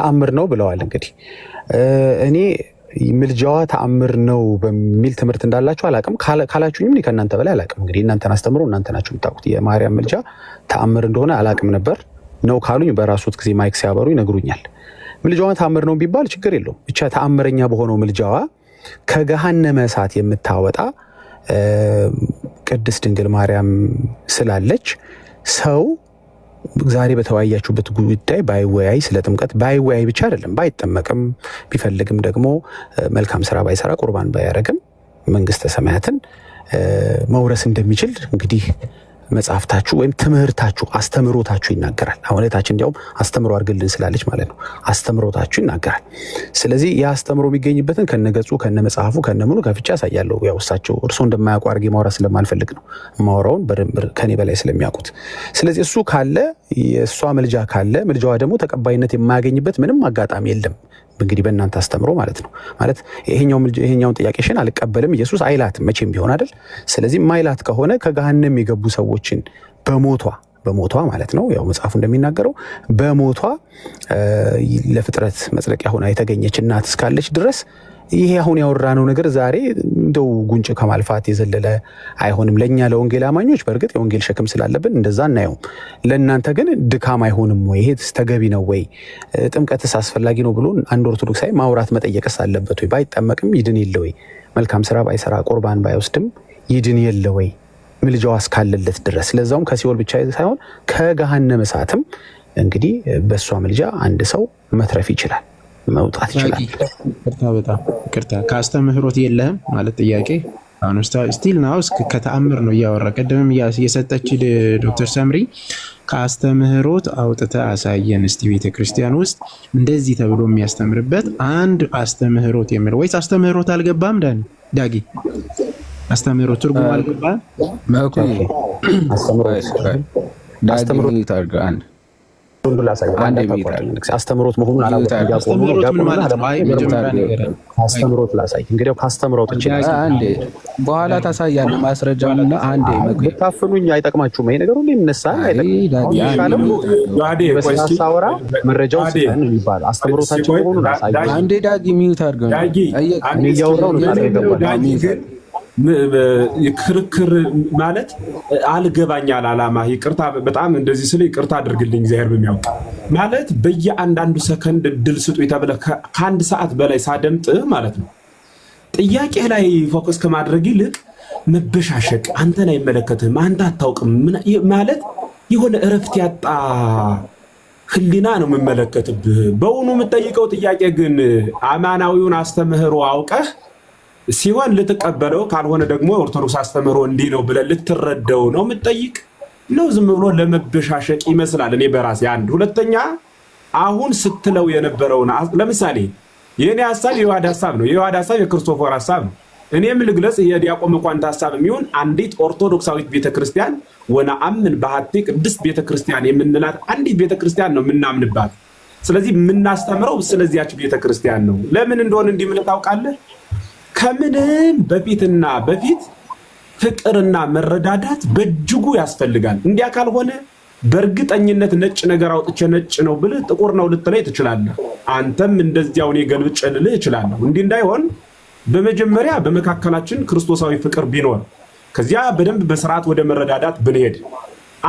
ተአምር ነው ብለዋል። እንግዲህ እኔ ምልጃዋ ተአምር ነው በሚል ትምህርት እንዳላችሁ አላቅም። ካላችሁኝም እኔ ከእናንተ በላይ አላቅም። እንግዲህ እናንተን አስተምሮ እናንተ ናችሁ የምታውቁት። የማርያም ምልጃ ተአምር እንደሆነ አላቅም ነበር። ነው ካሉኝ በራሱት ጊዜ ማይክ ሲያበሩ ይነግሩኛል። ምልጃዋ ተአምር ነው ቢባል ችግር የለውም። ብቻ ተአምረኛ በሆነው ምልጃዋ ከገሃነመ እሳት የምታወጣ ቅድስት ድንግል ማርያም ስላለች ሰው ዛሬ በተወያያችሁበት ጉዳይ ባይወያይ፣ ስለ ጥምቀት ባይወያይ ብቻ አይደለም ባይጠመቅም ቢፈልግም ደግሞ መልካም ስራ ባይሰራ ቁርባን ባያረግም መንግስተ ሰማያትን መውረስ እንደሚችል እንግዲህ መጽሐፍታችሁ ወይም ትምህርታችሁ አስተምሮታችሁ ይናገራል። አሁን እታችን እንዲያውም አስተምሮ አድርግልን ስላለች ማለት ነው። አስተምሮታችሁ ይናገራል። ስለዚህ ያ አስተምሮ የሚገኝበትን ከነገጹ ከነመጽሐፉ ከነምኑ ከፍቻ ያሳያለሁ። ያው እሳቸው እርሶ እንደማያውቁ አድርጌ ማውራት ስለማልፈልግ ነው። ማውራውን በደንብ ከኔ በላይ ስለሚያውቁት። ስለዚህ እሱ ካለ የእሷ ምልጃ ካለ ምልጃዋ ደግሞ ተቀባይነት የማያገኝበት ምንም አጋጣሚ የለም። እንግዲህ በእናንተ አስተምሮ ማለት ነው። ማለት ይሄኛውን ጥያቄሽን አልቀበልም ኢየሱስ አይላትም መቼም ቢሆን አይደል። ስለዚህ ማይላት ከሆነ ከገሃነም የገቡ ሰዎችን በሞቷ ማለት ነው። ያው መጽሐፉ እንደሚናገረው በሞቷ ለፍጥረት መጽደቂያ ሆና የተገኘች እናት እስካለች ድረስ ይሄ አሁን ያወራነው ነገር ዛሬ እንደው ጉንጭ ከማልፋት የዘለለ አይሆንም። ለኛ ለወንጌል አማኞች በእርግጥ የወንጌል ሸክም ስላለብን እንደዛ እናየውም። ለእናንተ ግን ድካም አይሆንም ወይ? ይሄ ተገቢ ነው ወይ? ጥምቀትስ አስፈላጊ ነው ብሎ አንድ ኦርቶዶክሳዊ ማውራት መጠየቅስ አለበት ወይ? ባይጠመቅም ይድን የለ ወይ? መልካም ስራ ባይሰራ ቁርባን ባይወስድም ይድን የለ ወይ? ምልጃዋ እስካለለት ድረስ ለዛውም ከሲኦል ብቻ ሳይሆን ከገሃነመ እሳትም እንግዲህ በእሷ ምልጃ አንድ ሰው መትረፍ ይችላል፣ መውጣት ይችላል። በጣም ይቅርታ ከአስተምህሮት የለህም ማለት ጥያቄ አሁን ስቲል ናው ከተአምር ነው እያወራ ቀደምም የሰጠች ዶክተር ሰምሪ ከአስተምህሮት አውጥተ አሳየን እስቲ ቤተክርስቲያን ውስጥ እንደዚህ ተብሎ የሚያስተምርበት አንድ አስተምህሮት የሚል ወይስ አስተምህሮት አልገባም? ዳጊ አስተምህሮት ትርጉም አልገባም? አስተምህሮት አስተምሮት መሆኑን አስተምሮት ላሳይ። እንግዲህ ካስተምሮት በኋላ ታሳያለህ ማስረጃውንና አንዴ ታፍኑኝ አይጠቅማችሁም። ይሄ ነገር ሁሉ ይነሳል አይጠቅም። ሳወራ መረጃው ሲሆን የሚባል አስተምሮታቸው መሆኑን አሳይ። አንዴ ዳጊ ሚዩት አድርገው እያወራው ነው። ክርክር ማለት አልገባኛል አላማ ይቅርታ፣ በጣም እንደዚህ ስለ ይቅርታ አድርግልኝ እግዚአብሔር በሚያውቅ ማለት በየአንዳንዱ ሰከንድ ድል ስጡ ተብለ ከአንድ ሰዓት በላይ ሳደምጥ ማለት ነው ጥያቄ ላይ ፎከስ ከማድረግ ይልቅ መበሻሸቅ፣ አንተን አይመለከትህም፣ አንተ አታውቅም ማለት የሆነ እረፍት ያጣ ህሊና ነው የምመለከትብህ። በእውኑ የምጠይቀው ጥያቄ ግን አማናዊውን አስተምህሮ አውቀህ ሲሆን ልትቀበለው፣ ካልሆነ ደግሞ ኦርቶዶክስ አስተምህሮ እንዲህ ነው ብለህ ልትረዳው ነው የምትጠይቅ ነው። ዝም ብሎ ለመበሻሸቅ ይመስላል። እኔ በራሴ አንድ ሁለተኛ አሁን ስትለው የነበረውን ለምሳሌ የኔ ሐሳብ የዮሐድ ሐሳብ ነው፣ የዮሐድ ሐሳብ የክርስቶፎር ሐሳብ ነው። እኔም ልግለጽ የዲያቆን መኳንንት ሐሳብ የሚሆን አንዲት ኦርቶዶክሳዊት ቤተክርስቲያን ወነአምን በሐቲ ቅድስት ቤተክርስቲያን የምንላት አንዲት ቤተክርስቲያን ነው የምናምንባት። ስለዚህ የምናስተምረው ስለዚያች ቤተክርስቲያን ነው። ለምን እንደሆነ እንዲህ ምን ታውቃለህ? ከምንም በፊትና በፊት ፍቅርና መረዳዳት በእጅጉ ያስፈልጋል። እንዲያ ካልሆነ በእርግጠኝነት ነጭ ነገር አውጥቼ ነጭ ነው ብልህ ጥቁር ነው ልትለይ ትችላለህ። አንተም እንደዚያው እኔ ገልብጬ ልልህ እችላለሁ። እንዲህ እንዳይሆን በመጀመሪያ በመካከላችን ክርስቶሳዊ ፍቅር ቢኖር ከዚያ በደንብ በስርዓት ወደ መረዳዳት ብንሄድ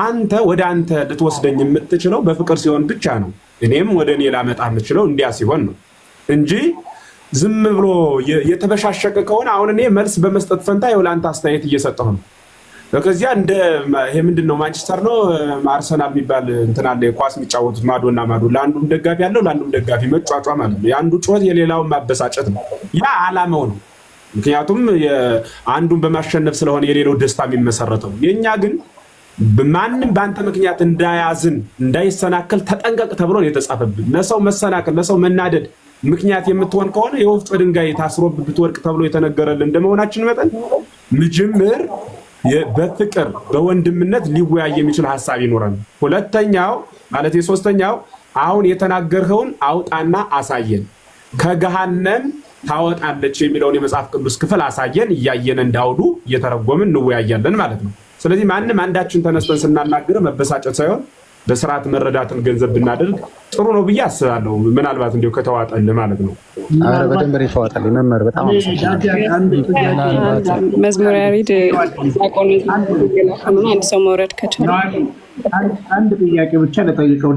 አንተ ወደ አንተ ልትወስደኝ የምትችለው በፍቅር ሲሆን ብቻ ነው። እኔም ወደ እኔ ላመጣ የምችለው እንዲያ ሲሆን ነው እንጂ ዝም ብሎ የተበሻሸቀ ከሆነ አሁን እኔ መልስ በመስጠት ፈንታ የውላንተ አስተያየት እየሰጠሁ ነው። ከዚያ እንደ ይሄ ምንድነው ማንቸስተር ነው አርሰናል የሚባል እንትን አለ ኳስ የሚጫወቱት ማዶና ማዶ ለአንዱም ደጋፊ ያለው ለአንዱም ደጋፊ መጫጫ ማለት ነው። የአንዱ ጩኸት የሌላውን ማበሳጨት ነው። ያ ዓላማው ነው። ምክንያቱም አንዱን በማሸነፍ ስለሆነ የሌላው ደስታ የሚመሰረተው። የኛ ግን ማንም በአንተ ምክንያት እንዳያዝን እንዳይሰናከል ተጠንቀቅ ተብሎ ነው የተጻፈብን። ለሰው መሰናከል ለሰው መናደድ ምክንያት የምትሆን ከሆነ የወፍጮ ድንጋይ ታስሮብ ብትወድቅ ተብሎ የተነገረልን እንደመሆናችን መጠን ምጅምር በፍቅር በወንድምነት ሊወያይ የሚችል ሐሳብ ይኖረን። ሁለተኛው ማለት የሶስተኛው አሁን የተናገርኸውን አውጣና አሳየን፣ ከገሃነም ታወጣለች የሚለውን የመጽሐፍ ቅዱስ ክፍል አሳየን። እያየን እንዳውዱ እየተረጎምን እንወያያለን ማለት ነው። ስለዚህ ማንም አንዳችን ተነስተን ስናናገር መበሳጨት ሳይሆን በስርዓት መረዳትን ገንዘብ ብናደርግ ጥሩ ነው ብዬ አስባለሁ። ምናልባት እንዲሁ ከተዋጠልህ ማለት ነው። አረ በደንብ ይተዋጣል መምህር በጣም መዝሙር ያሬድ አንድ ሰው መውረድ ከቻለ አንድ ጥያቄ ብቻ ለጠይቀው።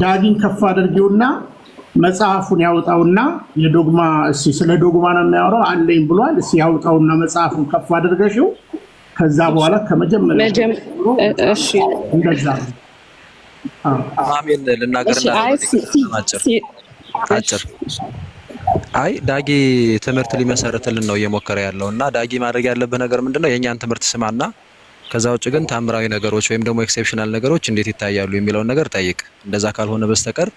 ዳጊን ከፍ አድርጊውና መጽሐፉን ያውጣውና የዶግማ ስለ ዶግማ ነው የሚያወራው አለኝ ብሏል። ያውጣውና መጽሐፉን ከፍ አድርገሽው ከዛ በኋላ ከመጀመሪያ እሺ እንደዛ አሜን ልናገርና አጭር አይ ዳጊ ትምህርት ሊመሰረትልን ነው እየሞከረ ያለው እና ዳጊ ማድረግ ያለብህ ነገር ምንድነው የኛን ትምህርት ስማና ከዛ ውጭ ግን ታምራዊ ነገሮች ወይም ደግሞ ኤክሴፕሽናል ነገሮች እንዴት ይታያሉ የሚለውን ነገር ጠይቅ። እንደዛ ካልሆነ በስተቀር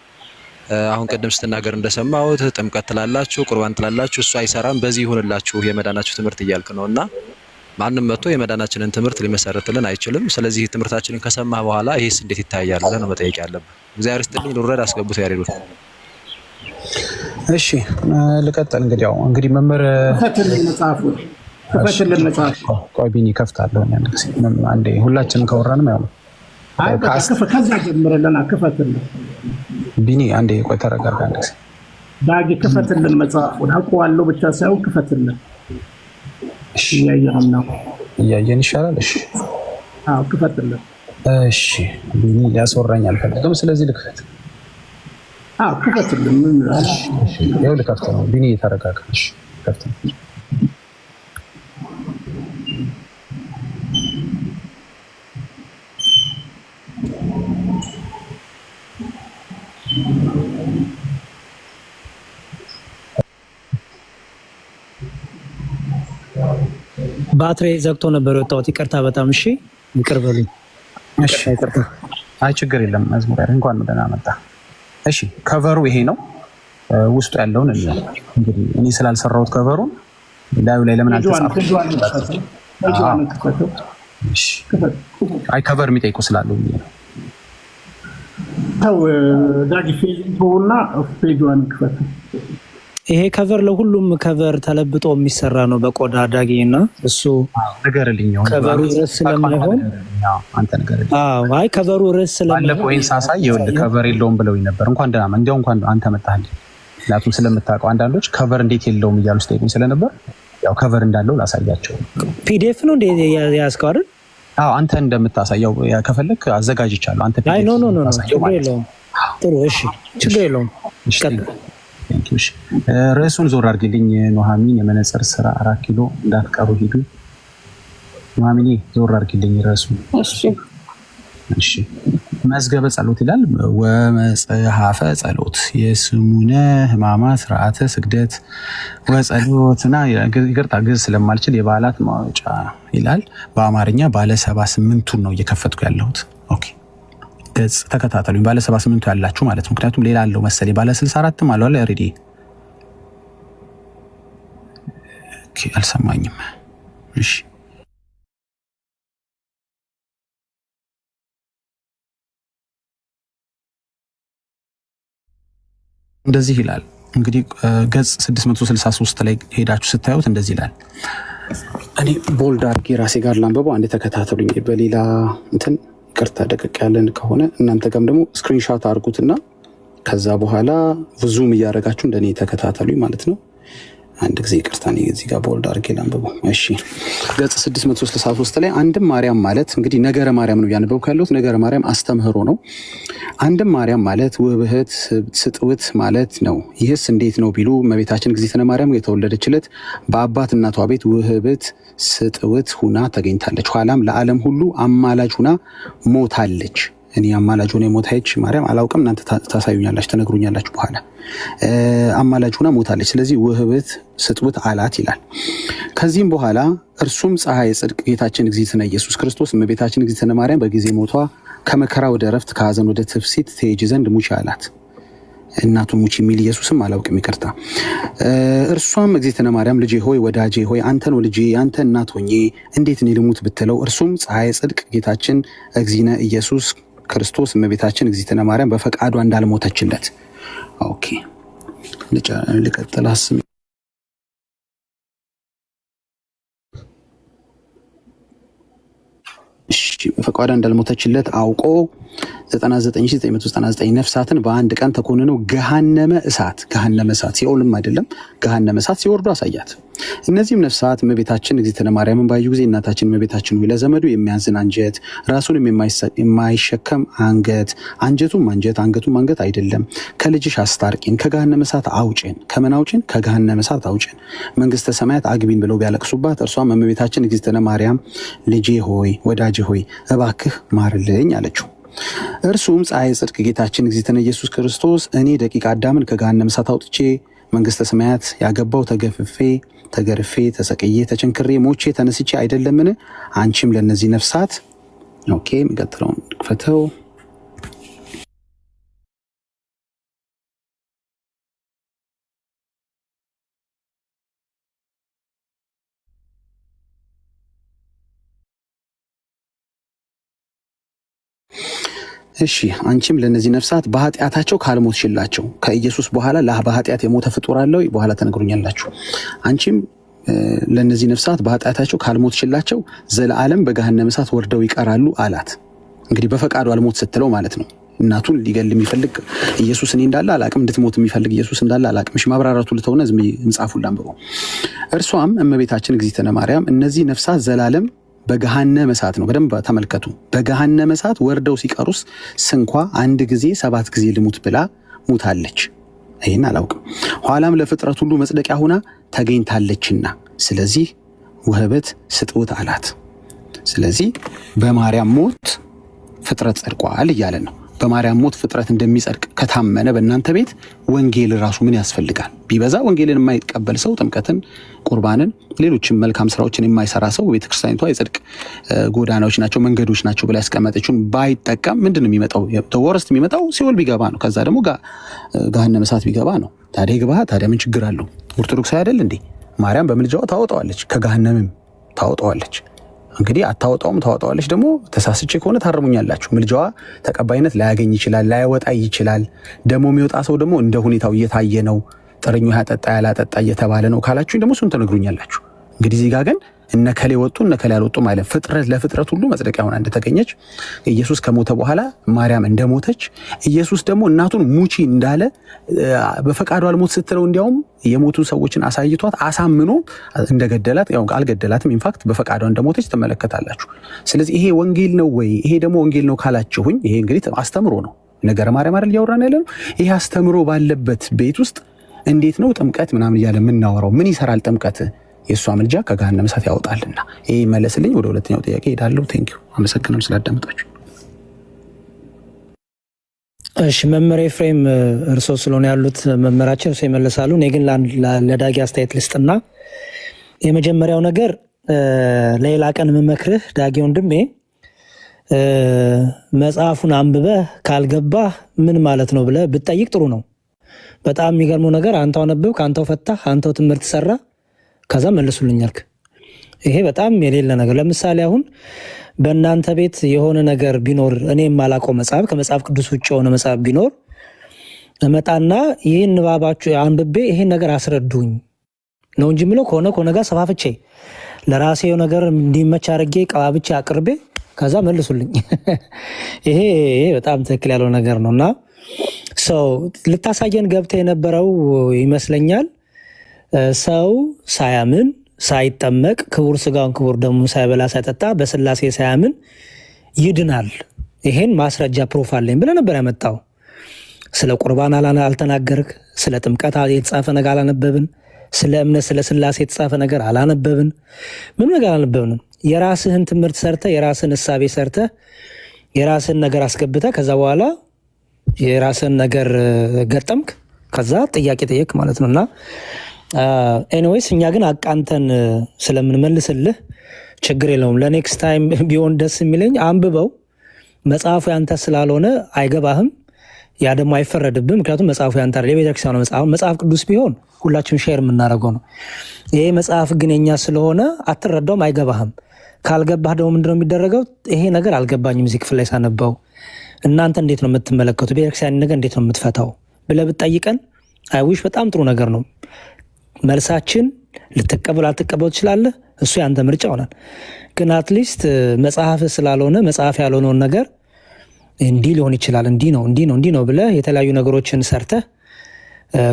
አሁን ቀደም ስትናገር እንደሰማሁት ጥምቀት ትላላችሁ፣ ቁርባን ትላላችሁ፣ እሱ አይሰራም፣ በዚህ ይሁንላችሁ የመዳናችሁ ትምህርት እያልክ ነውና ማንም መጥቶ የመዳናችንን ትምህርት ሊመሰረትልን አይችልም። ስለዚህ ትምህርታችንን ከሰማ በኋላ ይሄስ እንዴት ይታያል ብለህ ነው መጠየቅ ያለብህ። እግዚአብሔር ይስጥልኝ። ልውረድ አስገቡት ያሬዱ። እሺ ልቀጥል። እንግዲህ መምህር ክፈትልን መጽሐፉ ቆይ ቢኒ ከፍታለሁ አንዴ ሁላችንም ከወራንም ያው ከዛ ጀምረልና ክፈትልን ቢኒ አንዴ ቆይ ተረጋጋ። ዳጊ ክፈትልን መጽሐፉን አውቀዋለሁ ብቻ ሳይሆን ክፈትልን። እያየን ይሻላል። እሺ አዎ ክፈትልን። እሺ ቢኒ ሊያስወራኝ አልፈልግም፣ ስለዚህ ልክፈት። አዎ ክፈትልን። ያው ልከፍት ነው ቢኒ ተረጋጋ። እሺ ከፍት ነው። ባትሪ ዘግቶ ነበር የወጣሁት። ይቅርታ በጣም እሺ፣ ይቅር በሉኝ። እሺ ይቅርታ። አይ ችግር የለም። መዝሙር እንኳን ደህና መጣ። እሺ ከቨሩ ይሄ ነው። ውስጡ ያለውን እንግዲህ እኔ ስላልሰራሁት ከቨሩን ላዩ ላይ ለምን አልተጻፈም? አይ ከቨር የሚጠይቁ ስላሉ ነው። ተው ዳጊ ፌስቡክና ፔጅዋን ክፈት። ይሄ ከቨር ለሁሉም ከቨር ተለብጦ የሚሰራ ነው በቆዳ ዳጊ እና እሱ ነገርልኝ ነው። ከቨሩ ርዕስ ስለማይሆን አንተ ነገርልኝ። አይ ከቨሩ ርዕስ ስለማይሆን ባለፈው ኢንሳሳይ ይኸውልህ ከቨር የለውም ብለውኝ ነበር። እንኳን ደህና እንዲያው እንኳን አንተ መጣህልኝ። ምክንያቱም ስለምታውቀው አንዳንዶች ከቨር እንዴት የለውም እያሉ ሲጠይቁኝ ስለነበር ያው ከቨር እንዳለው ላሳያቸው። ፒዲኤፍ ነው እንደ ያዝከው አይደል? አዎ አንተ እንደምታሳየው ከፈለክ አዘጋጅቻለሁ። አንተ አይ ኖ ችግር የለውም። ጥሩ እሺ፣ ችግር የለውም። ርዕሱን ዞር አድርግልኝ። ኑሐሚን የመነጽር ስራ 4 ኪሎ እንዳትቀሩ ሂዱ። ኑሐሚን ዞር አድርግልኝ ርዕሱን። እሺ መዝገበ ጸሎት ይላል። ወመጽሐፈ ጸሎት የስሙነ ሕማማት ስርዓተ ስግደት ወጸሎትና ይቅርታ ግዕዝ ስለማልችል የበዓላት ማውጫ ይላል። በአማርኛ ባለ 78ቱን ነው እየከፈትኩ ያለሁት። ኦኬ ገጽ ተከታተሉኝ። ባለ 78ቱ ያላችሁ ማለት ነው። ምክንያቱም ሌላ አለው መሰለኝ ባለ 64ም አለው አለ ሬዲ። ኦኬ አልሰማኝም። እሺ እንደዚህ ይላል። እንግዲህ ገጽ 663 ላይ ሄዳችሁ ስታዩት እንደዚህ ይላል። እኔ ቦልድ አድርጌ ራሴ ጋር ላንበበው። አንዴ ተከታተሉኝ። በሌላ እንትን ይቅርታ ደቀቅ ያለን ከሆነ እናንተ ጋርም ደግሞ ስክሪንሾት አድርጉትና ከዛ በኋላ ዙም እያደረጋችሁ እንደኔ ተከታተሉኝ ማለት ነው። አንድ ጊዜ ይቅርታ ነው እዚህ ጋር ቦልድ አድርጌ ላንብበው። እሺ ገጽ 663 ላይ አንድም ማርያም ማለት እንግዲህ ነገረ ማርያም ነው ያነበብኩ ያለሁት። ነገረ ማርያም አስተምህሮ ነው። አንድም ማርያም ማለት ውብህት ስጥውት ማለት ነው። ይህስ እንዴት ነው ቢሉ እመቤታችን እግዝእትነ ማርያም የተወለደችለት በአባት እናቷ ቤት ውህብት ስጥውት ሁና ተገኝታለች። ኋላም ለዓለም ሁሉ አማላጅ ሁና ሞታለች። እኔ አማላጅ ሆነ ሞታች ማርያም አላውቅም። እናንተ ታሳዩኛላችሁ፣ ተነግሩኛላችሁ በኋላ። አማላጅ ሆና ሞታለች። ስለዚህ ውህብት ስጥውት አላት ይላል። ከዚህም በኋላ እርሱም ፀሐይ ጽድቅ ጌታችን እግዝእትነ ኢየሱስ ክርስቶስ እመቤታችን እግዝእትነ ማርያም በጊዜ ሞቷ ከመከራ ወደ እረፍት ከሐዘን ወደ ትፍሲት ትሄጂ ዘንድ ሙቺ አላት። እናቱን ሙቺ የሚል ኢየሱስም አላውቅም፣ ይቅርታ። እርሷም እግዝእትነ ማርያም ልጄ ሆይ ወዳጄ ሆይ አንተ ነው ልጄ አንተ እናት ሆኜ እንዴት እኔ ልሙት ብትለው እርሱም ፀሐይ ጽድቅ ጌታችን እግዚእነ ኢየሱስ ክርስቶስ እመቤታችን እግዝእትነ ማርያም በፈቃዷ እንዳልሞተችለት። ኦኬ ልቀጥል። አስሚ በፈቃዷ እንዳልሞተችለት አውቆ 99999 ነፍሳትን በአንድ ቀን ተኮንነው ገሃነመ እሳት ሲኦልም አይደለም ገሃነመ እሳት ሲወርዱ አሳያት። እነዚህም ነፍሳት እመቤታችን እግዝእትነ ማርያምን ባዩ ጊዜ እናታችን እመቤታችን ሆይ ለዘመዱ የሚያዝን አንጀት፣ ራሱንም የማይሸከም አንገት፣ አንጀቱም አንገት አይደለም፣ ከልጅሽ አስታርቂን፣ ከገሃነመ እሳት አውጭን፣ ከምን አውጭን? ከገሃነመ እሳት አውጭን፣ መንግስተ ሰማያት አግቢን ብለው ቢያለቅሱባት እርሷም እመቤታችን እግዝእትነ ማርያም ልጄ ሆይ ወዳጄ ሆይ እባክህ ማርልኝ አለችው። እርሱም ፀሐይ ጽድቅ ጌታችን እግዝእትነ ኢየሱስ ክርስቶስ እኔ ደቂቀ አዳምን ከገሃነመ እሳት አውጥቼ መንግስተ ሰማያት ያገባው ተገርፌ ተሰቅዬ ተቸንክሬ ሞቼ ተነስቼ አይደለምን? አንቺም ለነዚህ ነፍሳት ኦኬ የሚቀጥለውን ክፈተው። እሺ አንቺም ለነዚህ ነፍሳት በኃጢአታቸው ካልሞትሽላቸው ከኢየሱስ በኋላ በኃጢአት የሞተ ፍጡር አለው በኋላ ተነግሩኛላችሁ። አንቺም ለነዚህ ነፍሳት በኃጢአታቸው ካልሞትሽላቸው ዘለዓለም በገሃነመ እሳት ወርደው ይቀራሉ አላት። እንግዲህ በፈቃዱ አልሞት ስትለው ማለት ነው። እናቱን ሊገል የሚፈልግ ኢየሱስ እኔ እንዳለ አላቅም፣ እንድትሞት የሚፈልግ ኢየሱስ እንዳለ አላቅም። እሺ ማብራራቱ ልተውና ዝም መጽሐፉን ላንብበው። እርሷም እመቤታችን እግዝእትነ ማርያም እነዚህ ነፍሳት ዘላለም በገሃነመ እሳት ነው። በደንብ ተመልከቱ። በገሃነመ እሳት ወርደው ሲቀሩስ ስንኳ አንድ ጊዜ 7 ጊዜ ልሙት ብላ ሙታለች። ይህን አላውቅም። ኋላም ለፍጥረት ሁሉ መጽደቂያ ሆና ተገኝታለችና ስለዚህ ውህበት ስጡት አላት። ስለዚህ በማርያም ሞት ፍጥረት ጸድቋል እያለ ነው። በማርያም ሞት ፍጥረት እንደሚጸድቅ ከታመነ በእናንተ ቤት ወንጌል ራሱ ምን ያስፈልጋል? ቢበዛ ወንጌልን የማይቀበል ሰው ጥምቀትን፣ ቁርባንን፣ ሌሎችም መልካም ስራዎችን የማይሰራ ሰው ቤተክርስቲያኒቷ የጽድቅ ጎዳናዎች ናቸው መንገዶች ናቸው ብላ ያስቀመጠችውን ባይጠቀም ምንድን ነው የሚመጣው? ተወረስት የሚመጣው ሲኦል ቢገባ ነው። ከዛ ደግሞ ገሃነመ እሳት ቢገባ ነው። ታዲያ ይግባ። ታዲያ ምን ችግር አለው? ኦርቶዶክስ አይደል እንዴ? ማርያም በምልጃዋ ታወጣዋለች፣ ከገሃነምም ታወጣዋለች። እንግዲህ አታወጣውም ታወጣዋለች። ደግሞ ተሳስቼ ከሆነ ታርሙኛላችሁ። ምልጃዋ ተቀባይነት ላያገኝ ይችላል፣ ላይወጣ ይችላል። ደግሞ የሚወጣ ሰው ደግሞ እንደ ሁኔታው እየታየ ነው። ጥርኙ ያጠጣ ያላጠጣ እየተባለ ነው ካላችሁ ደግሞ እሱን ትነግሩኛላችሁ። እንግዲህ እዚህ ጋር ግን እነከሌ ወጡ እነከሌ አልወጡ ማለት ፍጥረት ለፍጥረት ሁሉ መጽደቂያ ሆና እንደተገኘች ኢየሱስ ከሞተ በኋላ ማርያም እንደሞተች ኢየሱስ ደግሞ እናቱን ሙቺ እንዳለ በፈቃዱ አልሞት ስትለው እንዲያውም የሞቱ ሰዎችን አሳይቷት አሳምኖ እንደገደላት ያው አልገደላትም ኢንፋክት በፈቃዷ እንደሞተች ትመለከታላችሁ። ስለዚህ ይሄ ወንጌል ነው ወይ? ይሄ ደግሞ ወንጌል ነው ካላችሁኝ ይሄ እንግዲህ አስተምሮ ነው። ነገረ ማርያም አይደል እያወራን ያለ ነው። ይሄ አስተምሮ ባለበት ቤት ውስጥ እንዴት ነው ጥምቀት ምናምን እያለ የምናወራው? ምን ይሰራል ጥምቀት? የእሷ ምልጃ ከገሃነመ እሳት ያወጣልና። ይሄ ይመለስልኝ። ወደ ሁለተኛው ጥያቄ ሄዳለሁ። ቴንክ ዩ አመሰግናለሁ ስላዳመጣችሁ። እሺ መምህር ኤፍሬም እርሶ ስለሆነ ያሉት መምህራችን እርሶ ይመለሳሉ። እኔ ግን ለዳጊ አስተያየት ልስጥና የመጀመሪያው ነገር ለሌላ ቀን የምመክርህ ዳጊ ወንድሜ መጽሐፉን አንብበህ ካልገባህ ምን ማለት ነው ብለህ ብትጠይቅ ጥሩ ነው። በጣም የሚገርመው ነገር አንተው አነበብክ፣ አንተው ፈታህ፣ አንተው ትምህርት ሰራ ከዛ መልሱልኛልክ። ይሄ በጣም የሌለ ነገር። ለምሳሌ አሁን በእናንተ ቤት የሆነ ነገር ቢኖር እኔ የማላውቀው መጽሐፍ ከመጽሐፍ ቅዱስ ውጭ የሆነ መጽሐፍ ቢኖር እመጣና ይህን ንባባችሁ አንብቤ ይሄን ነገር አስረዱኝ ነው እንጂ ምለው ከሆነ ጋር ሰፋፍቼ ለራሴ ነገር እንዲመች አድርጌ ቀባብቼ አቅርቤ ከዛ መልሱልኝ። ይሄ በጣም ትክክል ያለው ነገር ነው እና ሰው ልታሳየን ገብተ የነበረው ይመስለኛል። ሰው ሳያምን ሳይጠመቅ ክቡር ስጋውን ክቡር ደሙን ሳይበላ ሳይጠጣ በስላሴ ሳያምን ይድናል። ይሄን ማስረጃ ፕሩፍ አለኝ ብለህ ነበር ያመጣው። ስለ ቁርባን አልተናገርክ፣ ስለ ጥምቀት የተጻፈ ነገር አላነበብን፣ ስለ እምነት ስለ ስላሴ የተጻፈ ነገር አላነበብን፣ ምንም ነገር አላነበብንም። የራስህን ትምህርት ሰርተህ የራስህን እሳቤ ሰርተህ የራስህን ነገር አስገብተህ ከዛ በኋላ የራስህን ነገር ገጠምክ፣ ከዛ ጥያቄ ጠየቅ ማለት ነውና ኤኒዌይስ እኛ ግን አቃንተን ስለምንመልስልህ ችግር የለውም። ለኔክስት ታይም ቢሆን ደስ የሚለኝ አንብበው መጽሐፉ ያንተ ስላልሆነ አይገባህም፣ ያ ደግሞ አይፈረድብም። ምክንያቱም መጽሐፉ ያንተ አይደል፣ የቤተክርስቲያኑ መጽሐፍ ቅዱስ ቢሆን ሁላችንም ሼር የምናደርገው ነው። ይሄ መጽሐፍ ግን የኛ ስለሆነ አትረዳውም፣ አይገባህም። ካልገባህ ደግሞ ምንድነው የሚደረገው? ይሄ ነገር አልገባኝም እዚህ ክፍል ላይ ሳነበው፣ እናንተ እንዴት ነው የምትመለከቱ? ቤተክርስቲያን ነገር እንዴት ነው የምትፈታው ብለህ ብትጠይቀን አይዊሽ በጣም ጥሩ ነገር ነው። መልሳችን ልትቀበል አልተቀበል ትችላለህ፣ እሱ ያንተ ምርጫ ይሆናል። ግን አትሊስት መጽሐፍ ስላልሆነ መጽሐፍ ያልሆነውን ነገር እንዲህ ሊሆን ይችላል እንዲህ ነው ብለህ የተለያዩ ነገሮችን ሰርተህ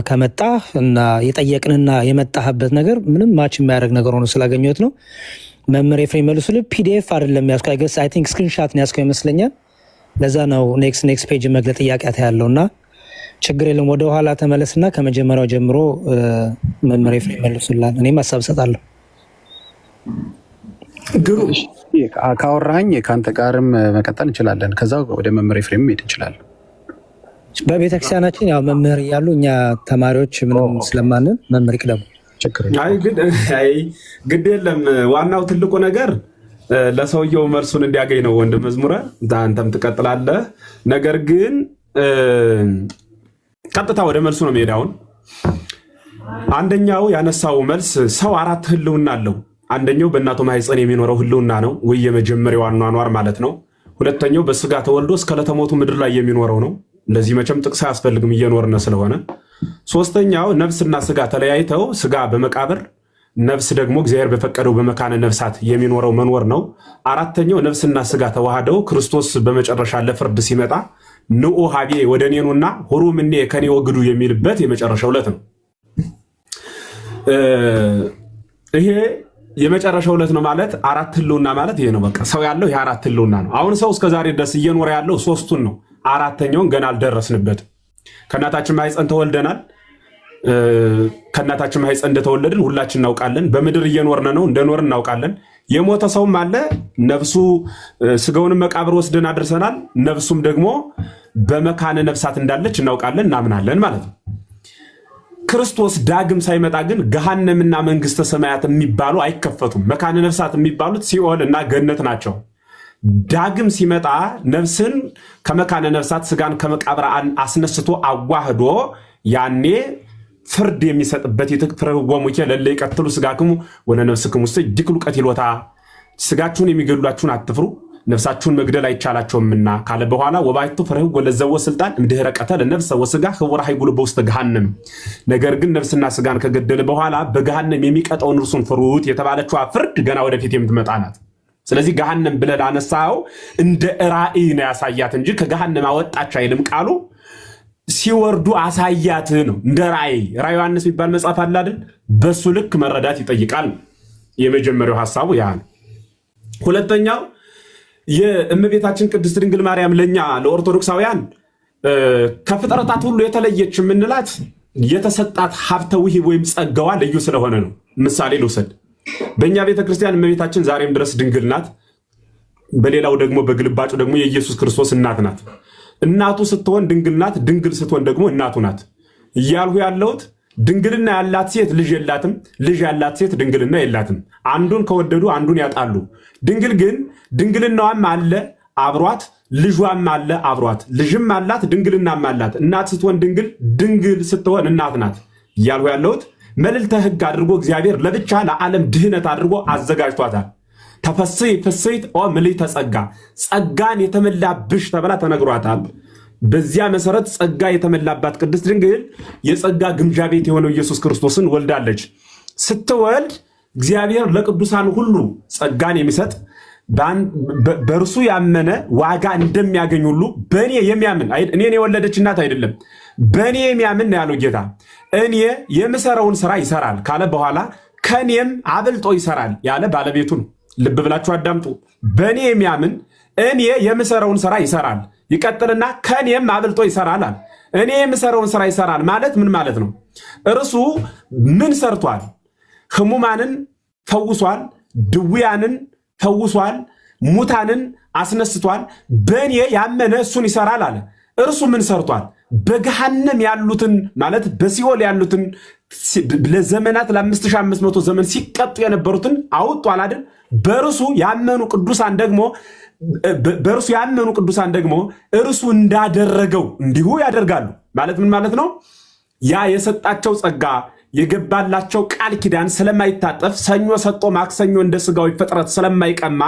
ከመጣ እና የጠየቅንና የመጣህበት ነገር ምንም ማች የሚያደርግ ነገር ሆኖ ስላገኘሁት ነው። መምህር ኤፍሬም መልሱልህ ፒዲኤፍ አይደለም ያዝከው፣ አይ ገስ አይ ቲንክ ስክሪንሻት ነው ያዝከው ይመስለኛል። ለዛ ነው ኔክስት ፔጅ መግለጥ ጥያቄ ያለውና ችግር የለም። ወደ ኋላ ተመለስና ከመጀመሪያው ጀምሮ መምህር ኤፍሬም መልሱልህ፣ እኔም ሀሳብ እሰጣለሁ። ካወራኝ ከአንተ ጋርም መቀጠል እንችላለን። ከዛ ወደ መምህር ኤፍሬም መሄድ እንችላለን። በቤተክርስቲያናችን ያው መምህር እያሉ እኛ ተማሪዎች ምንም ስለማንን መምህር ይቅደሙ። ግድ የለም። ዋናው ትልቁ ነገር ለሰውየው መልሱን እንዲያገኝ ነው። ወንድም መዝሙረ አንተም ትቀጥላለህ። ነገር ግን ቀጥታ ወደ መልሱ ነው የሚሄዳውን። አንደኛው ያነሳው መልስ ሰው 4 ህልውና አለው። አንደኛው በእናቱ ማህፀን የሚኖረው ህልውና ነው ወይ የመጀመሪያው አኗኗር ማለት ነው። ሁለተኛው በስጋ ተወልዶ እስከ ዕለተ ሞቱ ምድር ላይ የሚኖረው ነው። ለዚህ መቼም ጥቅስ አያስፈልግም እየኖርነ ስለሆነ። ሶስተኛው ነፍስና ስጋ ተለያይተው ስጋ በመቃብር ነፍስ ደግሞ እግዚአብሔር በፈቀደው በመካነ ነፍሳት የሚኖረው መኖር ነው። አራተኛው ነፍስና ስጋ ተዋህደው ክርስቶስ በመጨረሻ ለፍርድ ሲመጣ ንዑ ሀቤ ወደ እኔ ኑና ሁሩም እኔ ከኔ ወግዱ የሚልበት የመጨረሻው ዕለት ነው። ይሄ የመጨረሻው ዕለት ነው ማለት 4 ህልውና ማለት ይሄ ነው። በቃ ሰው ያለው የ4 ህልውና ነው። አሁን ሰው እስከዛሬ ድረስ እየኖረ ያለው 3ቱን ነው። 4ኛውን ገና አልደረስንበትም። ከእናታችን ማህፀን ተወልደናል። ከእናታችን ማህፀን እንደተወለድን ሁላችን እናውቃለን። በምድር እየኖርን ነው፣ እንደኖርን እናውቃለን። የሞተ ሰውም አለ። ነፍሱ ስጋውንም መቃብር ወስደን አድርሰናል። ነፍሱም ደግሞ በመካነ ነፍሳት እንዳለች እናውቃለን፣ እናምናለን ማለት ነው። ክርስቶስ ዳግም ሳይመጣ ግን ገሃነምና መንግስተ ሰማያት የሚባሉ አይከፈቱም። መካነ ነፍሳት የሚባሉት ሲኦል እና ገነት ናቸው። ዳግም ሲመጣ ነፍስን ከመካነ ነፍሳት ስጋን ከመቃብር አስነስቶ አዋህዶ ያኔ ፍርድ የሚሰጥበት የተፈረጎሙከ ለለ ይቀትሉ ስጋክሙ ወለ ነፍስክሙ ውስጥ እጅክሉ ቀትሎታ ስጋችሁን የሚገድሏችሁን አትፍሩ ነፍሳችሁን መግደል አይቻላቸውምና ካለ በኋላ ወባይቱ ፍረህ ወለዘው ስልጣን እንድህረ ቀተለ ነፍስ ወስጋ ህወራ hayጉሉ በውስጥ ገሃነም ነገር ግን ነፍስና ስጋን ከገደለ በኋላ በገሃነም የሚቀጣውን እርሱን ፍሩት የተባለችው ፍርድ ገና ወደፊት የምትመጣ ናት። ስለዚህ ገሃነም ብለህ አነሳው እንደ ራእይ ነው ያሳያት እንጂ ከገሃነም አወጣች አይልም ቃሉ። ሲወርዱ አሳያት ነው እንደ ራእይ። ራእይ ዮሐንስ የሚባል መጽሐፍ አለ አይደል? በሱ ልክ መረዳት ይጠይቃል። የመጀመሪያው ሐሳቡ ያ ነው። ሁለተኛው የእመቤታችን ቅድስት ድንግል ማርያም ለኛ ለኦርቶዶክሳውያን ከፍጥረታት ሁሉ የተለየች የምንላት የተሰጣት ሀብተ ውሂብ ወይም ጸጋዋ ልዩ ስለሆነ ነው። ምሳሌ ልውሰድ። በእኛ ቤተክርስቲያን እመቤታችን ዛሬም ድረስ ድንግል ናት። በሌላው ደግሞ በግልባጩ ደግሞ የኢየሱስ ክርስቶስ እናት ናት። እናቱ ስትሆን ድንግል ናት፣ ድንግል ስትሆን ደግሞ እናቱ ናት እያልሁ ያለሁት ድንግልና ያላት ሴት ልጅ የላትም፣ ልጅ ያላት ሴት ድንግልና የላትም። አንዱን ከወደዱ አንዱን ያጣሉ። ድንግል ግን ድንግልናዋም አለ አብሯት፣ ልጇም አለ አብሯት፣ ልጅም አላት ድንግልናም አላት። እናት ስትሆን ድንግል፣ ድንግል ስትሆን እናት ናት እያልሁ ያለሁት መልዕልተ ሕግ አድርጎ እግዚአብሔር ለብቻ ለዓለም ድህነት አድርጎ አዘጋጅቷታል። ተፈስሒ ፍስሕት ኦ ምልዕተ ጸጋ፣ ጸጋን የተመላብሽ ተብላ ተነግሯታል። በዚያ መሰረት ጸጋ የተመላባት ቅድስት ድንግል የጸጋ ግምጃ ቤት የሆነው ኢየሱስ ክርስቶስን ወልዳለች። ስትወልድ እግዚአብሔር ለቅዱሳን ሁሉ ጸጋን የሚሰጥ በእርሱ ያመነ ዋጋ እንደሚያገኝ ሁሉ በእኔ የሚያምን እኔን የወለደች እናት አይደለም፣ በእኔ የሚያምን ነው ያለው ጌታ። እኔ የምሰራውን ስራ ይሰራል ካለ በኋላ ከእኔም አብልጦ ይሰራል ያለ ባለቤቱ ነው። ልብ ብላችሁ አዳምጡ። በእኔ የሚያምን እኔ የምሰራውን ስራ ይሰራል። ይቀጥልና ከእኔም አብልጦ ይሰራል አለ። እኔ የምሰራውን ስራ ይሰራል ማለት ምን ማለት ነው? እርሱ ምን ሰርቷል? ህሙማንን ፈውሷል፣ ድውያንን ፈውሷል፣ ሙታንን አስነስቷል። በእኔ ያመነ እሱን ይሰራል አለ። እርሱ ምን ሰርቷል? በገሃነም ያሉትን ማለት በሲኦል ያሉትን ለዘመናት ለ5500 ዘመን ሲቀጡ የነበሩትን አውጧል አይደል? በእርሱ ያመኑ ቅዱሳን ደግሞ እርሱ እንዳደረገው እንዲሁ ያደርጋሉ። ማለት ምን ማለት ነው? ያ የሰጣቸው ጸጋ የገባላቸው ቃል ኪዳን ስለማይታጠፍ ሰኞ ሰጦ ማክሰኞ እንደ ስጋዊ ፍጥረት ስለማይቀማ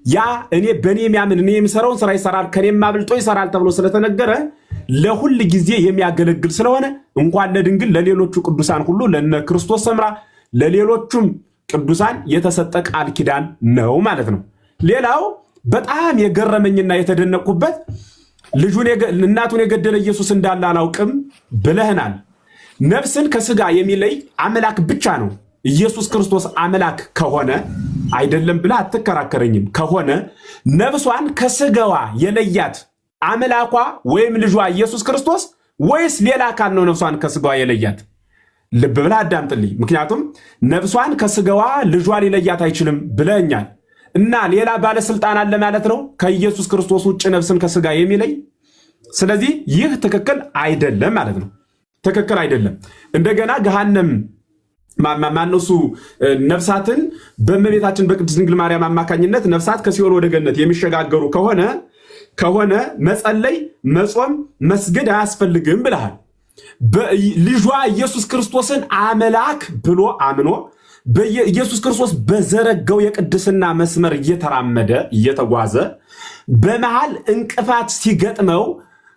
ያ እኔ በእኔ የሚያምን እኔ የምሰራውን ስራ ይሰራል ከኔም አብልጦ ይሰራል ተብሎ ስለተነገረ ለሁል ጊዜ የሚያገለግል ስለሆነ እንኳን ለድንግል ለሌሎቹ ቅዱሳን ሁሉ ለነ ክርስቶስ ሰምራ ለሌሎቹም ቅዱሳን የተሰጠ ቃል ኪዳን ነው ማለት ነው። ሌላው በጣም የገረመኝና የተደነቁበት እናቱን የገደለ ኢየሱስ እንዳለ አላውቅም ብለህናል። ነፍስን ከስጋ የሚለይ አምላክ ብቻ ነው። ኢየሱስ ክርስቶስ አምላክ ከሆነ አይደለም ብለህ አትከራከረኝም። ከሆነ ነፍሷን ከስጋዋ የለያት አምላኳ ወይም ልጇ ኢየሱስ ክርስቶስ ወይስ ሌላ አካል ነው ነፍሷን ከስጋዋ የለያት? ልብ ብለህ አዳምጥልኝ። ምክንያቱም ነፍሷን ከስጋዋ ልጇ ሊለያት አይችልም ብለኛል እና ሌላ ባለስልጣን አለ ማለት ነው ከኢየሱስ ክርስቶስ ውጭ ነፍስን ከስጋ የሚለይ። ስለዚህ ይህ ትክክል አይደለም ማለት ነው። ትክክል አይደለም። እንደገና ገሃነም ማነሱ ነፍሳትን በእመቤታችን በቅድስት ድንግል ማርያም አማካኝነት ነፍሳት ከሲኦል ወደ ገነት የሚሸጋገሩ ከሆነ መጸለይ፣ መጾም፣ መስገድ አያስፈልግም ብለሃል። ልጇ ኢየሱስ ክርስቶስን አምላክ ብሎ አምኖ ኢየሱስ ክርስቶስ በዘረጋው የቅድስና መስመር እየተራመደ እየተጓዘ በመሃል እንቅፋት ሲገጥመው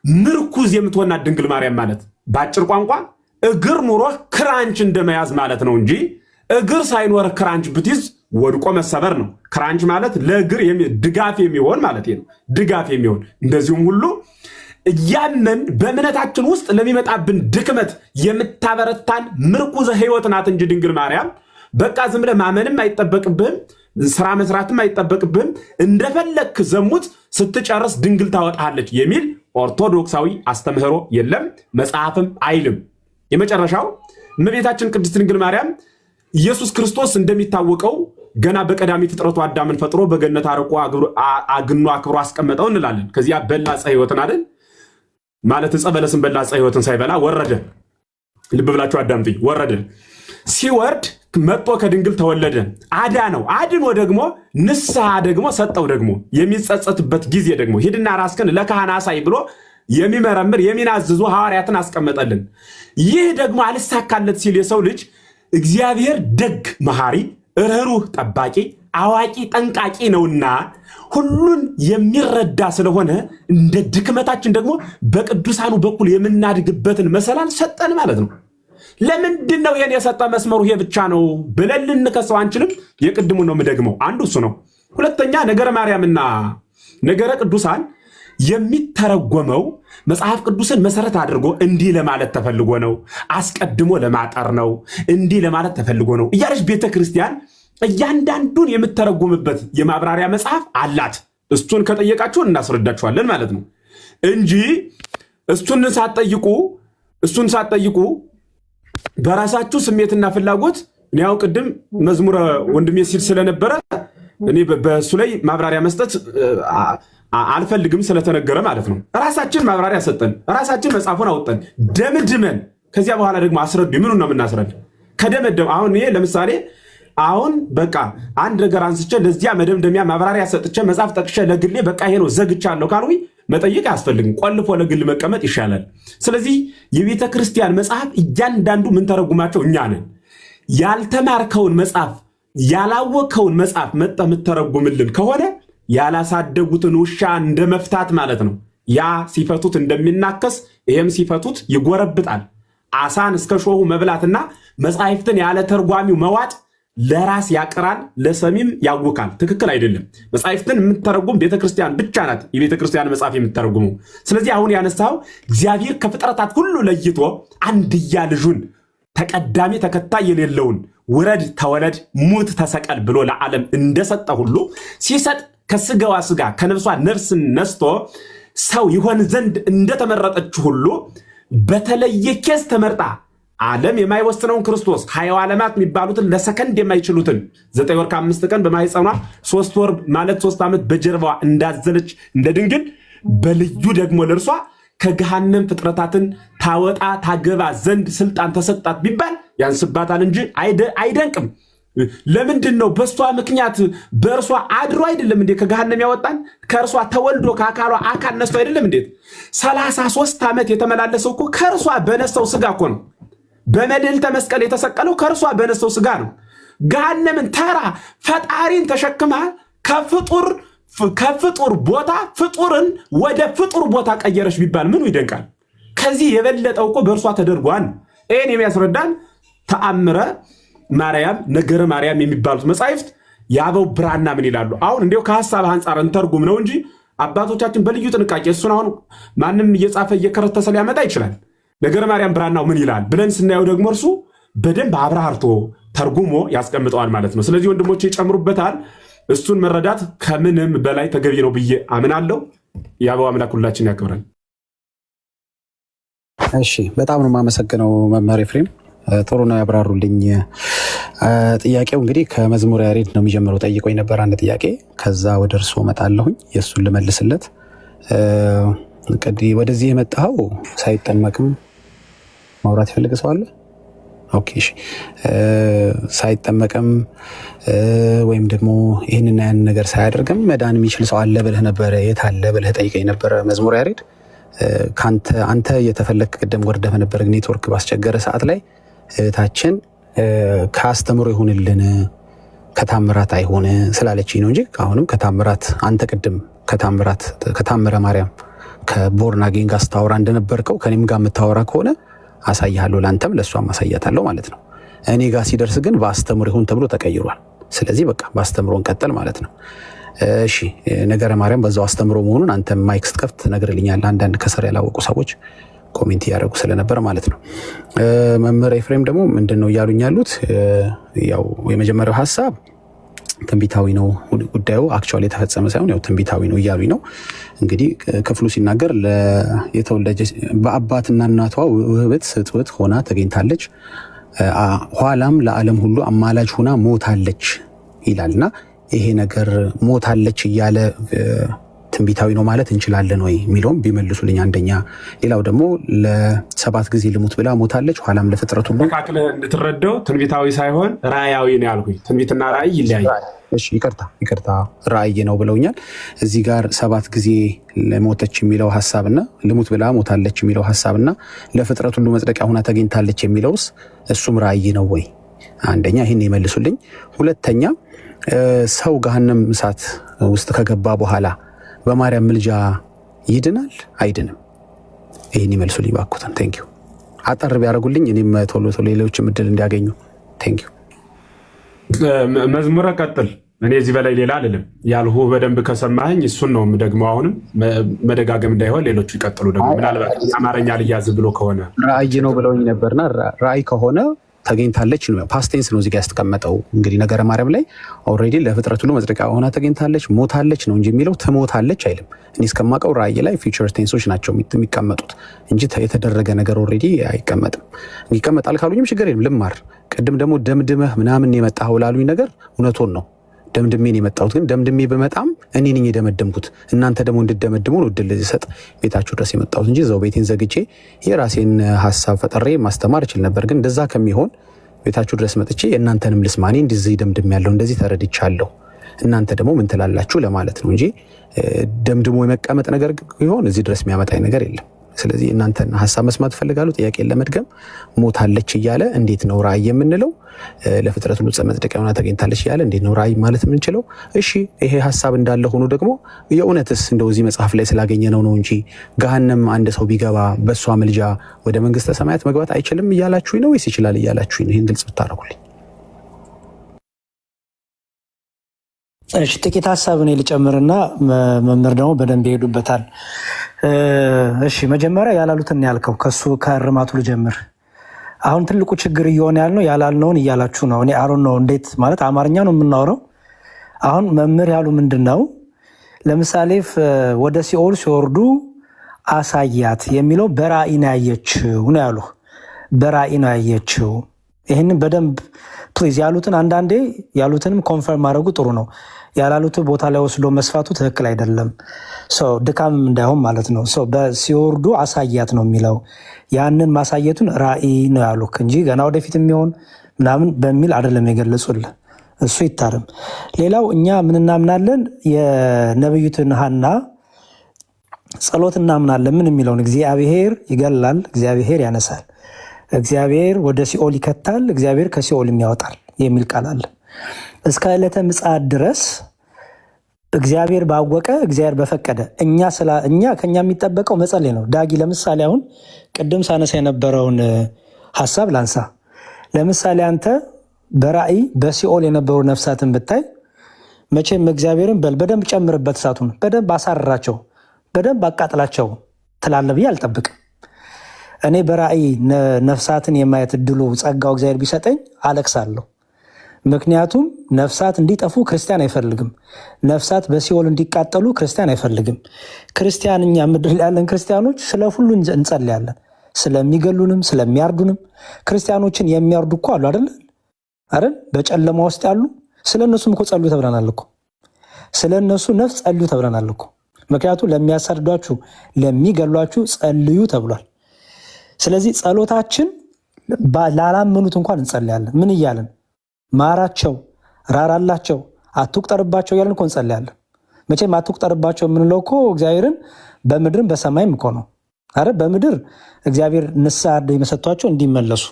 ምርኩዝ የምትሆናት ድንግል ማርያም ማለት በአጭር ቋንቋ እግር ኑሮ ክራንች እንደመያዝ ማለት ነው እንጂ እግር ሳይኖር ክራንች ብትይዝ ወድቆ መሰበር ነው። ክራንች ማለት ለእግር ድጋፍ የሚሆን ማለት ነው። ድጋፍ የሚሆን እንደዚሁም ሁሉ እያመን በእምነታችን ውስጥ ለሚመጣብን ድክመት የምታበረታን ምርኩዘ ሕይወት ናት እንጂ ድንግል ማርያም በቃ ዝም ብለህ ማመንም አይጠበቅብህም፣ ስራ መስራትም አይጠበቅብህም። እንደፈለክ ዘሙት ስትጨርስ ድንግል ታወጣለች የሚል ኦርቶዶክሳዊ አስተምህሮ የለም፣ መጽሐፍም አይልም። የመጨረሻው እመቤታችን ቅድስት ድንግል ማርያም ኢየሱስ ክርስቶስ እንደሚታወቀው ገና በቀዳሚ ፍጥረቱ አዳምን ፈጥሮ በገነት አርቆ አግኖ አክብሮ አስቀመጠው እንላለን። ከዚያ በላ ዕፀ ሕይወትን አይደል ማለት ዕፀ በለስን በላ ዕፀ ሕይወትን ሳይበላ ወረደ። ልብ ብላችሁ አዳምጡኝ። ወረደ። ሲወርድ መጥቶ ከድንግል ተወለደ፣ አዳነው። አድኖ ደግሞ ንስሐ ደግሞ ሰጠው። ደግሞ የሚጸጸትበት ጊዜ ደግሞ ሂድና ራስህን ለካህን አሳይ ብሎ የሚመረምር የሚናዝዙ ሐዋርያትን አስቀመጠልን። ይህ ደግሞ አልሳካለት ሲል የሰው ልጅ እግዚአብሔር ደግ መሐሪ፣ ርኅሩህ ጠባቂ፣ አዋቂ ጠንቃቂ ነውና ሁሉን የሚረዳ ስለሆነ እንደ ድክመታችን ደግሞ በቅዱሳኑ በኩል የምናድግበትን መሰላል ሰጠን ማለት ነው። ለምንድን ነው ይሄን የሰጠ? መስመሩ ይሄ ብቻ ነው ብለን ልንከሰው አንችልም። የቅድሙን ነው የምደግመው። አንዱ እሱ ነው። ሁለተኛ ነገረ ማርያምና ነገረ ቅዱሳን የሚተረጎመው መጽሐፍ ቅዱስን መሰረት አድርጎ እንዲህ ለማለት ተፈልጎ ነው፣ አስቀድሞ ለማጠር ነው፣ እንዲህ ለማለት ተፈልጎ ነው እያለች ቤተ ክርስቲያን እያንዳንዱን የምተረጎምበት የማብራሪያ መጽሐፍ አላት። እሱን ከጠየቃችሁን እናስረዳችኋለን ማለት ነው እንጂ እሱን ሳትጠይቁ በራሳችሁ ስሜትና ፍላጎት እኔ ያው ቅድም መዝሙረ ወንድሜ ሲል ስለነበረ እኔ በእሱ ላይ ማብራሪያ መስጠት አልፈልግም ስለተነገረ ማለት ነው። ራሳችን ማብራሪያ ሰጠን፣ ራሳችን መጽሐፉን አወጣን ደምድመን፣ ከዚያ በኋላ ደግሞ አስረዱ። ምኑን ነው የምናስረድ? ከደመደም አሁን ይሄ ለምሳሌ አሁን በቃ አንድ ነገር አንስቼ ለዚያ መደምደሚያ ማብራሪያ ሰጥቼ መጽሐፍ ጠቅሼ ለግሌ በቃ ይሄ ነው ዘግቻለሁ ካልኩኝ መጠየቅ አያስፈልግም። ቆልፎ ለግል መቀመጥ ይሻላል። ስለዚህ የቤተ ክርስቲያን መጽሐፍ እያንዳንዱ ምን ተረጉማቸው እኛ ነን። ያልተማርከውን መጽሐፍ ያላወከውን መጽሐፍ መጣ የምትተረጉምልን ከሆነ ያላሳደጉትን ውሻ እንደ መፍታት ማለት ነው። ያ ሲፈቱት እንደሚናከስ ይሄም ሲፈቱት ይጎረብጣል። አሳን እስከ ሾሁ መብላትና መጽሐፍትን ያለ ተርጓሚው መዋጥ ለራስ ያቀራል፣ ለሰሚም ያውካል። ትክክል አይደለም። መጽሐፍትን የምትተረጉም ቤተክርስቲያን ብቻ ናት የቤተክርስቲያን መጽሐፍ የምትተረጉመው። ስለዚህ አሁን ያነሳው እግዚአብሔር ከፍጥረታት ሁሉ ለይቶ አንድያ ልጁን ተቀዳሚ ተከታይ የሌለውን ውረድ ተወለድ ሙት ተሰቀል ብሎ ለዓለም እንደሰጠ ሁሉ ሲሰጥ ከስጋዋ ስጋ ከነፍሷ ነፍስን ነስቶ ሰው ይሆን ዘንድ እንደተመረጠች ሁሉ በተለየ ኬስ ተመርጣ ዓለም የማይወስነውን ክርስቶስ ሀያው ዓለማት የሚባሉትን ለሰከንድ የማይችሉትን 9 ወር ከ5 ቀን በማህፀኗ 3 ወር ማለት 3 ዓመት በጀርባዋ እንዳዘለች እንደ ድንግል በልዩ ደግሞ ለእርሷ ከገሃነም ፍጥረታትን ታወጣ ታገባ ዘንድ ስልጣን ተሰጣት ቢባል ያንስባታል እንጂ አይደንቅም። ለምንድን ነው? በእሷ ምክንያት በእርሷ አድሮ አይደለም እንዴ ከገሃነም ያወጣን? ከእርሷ ተወልዶ ከአካሏ አካል ነስቶ አይደለም እንዴት? 33 ዓመት የተመላለሰው እኮ ከእርሷ በነሳው ስጋ እኮ ነው። በመልዕልተ መስቀል የተሰቀለው ከእርሷ በነሳው ስጋ ነው። ገሃነምን ተራ ፈጣሪን ተሸክማ ከፍጡር ቦታ ፍጡርን ወደ ፍጡር ቦታ ቀየረች ቢባል ምኑ ይደንቃል? ከዚህ የበለጠው እኮ በእርሷ ተደርጓል። ይህን የሚያስረዳን ተአምረ ማርያም ነገረ ማርያም የሚባሉት መጻሕፍት የአበው ብራና ምን ይላሉ? አሁን እንዲያው ከሐሳብ አንጻር እንተርጉም ነው እንጂ አባቶቻችን በልዩ ጥንቃቄ እሱን አሁን ማንም እየጻፈ እየከረተሰ ሊያመጣ ይችላል። ነገረ ማርያም ብራናው ምን ይላል ብለን ስናየው ደግሞ እርሱ በደንብ አብራርቶ ተርጉሞ ያስቀምጠዋል ማለት ነው። ስለዚህ ወንድሞቼ ይጨምሩበታል። እሱን መረዳት ከምንም በላይ ተገቢ ነው ብዬ አምናለሁ። የአበው አምላክ ሁላችን ያክብረን። እሺ፣ በጣም ነው የማመሰግነው መምህር ኤፍሬም፣ ጥሩ ነው ያብራሩልኝ። ጥያቄው እንግዲህ ከመዝሙረ ያሬድ ነው የሚጀምረው። ጠይቆኝ ነበር አንድ ጥያቄ፣ ከዛ ወደ እርሱ እመጣለሁኝ የእሱን ልመልስለት። እንግዲህ ወደዚህ የመጣኸው ሳይጠመቅም ማውራት ይፈልግ ሰው አለ? ኦኬ፣ እሺ። ሳይጠመቅም ወይም ደግሞ ይህንና ያን ነገር ሳያደርግም መዳን የሚችል ሰው አለ ብለህ ነበረ። የት አለ ብለህ ጠይቀኝ ነበረ መዝሙረ ያሬድ። አንተ እየተፈለግ ቅደም ወርደህ በነበረ ኔትወርክ ባስቸገረ ሰዓት ላይ እህታችን ከአስተምሮ ይሁንልን ከታምራት አይሆን ስላለችኝ ነው እንጂ አሁንም ከታምራት አንተ ቅድም ከታምረ ማርያም ከቦርናጌን ጋር ስታወራ እንደነበርከው ከኔም ጋር የምታወራ ከሆነ አሳይሃለሁ፣ ለአንተም ለእሷም አሳያታለሁ ማለት ነው። እኔ ጋር ሲደርስ ግን በአስተምሮ ይሁን ተብሎ ተቀይሯል። ስለዚህ በቃ በአስተምሮ እንቀጥል ማለት ነው። እሺ፣ ነገረ ማርያም በዛው አስተምሮ መሆኑን አንተ ማይክ ስትከፍት ነግርልኛለህ። አንዳንድ ከስር ያላወቁ ሰዎች ኮሜንት እያደረጉ ስለነበር ማለት ነው። መምህር ኤፍሬም ደግሞ ምንድን ነው እያሉኝ ያሉት? ያው የመጀመሪያው ሀሳብ ትንቢታዊ ነው ጉዳዩ፣ አክቹዋሊ የተፈጸመ ሳይሆን ያው ትንቢታዊ ነው እያሉኝ ነው። እንግዲህ ክፍሉ ሲናገር የተወለደች በአባትና እናቷ ውህብት ስጥውት ሆና ተገኝታለች፣ ኋላም ለዓለም ሁሉ አማላጅ ሆና ሞታለች ይላልና ይሄ ነገር ሞታለች እያለ ትንቢታዊ ነው ማለት እንችላለን ወይ የሚለውም ቢመልሱልኝ አንደኛ። ሌላው ደግሞ ለ7 ጊዜ ልሙት ብላ ሞታለች፣ ኋላም ለፍጥረት ሁሉ መካከለ እንድትረዳው ትንቢታዊ ሳይሆን ራእያዊ ነው ያልኩኝ። ትንቢትና ራእይ ይለያያል። እሺ፣ ይቅርታ ራእይ ነው ብለውኛል። እዚህ ጋር 7 ጊዜ ለሞተች የሚለው ሐሳብና ልሙት ብላ ሞታለች የሚለው ሐሳብና ለፍጥረት ሁሉ መጽደቂያ ሆና ተገኝታለች የሚለውስ እሱም ራእይ ነው ወይ? አንደኛ ይህን ይመልሱልኝ። ሁለተኛ ሰው ገሃነም እሳት ውስጥ ከገባ በኋላ በማርያም ምልጃ ይድናል አይድንም? ይህን ይመልሱልኝ ባኩትን። ቴንክ ዩ። አጠር ቢያደርጉልኝ እኔም ቶሎ ሌሎችም እድል እንዲያገኙ። ቴንክ ዩ። መዝሙረ ቀጥል። እኔ እዚህ በላይ ሌላ አልልም። ያልሁ በደንብ ከሰማኸኝ እሱን ነው ደግሞ አሁንም መደጋገም እንዳይሆን ሌሎቹ ይቀጥሉ። ደግሞ ምናልባት አማርኛ ልያዝ ብሎ ከሆነ ራእይ ነው ብለውኝ ነበርና ራእይ ከሆነ ተገኝታለች ነው፣ ፓስቴንስ ነው እዚጋ ያስቀመጠው። እንግዲህ ነገረ ማርያም ላይ ኦልሬዲ ለፍጥረት ሁሉ መጽደቂያ ሆና ተገኝታለች፣ ሞታለች ነው እንጂ የሚለው ትሞታለች አይልም። እኔ እስከማውቀው ራእይ ላይ ፊውቸር ቴንሶች ናቸው የሚቀመጡት እንጂ የተደረገ ነገር ኦልሬዲ አይቀመጥም። ይቀመጣል ካሉኝም ችግር የለም ልማር። ቅድም ደግሞ ደምድመህ ምናምን የመጣኸው ላሉኝ ነገር እውነቱን ነው። ደምድሜን የመጣሁት ግን ደምድሜ በመጣም እኔ ነኝ የደመደምኩት። እናንተ ደግሞ እንድደመድሙ ነው እድል ልሰጥ ቤታችሁ ድረስ የመጣሁት እንጂ እዛው ቤቴን ዘግቼ የራሴን ሀሳብ ፈጠሬ ማስተማር እችል ነበር። ግን እንደዛ ከሚሆን ቤታችሁ ድረስ መጥቼ የእናንተንም ልስማ። እኔ እንደዚህ ደምድሜ ያለው እንደዚህ ተረድቻለሁ፣ እናንተ ደግሞ ምን ትላላችሁ ለማለት ነው እንጂ ደምድሞ የመቀመጥ ነገር ይሆን እዚህ ድረስ የሚያመጣኝ ነገር የለም። ስለዚህ እናንተን ሀሳብ መስማት እፈልጋለሁ። ጥያቄን ለመድገም ሞታለች እያለ እንዴት ነው ራእይ የምንለው? ለፍጥረት ሁሉ መጽደቂያ ሆና ተገኝታለች እያለ እንዴት ነው ራእይ ማለት የምንችለው? እሺ፣ ይሄ ሀሳብ እንዳለ ሆኖ ደግሞ የእውነትስ እንደው እዚህ መጽሐፍ ላይ ስላገኘ ነው እንጂ ገሃነም አንድ ሰው ቢገባ በእሷ ምልጃ ወደ መንግስተ ሰማያት መግባት አይችልም እያላችሁኝ ነው ወይስ ይችላል እያላችሁኝ ነው? ይህን ግልጽ ብታደርጉልኝ። እሺ፣ ጥቂት ሀሳብ እኔ ልጨምርና መምህር ደግሞ በደንብ ይሄዱበታል። እሺ፣ መጀመሪያ ያላሉትን ያልከው ከሱ ከእርማቱ ልጀምር። አሁን ትልቁ ችግር እየሆነ ያልነው ያላልነውን እያላችሁ ነው። እኔ አሮን ነው እንዴት ማለት አማርኛ ነው የምናወራው። አሁን መምህር ያሉ ምንድን ነው? ለምሳሌ ወደ ሲኦል ሲወርዱ አሳያት የሚለው በራእይ ነው ያየችው ነው ያሉ። በራእይ ነው ያየችው። ይህንን በደንብ ፕሊዝ ያሉትን አንዳንዴ ያሉትንም ኮንፈርም ማድረጉ ጥሩ ነው። ያላሉት ቦታ ላይ ወስዶ መስፋቱ ትክክል አይደለም። ድካምም እንዳይሆን ማለት ነው። ሲወርዱ አሳያት ነው የሚለው። ያንን ማሳየቱን ራእይ ነው ያሉክ እንጂ ገና ወደፊት የሚሆን ምናምን በሚል አይደለም የገለጹልህ። እሱ ይታርም። ሌላው እኛ ምን እናምናለን? የነብዩትን ሐና ጸሎት እናምናለን። ምን የሚለውን እግዚአብሔር ይገላል፣ እግዚአብሔር ያነሳል፣ እግዚአብሔር ወደ ሲኦል ይከታል፣ እግዚአብሔር ከሲኦልም ያወጣል የሚል ቃል አለ። እስከ ዕለተ ምጽአት ድረስ እግዚአብሔር ባወቀ እግዚአብሔር በፈቀደ እኛ ከኛ የሚጠበቀው መጸለይ ነው። ዳጊ ለምሳሌ አሁን ቅድም ሳነሳ የነበረውን ሀሳብ ላንሳ። ለምሳሌ አንተ በራእይ በሲኦል የነበሩ ነፍሳትን ብታይ መቼም እግዚአብሔርን በደንብ ጨምርበት፣ እሳቱን በደንብ አሳርራቸው፣ በደንብ አቃጥላቸው ትላለህ ብዬ አልጠብቅም። እኔ በራእይ ነፍሳትን የማየት እድሉ ጸጋው እግዚአብሔር ቢሰጠኝ አለቅሳለሁ። ምክንያቱም ነፍሳት እንዲጠፉ ክርስቲያን አይፈልግም። ነፍሳት በሲኦል እንዲቃጠሉ ክርስቲያን አይፈልግም። ክርስቲያን እኛ ምድር ያለን ክርስቲያኖች ስለ ሁሉ እንጸልያለን። ስለሚገሉንም ስለሚያርዱንም ክርስቲያኖችን የሚያርዱ እኮ አሉ አይደል? በጨለማ ውስጥ ያሉ ስለ እነሱም እኮ ጸልዩ ተብለናል እኮ። ስለ እነሱ ነፍስ ጸልዩ ተብለናል እኮ። ምክንያቱም ለሚያሳድዷችሁ ለሚገሏችሁ ጸልዩ ተብሏል። ስለዚህ ጸሎታችን ላላመኑት እንኳን እንጸልያለን። ምን እያለን? ማራቸው፣ ራራላቸው፣ አትቁጠርባቸው እያለን እኮ እንጸልያለን። መቼም አትቁጠርባቸው የምንለው እኮ እግዚአብሔርን በምድርም በሰማይም እኮ ነው። አረ በምድር እግዚአብሔር ንስሐ የመሰጥቷቸው እንዲመለሱ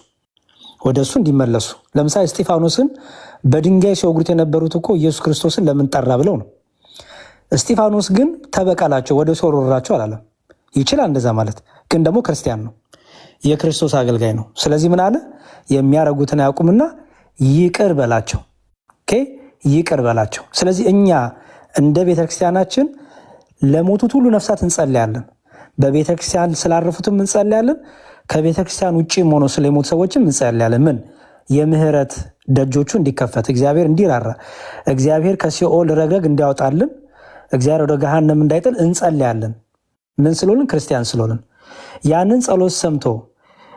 ወደ እሱ እንዲመለሱ። ለምሳሌ እስጢፋኖስን በድንጋይ ሲወግሩት የነበሩት እኮ ኢየሱስ ክርስቶስን ለምን ጠራ ብለው ነው። እስጢፋኖስ ግን ተበቀላቸው፣ ወደ ሲኦል ወረራቸው አላለም። ይችላል እንደዛ ማለት፣ ግን ደግሞ ክርስቲያን ነው፣ የክርስቶስ አገልጋይ ነው። ስለዚህ ምን አለ? የሚያደርጉትን አያውቁምና ይቅር በላቸው። ይቅር በላቸው። ስለዚህ እኛ እንደ ቤተክርስቲያናችን ለሞቱት ሁሉ ነፍሳት እንጸልያለን። በቤተክርስቲያን ስላረፉትም እንጸልያለን። ከቤተክርስቲያን ውጭም ሆኖ ስለሞቱ ሰዎችም እንጸልያለን። ምን? የምህረት ደጆቹ እንዲከፈት፣ እግዚአብሔር እንዲራራ፣ እግዚአብሔር ከሲኦል ረግረግ እንዲያወጣልን፣ እግዚአብሔር ወደ ገሃነም እንዳይጥል እንጸልያለን። ምን ስለሆንን? ክርስቲያን ስለሆንን። ያንን ጸሎት ሰምቶ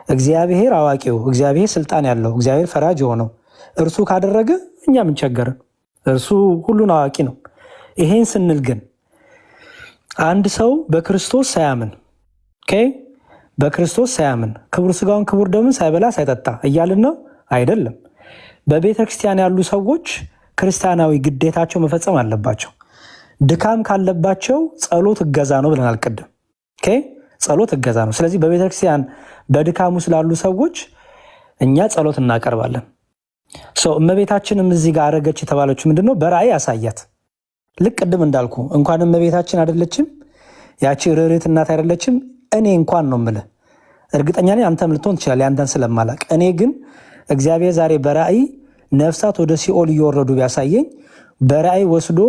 እግዚአብሔር አዋቂው፣ እግዚአብሔር ስልጣን ያለው፣ እግዚአብሔር ፈራጅ የሆነው እርሱ ካደረገ እኛ ምን ቸገረን? እርሱ ሁሉን አዋቂ ነው። ይሄን ስንል ግን አንድ ሰው በክርስቶስ ሳያምን በክርስቶስ ሳያምን ክቡር ስጋውን ክቡር ደሙን ሳይበላ ሳይጠጣ እያልን ነው አይደለም። በቤተ ክርስቲያን ያሉ ሰዎች ክርስቲያናዊ ግዴታቸው መፈጸም አለባቸው። ድካም ካለባቸው ጸሎት እገዛ ነው ብለናል ቅድም። ጸሎት እገዛ ነው። ስለዚህ በቤተ ክርስቲያን በድካሙ ስላሉ ሰዎች እኛ ጸሎት እናቀርባለን። እመቤታችንም እዚህ ጋር አረገች የተባለችው ምንድነው? በራእይ አሳያት። ልክ ቅድም እንዳልኩ እንኳን እመቤታችን አይደለችም፣ ያቺ ርኅርኅት እናት አይደለችም። እኔ እንኳን ነው የምልህ፣ እርግጠኛ ነኝ አንተም ልትሆን ትችላለህ፣ ያንተን ስለማላቅ። እኔ ግን እግዚአብሔር ዛሬ በራእይ ነፍሳት ወደ ሲኦል እየወረዱ ቢያሳየኝ፣ በራእይ ወስዶ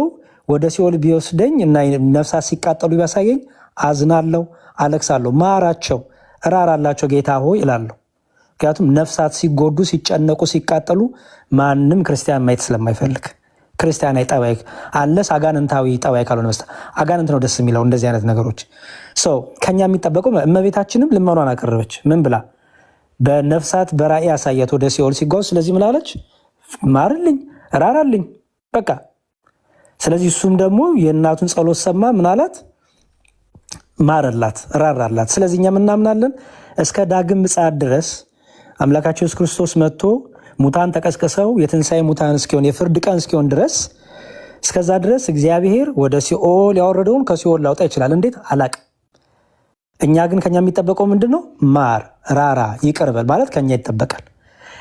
ወደ ሲኦል ቢወስደኝ እና ነፍሳት ሲቃጠሉ ቢያሳየኝ አዝናለሁ፣ አለቅሳለሁ። ማራቸው፣ እራራላቸው ጌታ ሆይ እላለሁ። ምክንያቱም ነፍሳት ሲጎዱ፣ ሲጨነቁ፣ ሲቃጠሉ ማንም ክርስቲያን ማየት ስለማይፈልግ ክርስቲያናዊ ጠባይ አለስ አጋንንታዊ ጠባይ ካልሆነ በስተቀር አጋንንት ነው ደስ የሚለው እንደዚህ አይነት ነገሮች። ከኛ የሚጠበቀው እመቤታችንም ልመኗን አቀረበች። ምን ብላ? በነፍሳት በራእይ አሳያት ወደ ሲኦል ሲጓዙ። ስለዚህ ምን አለች? ማርልኝ፣ ራራልኝ፣ በቃ። ስለዚህ እሱም ደግሞ የእናቱን ጸሎት ሰማ። ምን አላት? ማረላት፣ ራራላት። ስለዚህ እኛ ምናምናለን እስከ ዳግም ምጽአት ድረስ አምላካችን ኢየሱስ ክርስቶስ መጥቶ ሙታን ተቀስቅሰው የትንሣኤ ሙታን እስኪሆን የፍርድ ቀን እስኪሆን ድረስ እስከዛ ድረስ እግዚአብሔር ወደ ሲኦል ያወረደውን ከሲኦል ላውጣ ይችላል። እንዴት አላቅም። እኛ ግን ከኛ የሚጠበቀው ምንድን ነው? ማር፣ ራራ፣ ይቅርበል ማለት ከኛ ይጠበቃል።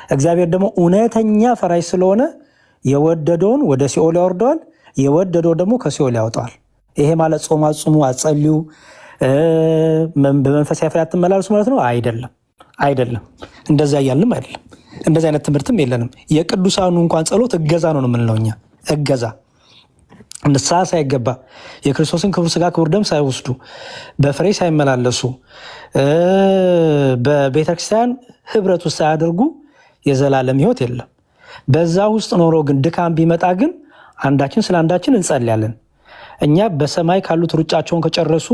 እግዚአብሔር ደግሞ እውነተኛ ፈራጅ ስለሆነ የወደደውን ወደ ሲኦል ያወርደዋል፣ የወደደው ደግሞ ከሲኦል ያወጣዋል። ይሄ ማለት ጾም አጽሙ፣ አጸልዩ፣ በመንፈሳዊ ፍሬ አትመላለሱ ማለት ነው? አይደለም። እንደዛ እያልንም አይደለም። እንደዚህ አይነት ትምህርትም የለንም። የቅዱሳኑ እንኳን ጸሎት እገዛ ነው የምንለው እኛ። እገዛ ንስሐ ሳይገባ የክርስቶስን ክቡር ስጋ ክቡር ደም ሳይወስዱ በፍሬ ሳይመላለሱ በቤተክርስቲያን ህብረት ውስጥ ሳያደርጉ የዘላለም ህይወት የለም። በዛ ውስጥ ኖሮ ግን ድካም ቢመጣ ግን አንዳችን ስለ አንዳችን እንጸልያለን። እኛ በሰማይ ካሉት ሩጫቸውን ከጨረሱ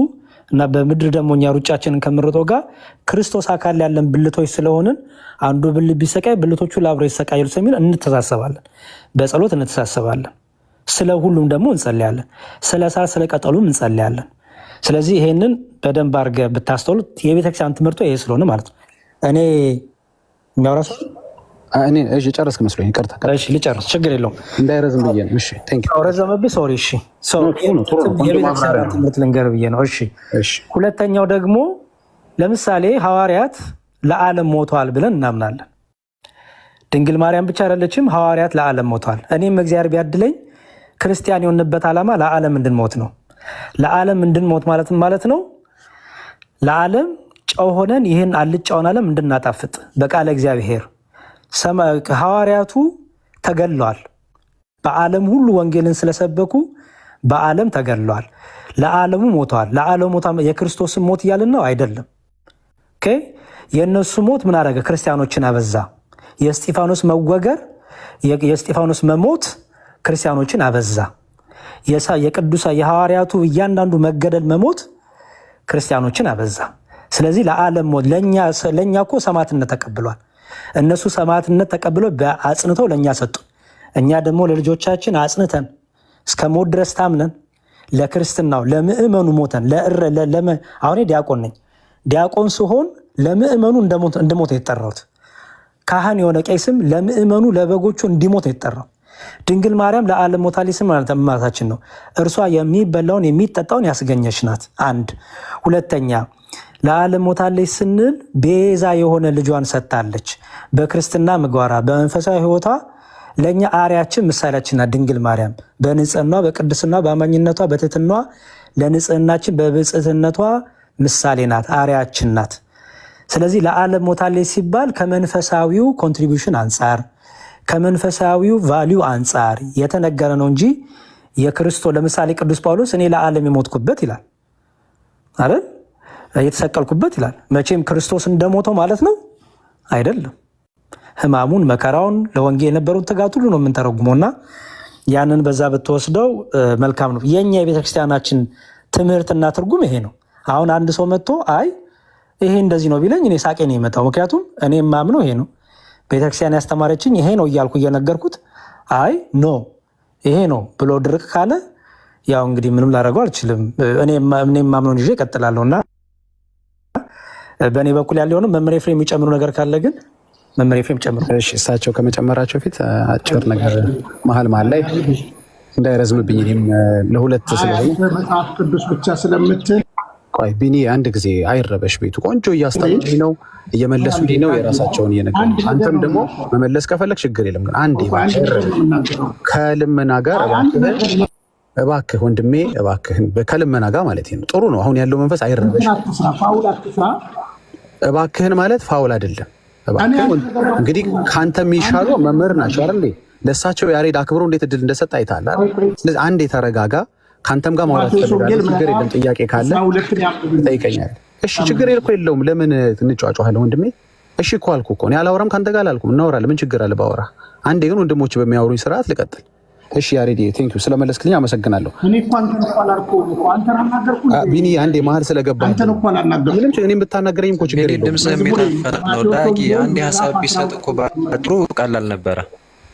እና በምድር ደግሞ እኛ ሩጫችንን ከምንሮጠው ጋር ክርስቶስ አካል ያለን ብልቶች ስለሆንን አንዱ ብልት ቢሰቃይ ብልቶቹ ለአብረው ይሰቃያሉ ስለሚል እንተሳሰባለን፣ በጸሎት እንተሳሰባለን። ስለ ሁሉም ደግሞ እንጸልያለን፣ ስለ እሳት ስለ ቀጠሉም እንጸልያለን። ስለዚህ ይሄንን በደንብ አድርገህ ብታስተውሉት የቤተክርስቲያን ትምህርቱ ይሄ ስለሆነ ማለት ነው። እኔ የሚያወራሱ እኔ እሺ ጨረስክ መስሎኝ፣ ይቅርታ። እሺ ልጨርስ፣ ችግር የለውም እንዳይረዝም ብዬ ነው። እሺ ቴንክ ዩ። ረዘመብህ፣ ሶሪ። እሺ የቤተክርስቲያን ትምህርት ልንገርህ ብዬ ነው። እሺ ሁለተኛው ደግሞ ለምሳሌ ሐዋርያት ለዓለም ሞተዋል ብለን እናምናለን። ድንግል ማርያም ብቻ አይደለችም፣ ሐዋርያት ለዓለም ሞተዋል። እኔም እግዚአብሔር ቢያድለኝ ክርስቲያን የሆንበት ዓላማ ለዓለም እንድንሞት ነው። ለዓለም እንድንሞት ማለት ነው ለዓለም ጨው ሆነን ይህን አልጫውን ዓለም እንድናጣፍጥ በቃለ እግዚአብሔር። ሐዋርያቱ ተገለዋል። በዓለም ሁሉ ወንጌልን ስለሰበኩ በዓለም ተገድለዋል፣ ለዓለሙ ሞተዋል። ለዓለሙ ሞታ የክርስቶስን ሞት እያልን ነው አይደለም። ኦኬ የእነሱ ሞት ምን አደረገ? ክርስቲያኖችን አበዛ። የእስጢፋኖስ መወገር የእስጢፋኖስ መሞት ክርስቲያኖችን አበዛ። የቅዱሳ የሐዋርያቱ እያንዳንዱ መገደል መሞት ክርስቲያኖችን አበዛ። ስለዚህ ለዓለም ሞት ለእኛ እኮ ሰማዕትነት ተቀብሏል። እነሱ ሰማዕትነት ተቀብሎ አጽንተው ለእኛ ሰጡ። እኛ ደግሞ ለልጆቻችን አጽንተን እስከ ሞት ድረስ ታምነን ለክርስትናው ለምእመኑ ሞተን አሁን ዲያቆን ነኝ። ዲያቆን ስሆን ለምእመኑ እንደሞት የተጠራሁት ካህን የሆነ ቄስም ለምእመኑ ለበጎቹ እንዲሞት የተጠራው ድንግል ማርያም ለዓለም ሞታለች ማለታችን ነው። እርሷ የሚበላውን የሚጠጣውን ያስገኘች ናት። አንድ ሁለተኛ ለዓለም ሞታለች ስንል ቤዛ የሆነ ልጇን ሰጥታለች። በክርስትና ምግባሯ በመንፈሳዊ ሕይወቷ ለእኛ አርያችን ምሳሌያችን ናት። ድንግል ማርያም በንጽህና በቅድስና በአማኝነቷ በትህትናዋ ለንጽህናችን በብጽዕትነቷ ምሳሌ ናት፣ አርያችን ናት። ስለዚህ ለዓለም ሞታለች ሲባል ከመንፈሳዊው ኮንትሪቢዩሽን አንጻር ከመንፈሳዊው ቫሊዩ አንጻር የተነገረ ነው እንጂ የክርስቶስ ለምሳሌ ቅዱስ ጳውሎስ እኔ ለዓለም የሞትኩበት ይላል አይደል? የተሰቀልኩበት ይላል። መቼም ክርስቶስ እንደሞተው ማለት ነው አይደለም። ሕማሙን መከራውን ለወንጌል የነበረውን ትጋት ሁሉ ነው የምንተረጉመውና ያንን በዛ ብትወስደው መልካም ነው። የኛ የቤተክርስቲያናችን ትምህርትና ትርጉም ይሄ ነው። አሁን አንድ ሰው መጥቶ አይ ይሄ እንደዚህ ነው ቢለኝ እኔ ሳቄ ነው የመጣው። ምክንያቱም እኔ የማምነው ይሄ ነው፣ ቤተክርስቲያን ያስተማረችኝ ይሄ ነው እያልኩ እየነገርኩት አይ ኖ ይሄ ነው ብሎ ድርቅ ካለ ያው እንግዲህ ምንም ላደርገው አልችልም። እኔ የማምነውን ይዤ እቀጥላለሁ እና በእኔ በኩል ያለ ሆነ መምህር ኤፍሬም የሚጨምሩ ነገር ካለ ግን መምህር ኤፍሬም ጨምሩ። እሺ እሳቸው ከመጨመራቸው ፊት አጭር ነገር መሀል ላይ እንዳይረዝምብኝ እኔም ለሁለት ስለሆነ መጽሐፍ ቅዱስ ብቻ ስለምትል ቆይ ቢኒ አንድ ጊዜ አይረበሽ። ቤቱ ቆንጆ እያስታወቁኝ ነው እየመለሱልኝ ነው የራሳቸውን እየነገሩ አንተም ደግሞ መመለስ ከፈለግ ችግር የለም። ግን አንዴ ከልመና ጋር እባክህ ወንድሜ እባክህን ከልመና ጋር ማለት ነው። ጥሩ ነው አሁን ያለው መንፈስ አይረበሽ። እባክህን ማለት ፋውል አይደለም። እንግዲህ ከአንተ የሚሻሉ መምህር ናቸው አይደል? ለእሳቸው ያሬድ አክብሮ እንዴት እድል እንደሰጥ አይተሃል። ስለዚህ አንዴ ተረጋጋ። ከአንተም ጋር ማውራት ፈልጋለሁ። ችግር የለም። ጥያቄ ካለ ጠይቀኛል። እሺ ችግር የለውም። ለምን እንጫጫዋለን ወንድሜ? እሺ እኮ አልኩህ እኮ እኔ አላወራም ከአንተ ጋር አላልኩም። እናወራለን። ምን ችግር አለ ባወራ? አንዴ ግን ወንድሞች በሚያወሩኝ ስርዓት ልቀጥል። እሺ ያሬድ ቴንክ ዩ ስለመለስክልኝ አመሰግናለሁ። እኔ እኮ አንተን እኮ አላልኩም እኮ አንተን አናገርኩኝ። ቢኒ አንዴ መሀል ስለገባህ አንተን እኮ አላናገርኩም። ምንም ችግር እኔም ብታናገረኝ እኮ ችግር የለውም። ድምጽ የሚጣፈጥ ነው። ዳጊ አንዴ ሀሳብ ቢሰጥ እኮ ባጥሩ ቀላል ነበረ።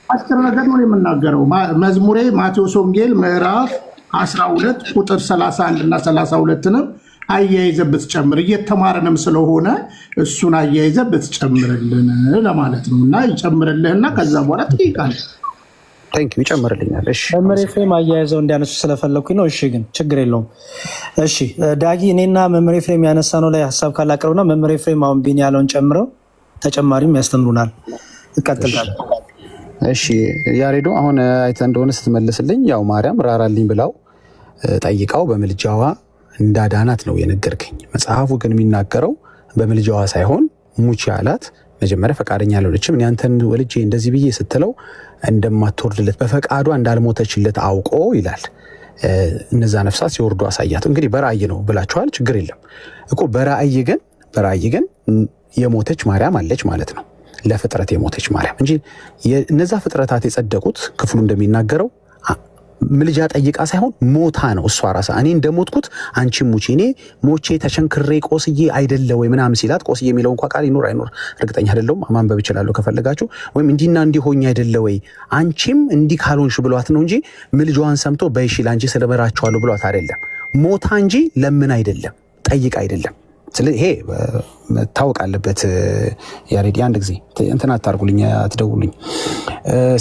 አስር ነገር ነው የምናገረው። መዝሙሬ ማቴዎስ ወንጌል ምዕራፍ 12 ቁጥር 31 እና 32 ነው። አያይዘህ ብትጨምር እየተማረንም ስለሆነ እሱን አያይዘህ ብትጨምርልን ለማለት ነው። እና ይጨምርልህና ከዛ በኋላ ትጠይቃለህ። ታንክ ዩ ይጨምርልኛል። እሺ መምህር ኤፍሬም አያይዘው እንዲያነሱ ስለፈለኩኝ ነው። እሺ ግን ችግር የለውም። እሺ ዳጊ እኔና መምህር ኤፍሬም ያነሳነው ላይ ሀሳብ ካላቀረብና መምህር ኤፍሬም አሁን ቢኒ ያለውን ጨምረው ተጨማሪም ያስተምሩናል። ይቀጥላል። እሺ ያሬዶ አሁን አይተህ እንደሆነ ስትመልስልኝ ያው ማርያም ራራልኝ ብላው ጠይቃው በምልጃዋ እንዳዳናት ነው የነገርከኝ። መጽሐፉ ግን የሚናገረው በምልጃዋ ሳይሆን ሙቺ አላት። መጀመሪያ ፈቃደኛ አልሆነችም። እኔ አንተን ወልጄ እንደዚህ ብዬ ስትለው እንደማትወርድለት በፈቃዷ እንዳልሞተችለት አውቆ ይላል። እነዛ ነፍሳት ሲወርዱ አሳያት። እንግዲህ በራእይ ነው ብላችኋል። ችግር የለም እኮ በራእይ ግን የሞተች ማርያም አለች ማለት ነው። ለፍጥረት የሞተች ማርያም እንጂ እነዛ ፍጥረታት የጸደቁት ክፍሉ እንደሚናገረው ምልጃ ጠይቃ ሳይሆን ሞታ ነው። እሷ ራሳ እኔ እንደሞትኩት አንቺም ሙቺ እኔ ሞቼ ተቸንክሬ ቆስዬ አይደለ ወይ ምናምን ሲላት ቆስዬ የሚለው እንኳ ቃል ይኖር አይኖር እርግጠኛ አይደለሁም። ማንበብ እችላለሁ ከፈለጋችሁ። ወይም እንዲና እንዲሆኝ አይደለ ወይ አንቺም እንዲህ ካልሆንሽ ብሏት ነው እንጂ ምልጃዋን ሰምቶ በይሺ ላንቺ ስለበራቸዋለሁ ብሏት አይደለም። ሞታ እንጂ ለምን አይደለም፣ ጠይቃ አይደለም። ስለዚህ ይሄ መታወቅ አለበት። ያሬድ አንድ ጊዜ እንትን አታርጉልኝ፣ አትደውሉኝ።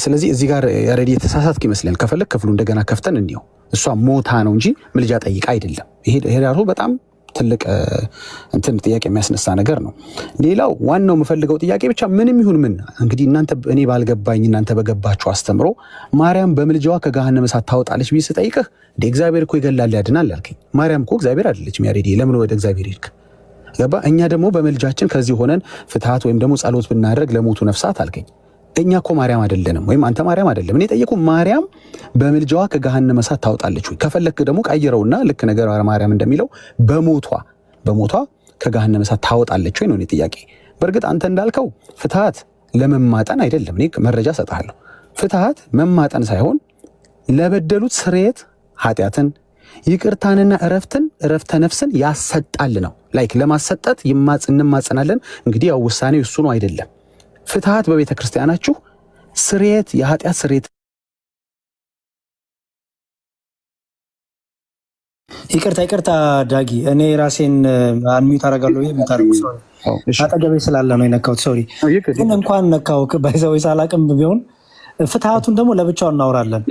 ስለዚህ እዚህ ጋር ያሬድ የተሳሳትክ ይመስላል። ከፈለክ ክፍሉ እንደገና ከፍተን እንየው። እሷ ሞታ ነው እንጂ ምልጃ ጠይቃ አይደለም። ይሄ ራሱ በጣም ትልቅ እንትን ጥያቄ የሚያስነሳ ነገር ነው። ሌላው ዋናው የምፈልገው ጥያቄ ብቻ ምንም ይሁን ምን እንግዲህ እናንተ እኔ ባልገባኝ እናንተ በገባችሁ አስተምሮ ማርያም በምልጃዋ ከገሃነመ እሳት ታወጣለች ብዬ ስጠይቅህ እንደ እግዚአብሔር እኮ ይገላል ያድናል አልከኝ። ማርያም እኮ እግዚአብሔር አይደለችም። ያሬድ ለምን ወደ እግዚአብሔር ሄድክ? ገባ? እኛ ደግሞ በመልጃችን ከዚህ ሆነን ፍትሃት ወይም ደግሞ ጸሎት ብናደርግ ለሞቱ ነፍሳት አልከኝ። እኛ እኮ ማርያም አይደለንም፣ ወይም አንተ ማርያም አይደለም። እኔ ጠየቁ ማርያም በምልጃዋ ከገሃነመ እሳት ታወጣለች ወይ? ከፈለክ ደግሞ ቀይረውና ልክ ነገር ማርያም እንደሚለው በሞቷ ከገሃነመ እሳት ታወጣለች ወይ ነው እኔ ጥያቄ። በእርግጥ አንተ እንዳልከው ፍትሃት ለመማጠን አይደለም። እኔ መረጃ ሰጣለሁ። ፍትሃት መማጠን ሳይሆን ለበደሉት ስርየት ኃጢአትን ይቅርታንና እረፍተ ነፍስን ያሰጣል ነው። ላይክ ለማሰጠት እንማጸናለን። እንግዲህ ያው ውሳኔው እሱ ነው አይደለም። ፍትሃት በቤተ ክርስቲያናችሁ ስርየት፣ የኃጢአት ስርየት። ይቅርታ ዳጊ፣ እኔ ራሴን አንሚዩት አደርጋለሁ። የምታደርጉ አጠገቤ ስላለ ነው የነካሁት። ሶሪ። ግን እንኳን ነካው ባይዘው ሳላቅም ቢሆን ፍትሃቱን ደግሞ ለብቻው እናወራለን።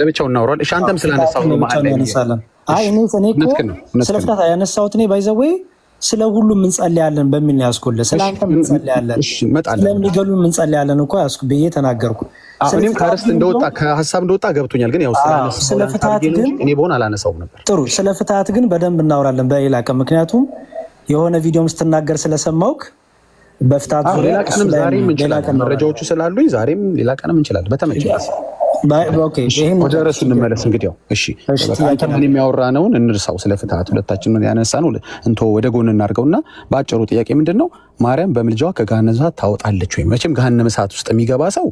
እሺ አንተም ስላነሳው ነው ማለት ነው። አይ እኔ ስለ ፍትሃት ያነሳሁት እኔ ባይዘው ስለ ሁሉም እንጸልያለን በሚል ነው ያስኩልህ። ስለ አንተም እንጸልያለን፣ ስለሚገሉን እንጸልያለን እኮ ያስኩ ብዬ ተናገርኩ። እኔም ከርስት እንደወጣ ከሐሳብ እንደወጣ ገብቶኛል። ግን ያው ስለ ፍትሃት ግን እኔ በሆነ አላነሳውም ነበር። ጥሩ፣ ስለ ፍትሃት ግን በደንብ እናወራለን በሌላ ቀን። ምክንያቱም የሆነ ቪዲዮም ስትናገር በፍትሃት ዙሪያ ሌላ ቀንም ዛሬም እንችላለን። መረጃዎቹ ስላሉኝ ዛሬም ሌላ ቀንም እንችላለን። በተመቸኝ ወደ ርዕሱ እንመለስ። እንግዲህ እሺ አንተን የሚያወራነውን እንርሳው። ስለ ፍትሃት ሁለታችንን ያነሳነው እንቶ ወደ ጎን እናድርገውና በአጭሩ ጥያቄ ምንድን ነው? ማርያም በምልጃዋ ከገሃነመ እሳት ታወጣለች ወይ? መቼም ገሃነመ እሳት ውስጥ የሚገባ ሰው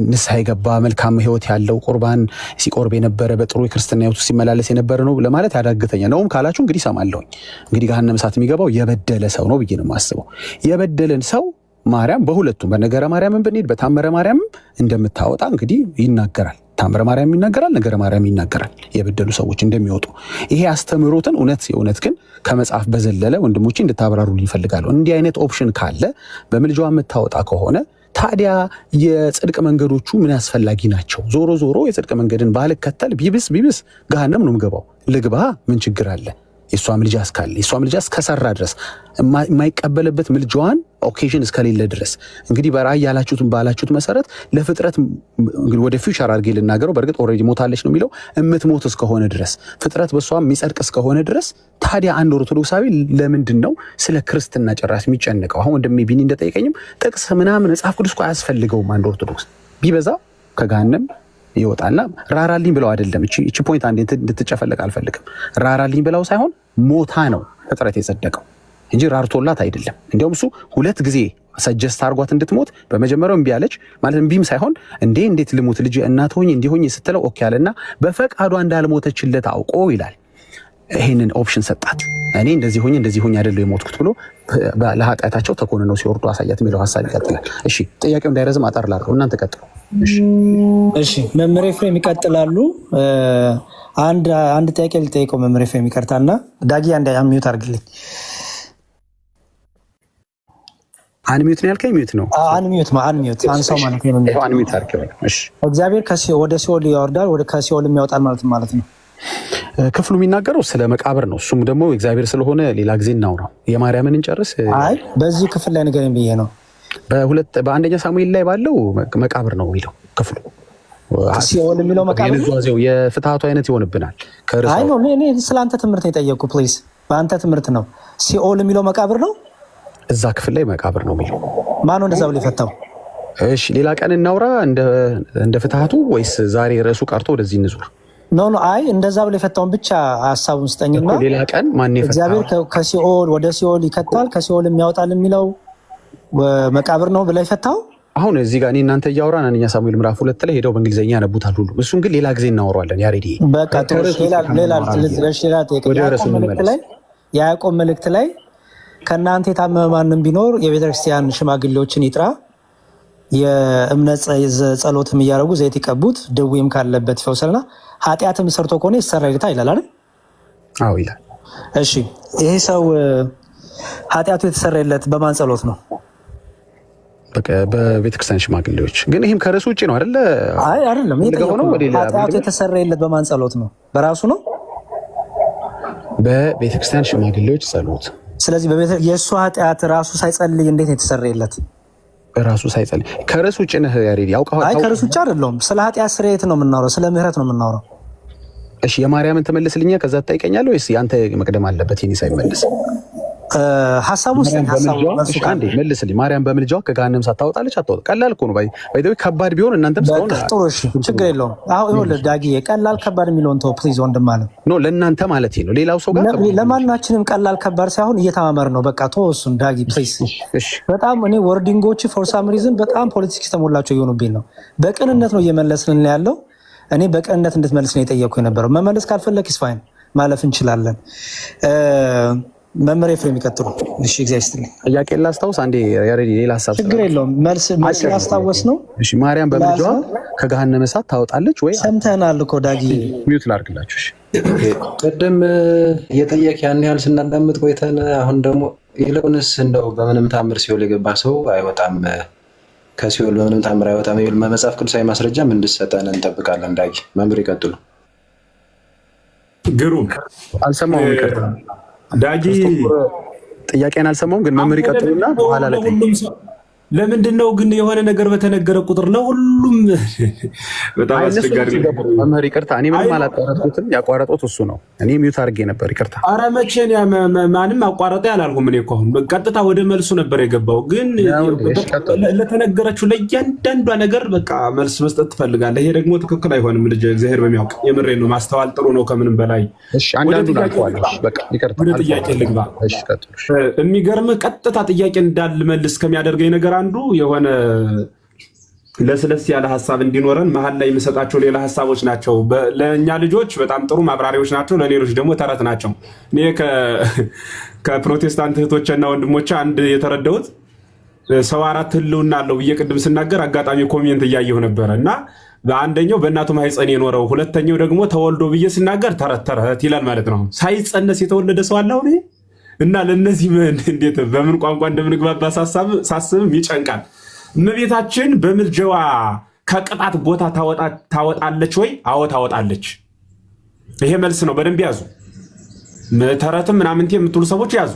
ንስሐ የገባ መልካም ሕይወት ያለው ቁርባን ሲቆርብ የነበረ በጥሩ የክርስትና ሕይወት ሲመላለስ የነበረ ነው ለማለት ያዳግተኛል። ነውም ካላችሁ እንግዲህ ሰማለሁኝ። እንግዲህ ገሃነመ እሳት የሚገባው የበደለ ሰው ነው ብዬ ነው የማስበው። የበደለን ሰው ማርያም በሁለቱም በነገረ ማርያምን ብንሄድ በታምረ ማርያም እንደምታወጣ እንግዲህ ይናገራል። ታምረ ማርያም ይናገራል፣ ነገረ ማርያም ይናገራል የበደሉ ሰዎች እንደሚወጡ። ይሄ አስተምህሮትን የእውነት ግን ከመጽሐፍ በዘለለ ወንድሞቼ እንድታብራሩልኝ ይፈልጋለሁ። እንዲህ አይነት ኦፕሽን ካለ በምልጃዋ የምታወጣ ከሆነ ታዲያ የጽድቅ መንገዶቹ ምን አስፈላጊ ናቸው? ዞሮ የጽድቅ መንገድን ባልከተል ቢብስ ገሃነም ነው የምገባው። ልግባ፣ ምን ችግር አለ? የሷ ምልጃ እስካለ የሷ ምልጃ እስከሰራ ድረስ የማይቀበልበት ምልጃዋን ኦኬዥን እስከሌለ ድረስ እንግዲህ በራእይ ባላችሁት መሰረት ለፍጥረት እንግዲህ ወደ ፊውቸር አድርጌ ልናገረው። በእርግጥ ኦልሬዲ ሞታለች ነው የሚለው። እምትሞት እስከሆነ ድረስ ፍጥረት በሷ የሚጸድቅ እስከሆነ ድረስ ታዲያ አንድ ኦርቶዶክሳዊ ለምንድን ነው ስለ ክርስትና ጭራሽ የሚጨንቀው? አሁን ወንድሜ ቢኒ እንደጠየቀኝም ጥቅስ ምናምን መጽሐፍ ቅዱስ እኮ አያስፈልገውም። አንድ ኦርቶዶክስ ቢበዛ ከገሃነም ይወጣና ራራልኝ ብለው አይደለም። እቺ ፖይንት አንዴ እንድትጨፈለቅ አልፈልግም። ራራልኝ ብለው ሳይሆን ሞታ ነው ፍጥረት የጸደቀው እንጂ ራርቶላት አይደለም። እንዲያውም እሱ 2 ጊዜ ሰጀስት አርጓት እንድትሞት በመጀመሪያው እምቢ አለች። ማለት እምቢም ሳይሆን እንዴት ልሙት ልጅ እናት ሆኝ እንዲሆኝ ስትለው ኦኬ አለና በፈቃዷ እንዳልሞተችለት አውቆ ይላል ይሄንን ኦፕሽን ሰጣት። እኔ እንደዚህ ሆኝ አይደለም የሞትኩት ብሎ ለኃጢአታቸው ተኮንነው ሲወርዱ አሳያት የሚለው ሐሳብ ይቀጥላል። እሺ ጥያቄው እንዳይረዝም አጠር ላድርገው፣ እናንተ ቀጥሉ። እሺ መምህር ኤፍሬም ይቀጥላሉ። አንድ ጥያቄ ልጠይቀው መምህር ኤፍሬም ይቀርታና ዳጊ አንድ ሚዩት አድርግልኝ። አንሚዩት ነው ያልከኝ? ሚዩት ነው አንሚዩት አንሳው ማለት ነው። አንሚዩት አድርገው። እሺ እግዚአብሔር ወደ ሲኦል ያወርዳል፣ ወደ ከሲኦል የሚያወጣል ማለት ነው። ክፍሉ የሚናገረው ስለ መቃብር ነው። እሱም ደግሞ እግዚአብሔር ስለሆነ ሌላ ጊዜ እናውራው። የማርያምን እንጨርስ። አይ በዚህ ክፍል ላይ ንገረኝ ብዬ ነው። በአንደኛ ሳሙኤል ላይ ባለው መቃብር ነው የሚለው ክፍሉ። ሲኦል የሚለው መቃብር ነው። የፍትሃቱ አይነት ይሆንብናል። አይ ነው እኔ ስለአንተ ትምህርት ነው የጠየቅኩ። ፕሊዝ በአንተ ትምህርት ነው። ሲኦል የሚለው መቃብር ነው። እዛ ክፍል ላይ መቃብር ነው የሚለው። ማነው እንደዛ ብሎ የፈታው? እሺ ሌላ ቀን እናውራ እንደ ፍትሃቱ፣ ወይስ ዛሬ ርዕሱ ቀርቶ ወደዚህ እንዙር? ኖ አይ እንደዛ ብሎ የፈታውን ብቻ ሀሳቡን ስጠኝና ሌላ ቀን ማን የፈታው? እግዚአብሔር ከሲኦል ወደ ሲኦል ይከታል ከሲኦል የሚያወጣል የሚለው መቃብር ነው ብላ የፈታው። አሁን እዚህ ጋር እኔ እናንተ እያወራን አንደኛ ሳሙኤል ምዕራፍ 2 ላይ ሄደው በእንግሊዝኛ ያነቡታል ሁሉ። እሱን ግን ሌላ ጊዜ እናወራለን። ያሬዲ በቃ የያዕቆብ መልእክት ላይ ከእናንተ የታመመ ማንም ቢኖር የቤተክርስቲያን ሽማግሌዎችን ይጥራ፣ የእምነት ጸሎትም እያደረጉ ዘይት ይቀቡት፣ ደዌም ካለበት ይፈውሳልና ኃጢአትም ሰርቶ ከሆነ ይሰረይልታል ይላል አይደል? አዎ ይላል። እሺ ይሄ ሰው ኃጢአቱ የተሰረየለት በማን ጸሎት ነው? በቤተክርስቲያን ሽማግሌዎች። ግን ይህም ከርዕሱ ውጭ ነው አይደለ? አይ አይደለም። ኃጢአቱ የተሰረየለት በማን ጸሎት ነው? በራሱ ነው፣ በቤተክርስቲያን ሽማግሌዎች ጸሎት። ስለዚህ የእሱ ኃጢአት ራሱ ሳይጸልይ እንዴት የተሰረየለት? ራሱ ሳይጸልይ። ከርዕሱ ውጭ ነህ ያሬድ፣ ያውቀዋል። አይ ከርዕሱ ውጭ አይደለም። ስለ ኃጢአት ስርየት ነው የምናወራው፣ ስለ ምህረት ነው የምናወራው። እሺ የማርያምን ትመልስልኛ፣ ከዛ ትጠይቀኛለህ ወይስ ያንተ መቅደም አለበት? የኔ ሳይመልስ ሀሳቡ ውስጥ አንዴ መልስልኝ። ማርያም በምልጃዋ ከገሃነም እሳት ታወጣለች አታወጣም? ቀላል እኮ ነው። ባይደው ከባድ ቢሆን እናንተም ስለሆነ ጥሩ እሺ፣ ችግር የለውም። አሁን ይኸውልህ ዳጊ ቀላል ከባድ የሚለውን ተው ፕሊዝ ወንድም አለ ኖ ለእናንተ ማለት ነው። ሌላው ሰው ጋር ለማናችንም ቀላል ከባድ ሳይሆን እየተማመር ነው። በቃ ተው እሱን ዳጊ ፕሊዝ። በጣም እኔ ወርዲንጎች ፎር ሳም ሪዝን በጣም ፖለቲክስ ተሞላቸው እየሆኑብኝ ነው። በቅንነት ነው እየመለስን ያለው። እኔ በቅንነት እንድትመልስ ነው የጠየቅኩ የነበረው። መመለስ ካልፈለክ ስፋይን ማለፍ እንችላለን። መመሪያ ፍሬም ይቀጥሉ። እሺ እግዚአብሔር ይስጥልኝ። ጥያቄ ላስታውስ አንዴ ያሬዲ ሌላ ሀሳብ ችግር የለውም። መልስ ላስታወስ ነው። እሺ ማርያም በምልጃዋ ከገሃነመ እሳት ታወጣለች ወይ? ሰምተናል እኮ ዳጊ። ሚዩት ላድርግላችሁ። እሺ ቅድም እየጠየቅ ያን ያህል ስናዳምጥ ቆይተን አሁን ደግሞ ይልቁንስ እንደው በምንም ታምር ሲኦል የገባ ሰው አይወጣም ከሲኦል በምንም ታምር አይወጣም የሚል መጽሐፍ ቅዱሳዊ ማስረጃም እንድትሰጠን እንጠብቃለን። ዳጊ መምህር ይቀጥሉ። ግሩም አልሰማሁም። ይቀጥሉ ዳጊ። ጥያቄን አልሰማሁም፣ ግን መምህር ይቀጥሉና በኋላ ላይ ለምንድን ነው ግን የሆነ ነገር በተነገረ ቁጥር ለሁሉም በጣም አስቸጋሪ ነው። መምህር ይቅርታ፣ እኔ ምንም አላቋረጥኩትም። ያቋረጡት እሱ ነው። እኔ ሚዩት አድርጌ ነበር። ይቅርታ። ኧረ መቼን ማንም አቋረጠ ያላልኩም። እኔ እኮ አሁን ቀጥታ ወደ መልሱ ነበር የገባው። ግን ለተነገረችው ለእያንዳንዷ ነገር በቃ መልስ መስጠት ትፈልጋለህ። ይሄ ደግሞ ትክክል አይሆንም። ልጅ እግዚአብሔር በሚያውቅ የምሬ ነው። ማስተዋል ጥሩ ነው ከምንም በላይ። አንዳንዱን አልፈዋለሁ። በቃ ይቅርታ። ወደ ጥያቄ ልግባ። የሚገርምህ ቀጥታ ጥያቄ እንዳልመልስ ከሚያደርገኝ ነገር አንዱ የሆነ ለስለስ ያለ ሀሳብ እንዲኖረን መሀል ላይ የምሰጣቸው ሌላ ሀሳቦች ናቸው። ለእኛ ልጆች በጣም ጥሩ ማብራሪያዎች ናቸው፣ ለሌሎች ደግሞ ተረት ናቸው። እኔ ከፕሮቴስታንት እህቶችና ወንድሞች አንድ የተረዳሁት ሰው አራት ህልውና አለው ብዬ ቅድም ስናገር አጋጣሚ ኮሜንት እያየሁ ነበረ እና አንደኛው በእናቱ ማህፀን የኖረው፣ ሁለተኛው ደግሞ ተወልዶ ብዬ ስናገር ተረት ይላል ማለት ነው። ሳይጸነስ የተወለደ ሰው አለ አሁን እና ለነዚህ እንዴት በምን ቋንቋ እንደምንግባባ ሳስብም ይጨንቃል። እመቤታችን በምልጃዋ ከቅጣት ቦታ ታወጣለች ወይ? አዎ ታወጣለች። ይሄ መልስ ነው። በደንብ ያዙ። ተረትም ምናምንቴ የምትሉ ሰዎች ያዙ።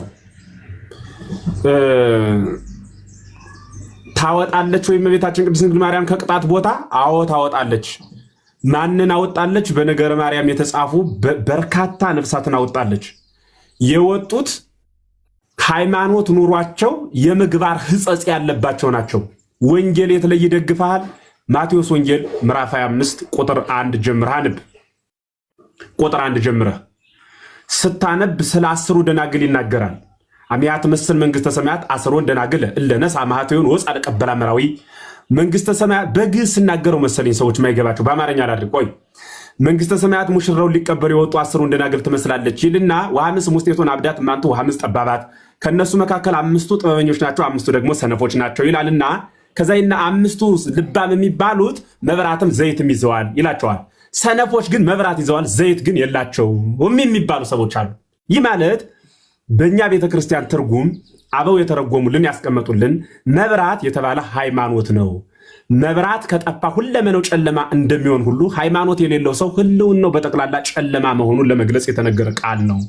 ታወጣለች ወይ እመቤታችን ቅድስት ድንግል ማርያም ከቅጣት ቦታ? አዎ ታወጣለች። ማንን አወጣለች? በነገረ ማርያም የተጻፉ በርካታ ነፍሳትን አወጣለች። የወጡት ሃይማኖት ኑሯቸው የምግባር ሕጸጽ ያለባቸው ናቸው። ወንጌል የተለየ ይደግፈሃል። ማቴዎስ ወንጌል ምዕራፍ 25 ቁጥር 1 ጀምረህ አንብ። ቁጥር 1 ጀምረህ ስታነብ ስለ 10 ደናግል ይናገራል። አሚያት መስል መንግስተ ሰማያት 10 ደናግል እለነሳ ማህተዩን ወጻ ለቀበላ መራዊ መንግስተ ሰማያት በግዕዝ ስናገረው መሰለኝ ሰዎች ማይገባቸው በአማርኛ አላድርግ። ቆይ መንግስተ ሰማያት ሙሽራውን ሊቀበሉ የወጡ 10 ደናግል ትመስላለች ይልና ወሐምስ ሙስጤቶን አብዳት ማንቱ ወሐምስ ጠባባት ከነሱ መካከል 5ቱ ጥበበኞች ናቸው፣ 5ቱ ደግሞ ሰነፎች ናቸው ይላልና ከዛይና 5ቱ ልባም የሚባሉት መብራትም ዘይትም ይዘዋል ይላቸዋል። ሰነፎች ግን መብራት ይዘዋል ዘይት ግን የላቸውም የሚባሉ ሰዎች አሉ። ይህ ማለት በእኛ ቤተክርስቲያን ትርጉም አበው የተረጎሙልን ያስቀመጡልን መብራት የተባለ ሃይማኖት ነው። መብራት ከጠፋ ሁለመናው ጨለማ እንደሚሆን ሁሉ ሃይማኖት የሌለው ሰው ህልውናው በጠቅላላ ጨለማ መሆኑን ለመግለጽ የተነገረ ቃል ነው።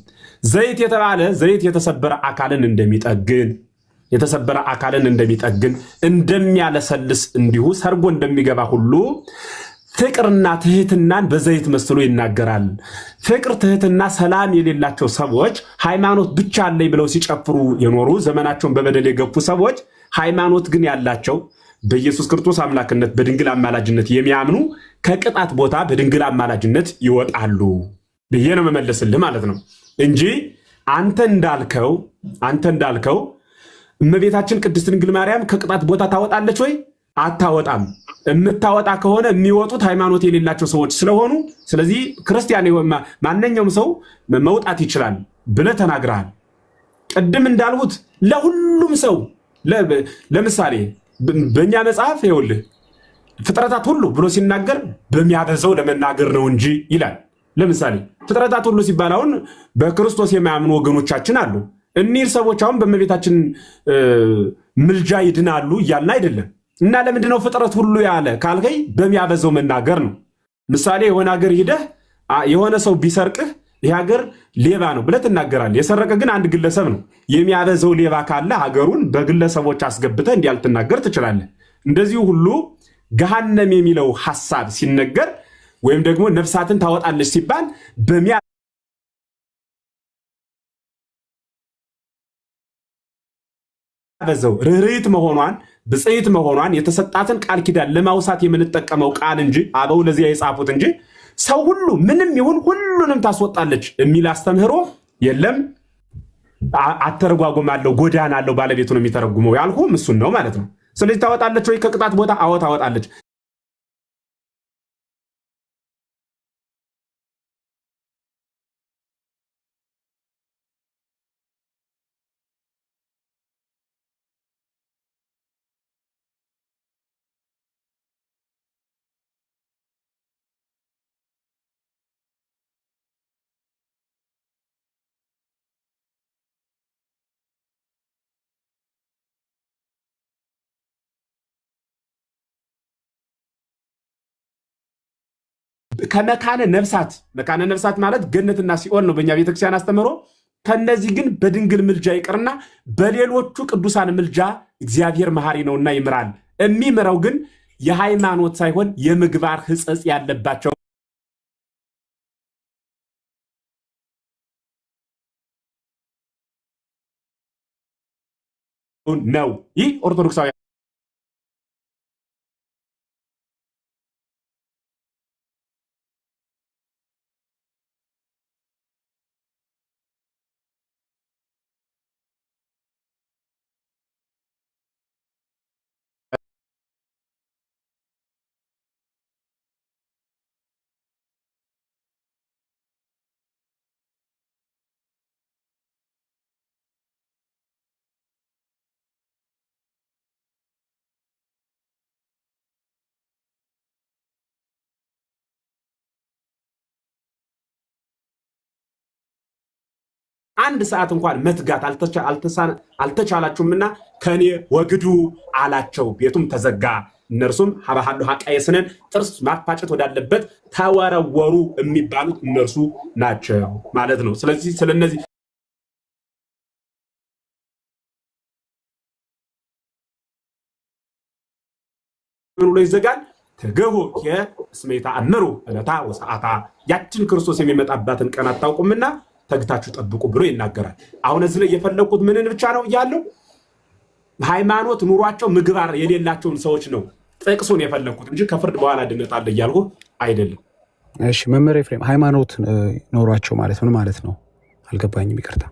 ዘይት የተባለ ዘይት የተሰበረ አካልን እንደሚጠግን እንደሚያለሰልስ እንዲሁ ሰርጎ እንደሚገባ ሁሉ ፍቅርና ትህትናን በዘይት መስሎ ይናገራል። ፍቅር፣ ትህትና፣ ሰላም የሌላቸው ሰዎች ሃይማኖት ብቻ አለኝ ብለው ሲጨፍሩ የኖሩ ዘመናቸውን በበደል የገፉ ሰዎች ሃይማኖት ግን ያላቸው በኢየሱስ ክርስቶስ አምላክነት በድንግል አማላጅነት የሚያምኑ ከቅጣት ቦታ በድንግል አማላጅነት ይወጣሉ ብዬ ነው መመለስልህ ማለት ነው እንጂ አንተ እንዳልከው እመቤታችን ቅድስት ድንግል ማርያም ከቅጣት ቦታ ታወጣለች ወይ? አታወጣም። የምታወጣ ከሆነ የሚወጡት ሃይማኖት የሌላቸው ሰዎች ስለሆኑ፣ ስለዚህ ክርስቲያን ማንኛውም ሰው መውጣት ይችላል ብለህ ተናግረሃል። ቅድም እንዳልሁት ለሁሉም ሰው ለምሳሌ በእኛ መጽሐፍ ይኸውልህ ፍጥረታት ሁሉ ብሎ ሲናገር በሚያበዛው ለመናገር ነው እንጂ ይላል። ለምሳሌ ፍጥረታት ሁሉ ሲባል አሁን በክርስቶስ የማያምኑ ወገኖቻችን አሉ። እኒህ ሰዎች አሁን በእመቤታችን ምልጃ ይድናሉ እያልን አይደለም። እና ለምንድነው ፍጥረት ሁሉ ያለ ካልከኝ በሚያበዛው መናገር ነው። ምሳሌ የሆነ ሀገር ሂደህ የሆነ ሰው ቢሰርቅህ ይህ ሀገር ሌባ ነው ብለህ ትናገራለህ። የሰረቀ ግን አንድ ግለሰብ ነው። የሚያበዛው ሌባ ካለ ሀገሩን በግለሰቦች አስገብተህ እንዲያልትናገር ትችላለህ። እንደዚሁ ሁሉ ገሃነም የሚለው ሐሳብ ሲነገር ወይም ደግሞ ነፍሳትን ታወጣለች ሲባል በዘው ርህሪት መሆኗን ብጽይት መሆኗን የተሰጣትን ቃል ኪዳን ለማውሳት የምንጠቀመው ቃል እንጂ አበው ለዚያ የጻፉት እንጂ ሰው ሁሉ ምንም ይሁን ሁሉንም ታስወጣለች የሚል አስተምህሮ የለም። አተረጓጎም አለው ጎዳና አለው ባለቤቱ ነው የሚተረጉመው ያልኩም እሱን ነው ማለት ነው። ስለዚህ ታወጣለች ወይ ከቅጣት ቦታ? አዎ ታወጣለች። ከመካነ ነፍሳት ማለት ገነትና ሲኦል ነው በእኛ ቤተክርስቲያን አስተምሮ። ከነዚህ ግን በድንግል ምልጃ ይቅርና በሌሎቹ ቅዱሳን ምልጃ እግዚአብሔር መሐሪ ነውና ይምራል። የሚምረው ግን የሃይማኖት ሳይሆን የምግባር ሕጸጽ ያለባቸው ነው። ይህ ኦርቶዶክሳዊ አንድ ሰዓት እንኳን መትጋት አልተቻላችሁምና ከኔ ወግዱ አላቸው። ቤቱም ተዘጋ። እነርሱም ሀባሃሉ ሐቃየስነን ጥርስ ማፋጨት ወዳለበት ተወረወሩ የሚባሉት እነርሱ ናቸው ማለት ነው። ስለዚህ ስለነዚህ ብሎ ይዘጋል። ተገቦ የስሜታ አምሩ እለታ ወሰዓታ ያችን ክርስቶስ የሚመጣባትን ቀን አታውቁምና ተግታችሁ ጠብቁ ብሎ ይናገራል። አሁን እዚህ ላይ የፈለኩት ምንን ብቻ ነው እያለው ሃይማኖት ኑሯቸው ምግባር የሌላቸውን ሰዎች ነው ጥቅሱን የፈለኩት እንጂ ከፍርድ በኋላ ድነት አለ እያልኩ አይደለም። እሺ መምህር ኤፍሬም ሃይማኖት ኖሯቸው ማለት ምን ማለት ነው? አልገባኝም፣ ይቅርታ።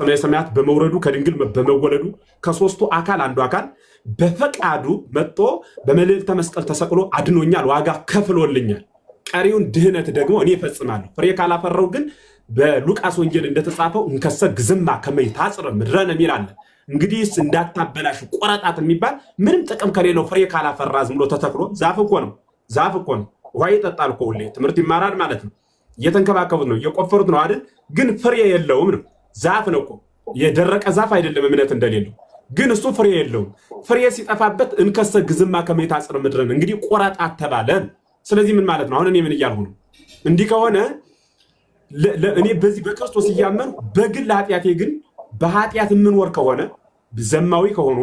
ሰማየ ሰማያት በመውረዱ ከድንግል በመወለዱ ከሶስቱ አካል አንዱ አካል በፈቃዱ መጥቶ በመልዕልተ መስቀል ተሰቅሎ አድኖኛል፣ ዋጋ ከፍሎልኛል። ቀሪውን ድህነት ደግሞ እኔ እፈጽማለሁ። ፍሬ ካላፈራው ግን በሉቃስ ወንጌል እንደተጻፈው እንከሰ ግዝማ ከመይታጽር ምድረን የሚል አለ። እንግዲህ እንዳታበላሽ ቆረጣት የሚባል ምንም ጥቅም ከሌለው ፍሬ ካላፈራ ዝም ብሎ ተተክሎ ዛፍ እኮ ነው። ውሃ ይጠጣል እኮ ሁሌ ትምህርት ይማራል ማለት ነው። እየተንከባከቡት ነው፣ እየቆፈሩት ነው አይደል? ግን ፍሬ የለውም ነው። ዛፍ ነው እኮ የደረቀ ዛፍ አይደለም እምነት እንደሌለው፣ ግን እሱ ፍሬ የለውም። ፍሬ ሲጠፋበት እንከሰ ግዝማ ከመይታጽር ምድረን እንግዲህ ቆረጣት ተባለ። ስለዚህ ምን ማለት ነው? አሁን እኔ ምን እያልሁ ነው? እንዲህ ከሆነ እኔ በዚህ በክርስቶስ እያመንኩ በግል ኃጢአቴ ግን በኃጢአት የምንወር ከሆነ ዘማዊ ከሆኑ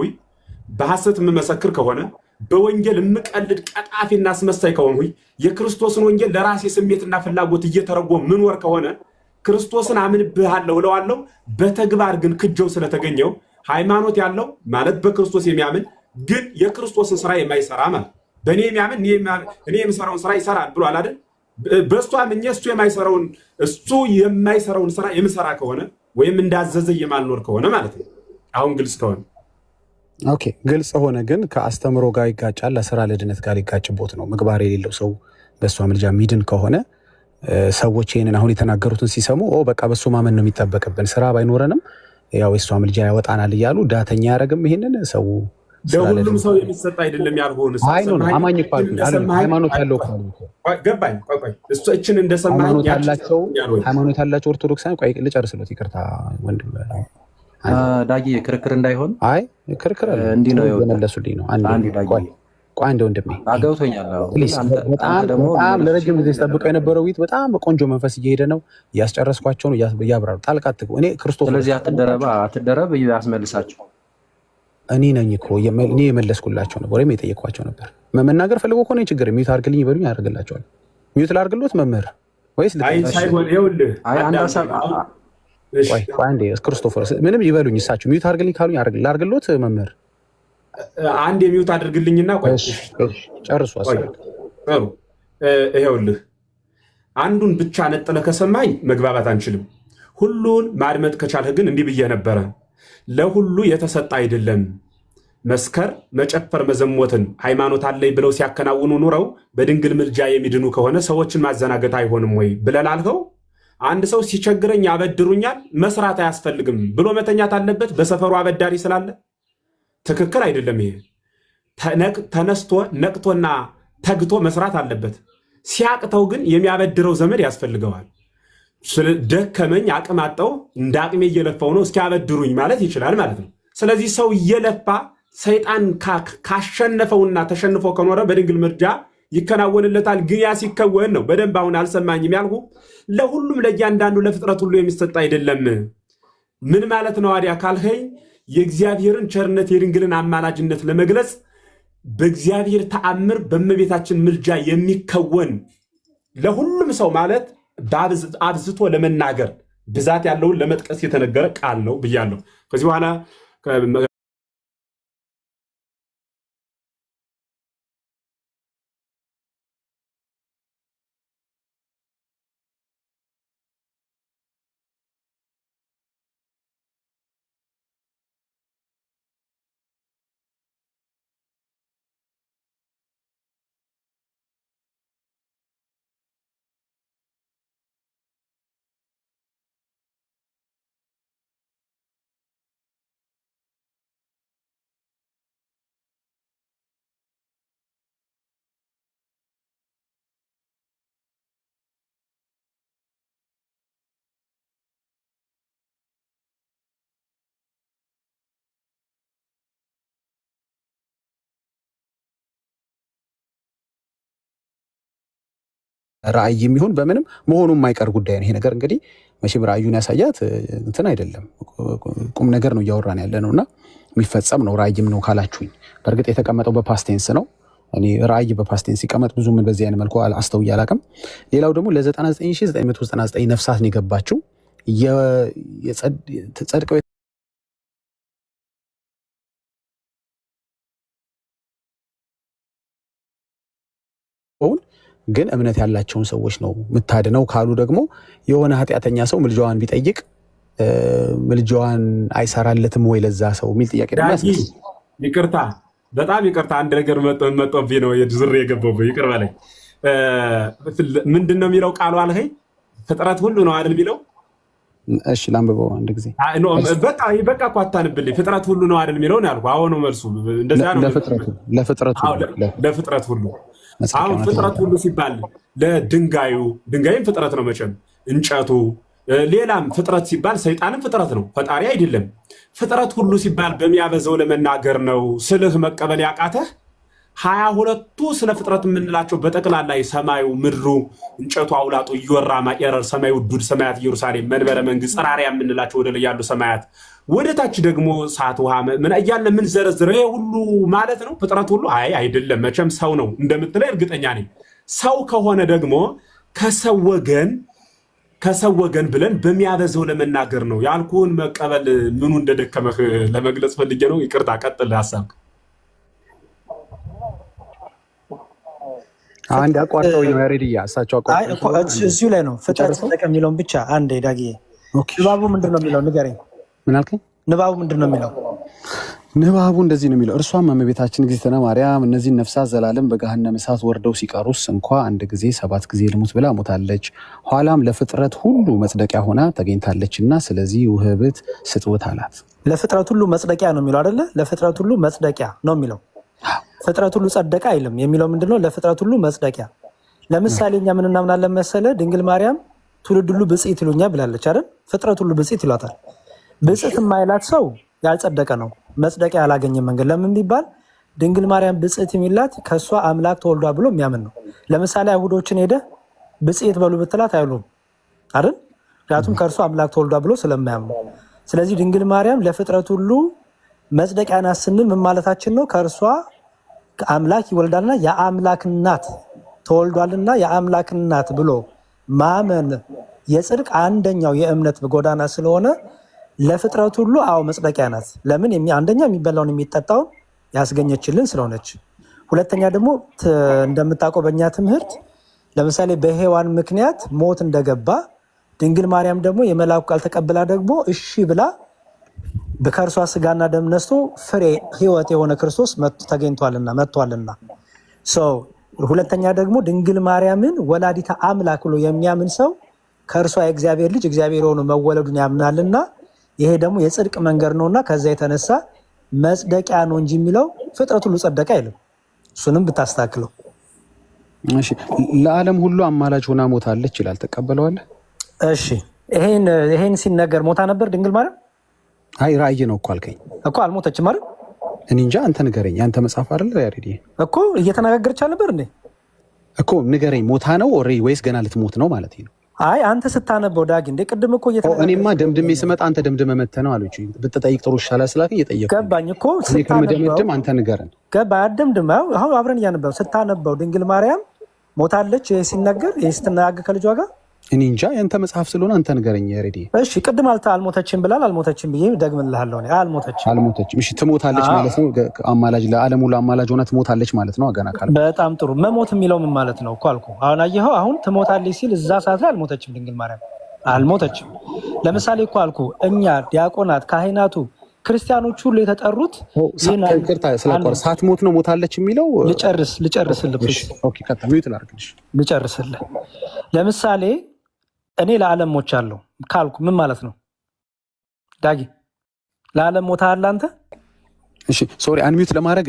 በሐሰት የምመሰክር ከሆነ በወንጌል የምቀልድ ቀጣፊና አስመሳይ ከሆኑ የክርስቶስን ወንጌል ለራሴ ስሜትና ፍላጎት እየተረጎም ምንወር ከሆነ ክርስቶስን አምንብሃለሁ እለዋለሁ። በተግባር ግን ክጀው ስለተገኘው ሃይማኖት ያለው ማለት በክርስቶስ የሚያምን ግን የክርስቶስን ስራ የማይሰራ ማለት በእኔ የሚያምን እኔ የምሰራውን ስራ ይሰራል ብሏል አይደል? በእሱ አምኜ እሱ የማይሰራውን ስራ የምሰራ ከሆነ ወይም እንዳዘዘ የማልኖር ከሆነ ማለት ነው። አሁን ግልጽ ከሆነ ኦኬ፣ ግልጽ ሆነ። ግን ከአስተምሮ ጋር ይጋጫል፣ ለስራ ለድነት ጋር ይጋጭቦት ነው። ምግባር የሌለው ሰው በእሷ ምልጃ ሚድን ከሆነ ሰዎች ይህንን አሁን የተናገሩትን ሲሰሙ በቃ በእሱ ማመን ነው የሚጠበቅብን፣ ስራ ባይኖረንም ያው የእሷ ምልጃ ያወጣናል እያሉ ዳተኛ ያደረግም ይህንን ሰው ለሁሉም ሰው የሚሰጥ አይደለም። ያልሆነ አማኝ እኮ ሃይማኖት ያለው ገባኝ። እችን እንደሰማኝ ሃይማኖት ያላቸው ኦርቶዶክሳን ልጨርስለት፣ ይቅርታ ወንድም ዳጊ፣ ክርክር እንዳይሆን። አይ ክርክር እንዲህ ነው የመለሱልኝ ነው። ቆይ አንድ ወንድሜ አገብቶኛል። በጣም ለረጅም ጊዜ ስጠብቀው የነበረው ውይይት በጣም በቆንጆ መንፈስ እየሄደ ነው። እያስጨረስኳቸው ነው፣ እያብራሩ ጣልቃ አትግቡ። እኔ ክርስቶስ ስለዚህ አትደረብ ያስመልሳቸው። እኔ ነኝ እኮ እኔ የመለስኩላቸው ነበር ወይም የጠየኳቸው ነበር። መናገር ፈልጎ ከሆነ ችግር የሚዩት አድርግልኝ ይበሉኝ፣ ያደርግላቸዋል። ሚዩት ላድርግሎት መምህር ወይስ ሳይሆን ይኸውልህ አንዴ ክርስቶፎር ምንም ይበሉኝ እሳቸው ሚዩት አድርግልኝ ካሉኝ ላድርግሎት መምህር አንድ የሚዩት አድርግልኝና ቆይ ጨርሱ አስበው ጥሩ ይኸውልህ አንዱን ብቻ ነጥለህ ከሰማኝ መግባባት አንችልም ሁሉን ማድመጥ ከቻልህ ግን እንዲህ ብዬ ነበረ ለሁሉ የተሰጠ አይደለም መስከር መጨፈር መዘሞትን ሃይማኖት አለኝ ብለው ሲያከናውኑ ኑረው በድንግል ምልጃ የሚድኑ ከሆነ ሰዎችን ማዘናገት አይሆንም ወይ ብለላልከው አንድ ሰው ሲቸግረኝ ያበድሩኛል መስራት አያስፈልግም ብሎ መተኛት አለበት በሰፈሩ አበዳሪ ስላለ ትክክል አይደለም ይሄ ተነስቶ ነቅቶና ተግቶ መስራት አለበት ሲያቅተው ግን የሚያበድረው ዘመድ ያስፈልገዋል ደከመኝ አቅም አጣው እንደ አቅሜ እየለፋው ነው እስኪያበድሩኝ ማለት ይችላል ማለት ነው ስለዚህ ሰው እየለፋ ሰይጣን ካሸነፈውና ተሸንፎ ከኖረ በድንግል ምልጃ ይከናወንለታል ግን ያ ሲከወን ነው በደንብ አሁን አልሰማኝም ያልኩ ለሁሉም ለእያንዳንዱ ለፍጥረት ሁሉ የሚሰጥ አይደለም ምን ማለት ነው አዲያ ካልኸኝ የእግዚአብሔርን ቸርነት የድንግልን አማላጅነት ለመግለጽ በእግዚአብሔር ተአምር በእመቤታችን ምልጃ የሚከወን ለሁሉም ሰው ማለት አብዝቶ ለመናገር ብዛት ያለውን ለመጥቀስ የተነገረ ቃል ነው ብያለሁ ከዚህ በኋላ ራእይ የሚሆን በምንም መሆኑ የማይቀር ጉዳይ ነው ይሄ ነገር እንግዲህ መቼም ራእዩን ያሳያት እንትን አይደለም ቁም ነገር ነው እያወራን ያለ ነውና የሚፈጸም ነው ራእይም ነው ካላችሁኝ በእርግጥ የተቀመጠው በፓስቴንስ ነው እኔ ራእይ በፓስቴንስ ሲቀመጥ ብዙ ምን በዚህ አይነት መልኩ አስተውዬ አላውቅም ሌላው ደግሞ ለ99999 ነፍሳት ነው የገባችው የጸድቀው ግን እምነት ያላቸውን ሰዎች ነው ምታድነው ካሉ ደግሞ የሆነ ኃጢአተኛ ሰው ምልጃዋን ቢጠይቅ ምልጃዋን አይሰራለትም ወይ ለዛ ሰው ሚል ጥያቄ ደግሞ ይቅርታ በጣም ይቅርታ አንድ ነገር መጥቶብኝ ነው የዝር የገባው ይቅር በለኝ ምንድነው የሚለው ቃሉ አልኸኝ ፍጥረት ሁሉ ነው አይደል የሚለው እሺ ላንብበው አንድ ጊዜ በቃ እኮ አታንብልኝ ፍጥረት ሁሉ ነው አይደል የሚለው ነው ያልኩህ አሁን ነው መልሱ እንደዛ ነው ለፍጥረት ሁሉ አሁን ፍጥረት ሁሉ ሲባል ድንጋይም ፍጥረት ነው መቼም እንጨቱ ሌላም ፍጥረት ሲባል ሰይጣንም ፍጥረት ነው ፈጣሪ አይደለም ፍጥረት ሁሉ ሲባል በሚያበዛው ለመናገር ነው ስልህ መቀበል ያቃተህ 22ቱ ስለ ፍጥረት የምንላቸው በጠቅላላ ሰማዩ ምድሩ እንጨቱ አውላጡ ይወራ ማየረር ሰማዩ ዱድ ሰማያት ኢየሩሳሌም መንበረ መንግስት ጸራሪያ የምንላቸው ወደ ላይ ያሉ ሰማያት ወደታች ደግሞ ሰዓት ውሃ ምን እያለ ምን ዘረዝረው ይሄ ሁሉ ማለት ነው ፍጥረት ሁሉ አይደለም መቼም ሰው ነው እንደምትለው እርግጠኛ ነኝ ሰው ከሆነ ደግሞ ከሰው ወገን ብለን በሚያበዛው ለመናገር ነው ያልኩን መቀበል ምኑ እንደደከመህ ለመግለጽ ፈልጌ ነው ይቅርታ ቀጥል ሐሳብ አንድ አቋርጠው ነው ያሬድያ እሳቸው አቋርጠው እዚሁ ላይ ነው ፍጥረት የሚለውን ብቻ አንዴ ዳጊ ንባቡ ምንድነው የሚለው ንገረኝ ምን አልከኝ ንባቡ ምንድነው የሚለው ንባቡ እንደዚህ ነው የሚለው እርሷም እመቤታችን እግዝእትነ ማርያም እነዚህን ነፍሳት ዘላለም በገሃነመ እሳት ወርደው ሲቀሩስ እንኳ አንድ ጊዜ 7 ጊዜ ልሙት ብላ ሞታለች ኋላም ለፍጥረት ሁሉ መጽደቂያ ሆና ተገኝታለችና ስለዚህ ውህብት ስጥውት አላት ለፍጥረት ሁሉ መጽደቂያ ነው የሚለው አይደለ ለፍጥረት ሁሉ መጽደቂያ ነው የሚለው ፍጥረት ሁሉ ጸደቀ አይልም የሚለው ምንድነው ለፍጥረት ሁሉ መጽደቂያ ለምሳሌ እኛ ምን እናምናለን መሰለ ድንግል ማርያም ትውልድ ሁሉ ብጽዕት ይሉኛ ብላለች አይደል ፍጥረት ሁሉ ብጽዕት ይሏታል ብጽዕት የማይላት ሰው ያልጸደቀ ነው መጽደቂያ ያላገኘ መንገድ ለምን ቢባል ድንግል ማርያም ብጽዕት የሚላት ከሷ አምላክ ተወልዷ ብሎ የሚያምን ነው ለምሳሌ አይሁዶችን ሄደ ብጽዕት በሉ ብትላት አይሉም አይደል ምክንያቱም ከእርሱ አምላክ ተወልዷ ብሎ ስለማያምኑ ስለዚህ ድንግል ማርያም ለፍጥረት ሁሉ መጽደቂያ ናት ስንል ምን ማለታችን ነው ከእርሷ አምላክ ይወልዳልና የአምላክ እናት ተወልዷልና የአምላክ እናት ብሎ ማመን የጽድቅ አንደኛው የእምነት ጎዳና ስለሆነ ለፍጥረት ሁሉ አዎ መጽደቂያ ናት። ለምን? አንደኛ የሚበላውን የሚጠጣውን ያስገኘችልን ስለሆነች፣ ሁለተኛ ደግሞ እንደምታውቀው በእኛ ትምህርት ለምሳሌ በሔዋን ምክንያት ሞት እንደገባ ድንግል ማርያም ደግሞ የመልአኩ ቃል ተቀብላ ደግሞ እሺ ብላ በከርሷ ስጋና ደም ነስቶ ፍሬ ሕይወት የሆነ ክርስቶስ ተገኝቷልና መጥቷልና። ሁለተኛ ደግሞ ድንግል ማርያምን ወላዲታ አምላክ ብሎ የሚያምን ሰው ከእርሷ የእግዚአብሔር ልጅ እግዚአብሔር የሆነ መወለዱን ያምናልና ይሄ ደግሞ የጽድቅ መንገድ ነውና ከዛ የተነሳ መጽደቂያ ነው እንጂ የሚለው ፍጥረት ሁሉ ጸደቀ አይልም። እሱንም ብታስተካክለው። እሺ ለዓለም ሁሉ አማላጅ ሆና ሞታለች ይላል። ተቀበለዋለህ? እሺ ይሄን ሲነገር ሞታ ነበር ድንግል ማርያም? አይ ራእይ ነው እኮ አልከኝ እኮ። አልሞተችም አይደል? እኔ እንጃ፣ አንተ ንገረኝ። አንተ መጽሐፍ አይደል ያሬዲ? እኮ እየተነጋገረች አልነበር እንዴ? እኮ ንገረኝ። ሞታ ነው ወይስ ገና ልትሞት ነው ማለት ነው? አይ አንተ ስታነበው ዳጊ እንደ ቅድም እኮ እኔማ ደምድሜ ስመጣ አንተ ደምድመ መተህ ነው አሉች። ብትጠይቅ ጥሩ ይሻላል ስላልከኝ እየጠየኩ ገባኝ እኮ። ስታነበው አንተ ንገረን። ገባህ? አደምድመው አሁን አብረን እያነበው ስታነበው ድንግል ማርያም ሞታለች ሲነገር ስትናገር ከልጇ ጋር እኔ እንጃ፣ ያንተ መጽሐፍ ስለሆነ አንተ ንገረኝ ያሬዲ። እሺ ቅድም አልሞተችም ብላል። አልሞተችም ብዬ ደግምልሃለሁ። አልሞተችም። እሺ ትሞታለች ማለት ነው። አማላጅ ለዓለም ሁሉ አማላጅ ሆና ትሞታለች ማለት ነው። ገና ካለ በጣም ጥሩ። መሞት የሚለው ምን ማለት ነው እኮ አልኩህ። አሁን አየኸው፣ አሁን ትሞታለች ሲል እዛ ሰዓት ላይ አልሞተችም ድንግል ማርያም አልሞተችም። ለምሳሌ እኮ አልኩህ እኛ ዲያቆናት፣ ካህናቱ፣ ክርስቲያኖች ሁሉ የተጠሩት ሳትሞት ነው ሞታለች የሚለው። ልጨርስልህ። ለምሳሌ እኔ ለዓለም ሞቻለሁ ካልኩ ምን ማለት ነው ዳጊ? ለዓለም ሞታል አንተ? እሺ ሶሪ አንሚዩት ለማድረግ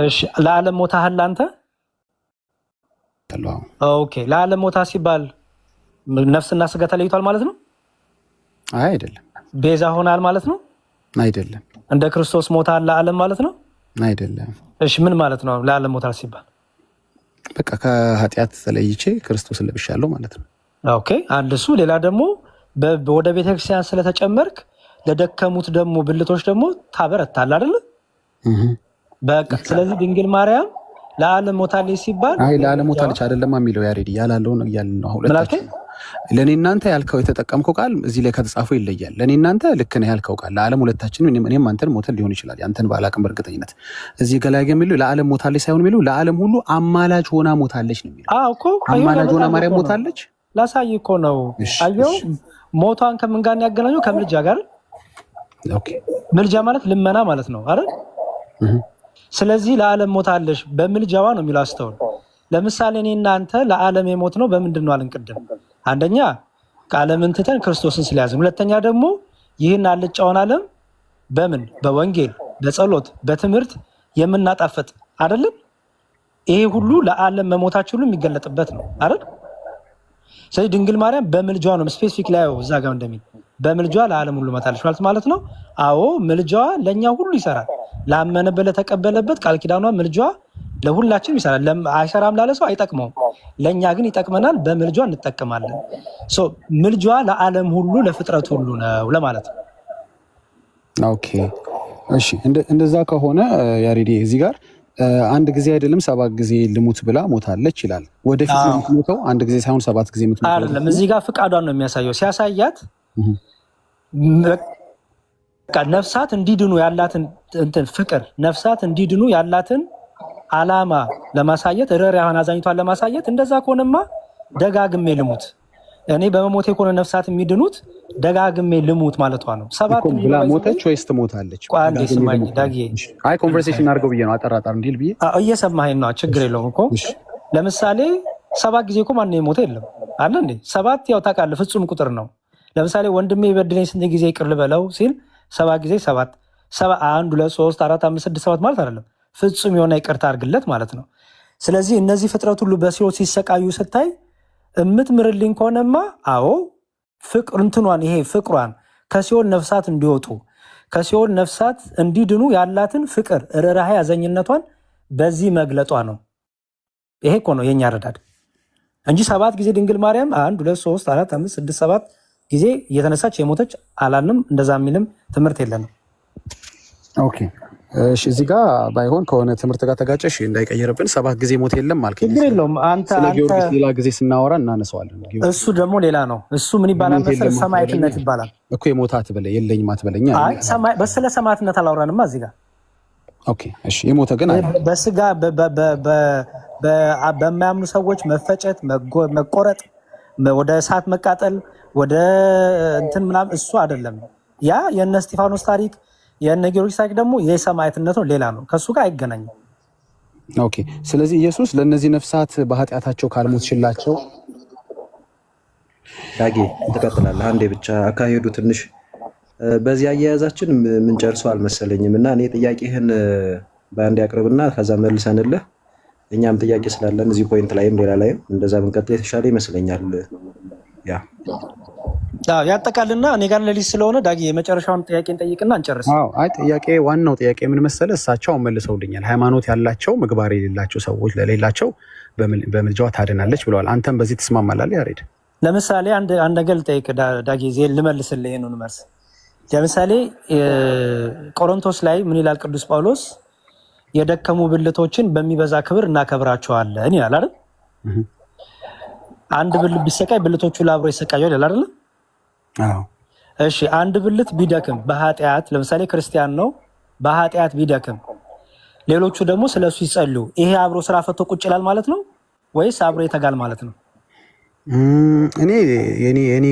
እሺ ለዓለም ሞታል አንተ? ኦኬ ለዓለም ሞታ ሲባል ነፍስና ስጋ ተለይቷል ማለት ነው? አይደለም። ቤዛ ሆናል ማለት ነው? አይደለም። እንደ ክርስቶስ ሞታል ለዓለም ማለት ነው? አይደለም። እሺ ምን ማለት ነው ለዓለም ሞታል ሲባል? በቃ ከኃጢአት ተለይቼ ክርስቶስን ለብሻለሁ ማለት ነው። ኦኬ አንድ እሱ። ሌላ ደግሞ ወደ ቤተክርስቲያን ስለተጨመርክ ለደከሙት ደግሞ ብልቶች ደግሞ ታበረታል አይደል? በቃ ስለዚህ ድንግል ማርያም ለዓለም ሞታለች ሲባል አይ ለዓለም ሞታለች አይደለም የሚለው ያሬዲ ያላለው ነው እያልን ነው። ሁለታችን ለኔ እናንተ ያልከው የተጠቀምከው ቃል እዚህ ላይ ከተጻፈው ይለያል። ለኔ እናንተ ልክ ነህ ያልከው ቃል ለዓለም ሁለታችንም እኔም አንተን ሞተን ሊሆን ይችላል። ያንተን ባላቅም በእርግጠኝነት እዚህ ገላገ የሚለው ለዓለም ሞታለች ሳይሆን የሚለው ለዓለም ሁሉ አማላጅ ሆና ሞታለች ነው የሚለው። እኮ አማላጅ ሆና ማርያም ሞታለች። ላሳይ እኮ ነው። አየው ሞቷን ከምን ጋር ያገናኘው? ከምልጃ ጋር። ኦኬ ምልጃ ማለት ልመና ማለት ነው አይደል? ስለዚህ ለዓለም ሞታለች በምልጃዋ ነው የሚለው። አስተውል። ለምሳሌ እኔ እናንተ ለዓለም የሞት ነው በምንድን ነው አልን ቅድም? አንደኛ ከዓለምን ትተን ክርስቶስን ስለያዝን፣ ሁለተኛ ደግሞ ይህን አልጫውን ዓለም በምን በወንጌል በጸሎት በትምህርት የምናጣፈጥ አይደለም? ይሄ ሁሉ ለዓለም መሞታችን ሁሉ የሚገለጥበት ነው አይደል? ስለዚህ ድንግል ማርያም በምልጃዋ ነው ስፔሲፊክ ላይ እዛ ጋር እንደሚል በምልጃዋ ለዓለም ሁሉ መታለች ማለት ነው። አዎ ምልጃዋ ለእኛ ሁሉ ይሰራል። ላመነበት ለተቀበለበት ቃል ኪዳኗ ምልጃዋ ለሁላችንም ይሰራል። አይሰራም ላለ ሰው አይጠቅመውም። ለእኛ ግን ይጠቅመናል። በምልጃዋ እንጠቀማለን። ምልጃዋ ለዓለም ሁሉ ለፍጥረት ሁሉ ነው ለማለት ነው። ኦኬ እሺ፣ እንደዛ ከሆነ ያሬዲ እዚህ ጋር አንድ ጊዜ አይደለም 7 ጊዜ ልሙት ብላ ሞታለች ይላል። ወደፊት ነው የምትሞተው? አንድ ጊዜ ሳይሆን 7 ጊዜ የምትሞተው አይደለም። እዚህ ጋር ፍቃዷን ነው የሚያሳየው። ሲያሳያት ነፍሳት እንዲድኑ ያላትን ፍቅር፣ ነፍሳት እንዲድኑ ያላትን ዓላማ ለማሳየት ርኅራኄዋን አዛኝቷን ለማሳየት እንደዛ ከሆነማ ደጋግሜ ልሙት፣ እኔ በመሞቴ ከሆነ ነፍሳት የሚድኑት ደጋግሜ ልሙት ማለቷ ነው። 7 ብላ ሞተች ወይስ ትሞታለች? አንዴ ስማኝ ዳጊ። አይ ኮንቨርሴሽን አድርገው ብዬ ነው አጠራጣር እንዲል ብዬ። እየሰማኸኝ ነው? ችግር የለውም እኮ። ለምሳሌ 7 ጊዜ እኮ ማነው የሞተ የለም አለ እንዴ? 7 ያው ታውቃለህ ፍጹም ቁጥር ነው። ለምሳሌ ወንድሜ ይበድለኝ ስንት ጊዜ ይቅር ልበለው ሲል 7 ጊዜ 7 1 2 3 4 5 6 7 ማለት አይደለም። ፍጹም የሆነ ይቅርታ አድርግለት ማለት ነው። ስለዚህ እነዚህ ፍጥረት ሁሉ በሲኦል ሲሰቃዩ ስታይ እምትምርልኝ ከሆነማ አዎ ፍቅር እንትኗን ይሄ ፍቅሯን ከሲኦል ነፍሳት እንዲወጡ ከሲኦል ነፍሳት እንዲድኑ ያላትን ፍቅር ርኅራኄ ያዘኝነቷን በዚህ መግለጧ ነው። ይሄ እኮ ነው የኛ ረዳድ እንጂ 7 ጊዜ ድንግል ማርያም 1 2 3 4 5 6 7 ጊዜ እየተነሳች የሞተች አላልንም። እንደዛ የሚልም ትምህርት የለንም። ኦኬ እሺ እዚህ ጋር ባይሆን ከሆነ ትምህርት ጋር ተጋጨሽ እንዳይቀየርብን 7 ጊዜ ሞት የለም አልከኝ። ችግር የለውም። አንተ ሌላ ጊዜ ስናወራ እናነሳዋለን። እሱ ደግሞ ሌላ ነው። እሱ ምን ይባላል መሰለህ? ሰማዕትነት ይባላል እኮ። የሞት አትበለኝ የለኝም አትበለኝ። አይ በስለ ሰማዕትነት አላወራንማ እዚህ ጋር። ኦኬ እሺ። የሞተ ግን በስጋ በማያምኑ ሰዎች መፈጨት፣ መቆረጥ፣ ወደ እሳት መቃጠል፣ ወደ እንትን ምናምን እሱ አይደለም። ያ የእነ እስጢፋኖስ ታሪክ የእነ ጊዮርጊስ ታሪክ ደግሞ የሰማዕትነት ነው፣ ሌላ ነው። ከሱ ጋር አይገናኝም። ኦኬ። ስለዚህ ኢየሱስ ለእነዚህ ነፍሳት በኃጢአታቸው ካልሞትሽላቸው ዳጌ ትቀጥላለህ። አንዴ ብቻ አካሄዱ ትንሽ በዚህ አያያዛችን ምን ጨርሰው አልመሰለኝም እና እኔ ጥያቄህን በአንድ ያቅርብና ከዛ መልሰንልህ እኛም ጥያቄ ስላለን እዚህ ፖይንት ላይም ሌላ ላይም እንደዛ ብንቀጥል የተሻለ ይመስለኛል። ያጠቃልና እኔ ጋር ለሊት ስለሆነ ዳጊ የመጨረሻውን ጥያቄ እንጠይቅና እንጨርስ። አይ ጥያቄ ዋናው ጥያቄ ምን መሰለህ? እሳቸው መልሰውልኛል። ሃይማኖት ያላቸው ምግባር የሌላቸው ሰዎች ለሌላቸው በምልጃዋ ታድናለች ብለዋል። አንተም በዚህ ትስማማላለህ ያሬድ? ለምሳሌ አንድ ነገር ልጠይቅ ዳጊ፣ ልመልስልህ ይሄንን መልስ። ለምሳሌ ቆሮንቶስ ላይ ምን ይላል ቅዱስ ጳውሎስ? የደከሙ ብልቶችን በሚበዛ ክብር እናከብራቸዋለን ይላል አይደል? አንድ ብልት ቢሰቃይ ብልቶቹ አብሮ ይሰቃያል ይላል አይደል? አዎ። እሺ አንድ ብልት ቢደክም በኃጢአት ለምሳሌ ክርስቲያን ነው፣ በኃጢአት ቢደክም ሌሎቹ ደግሞ ስለሱ ይጸልዩ፣ ይሄ አብሮ ስራ ፈቶ ቁጭ ይላል ማለት ነው ወይስ አብሮ ይተጋል ማለት ነው? እኔ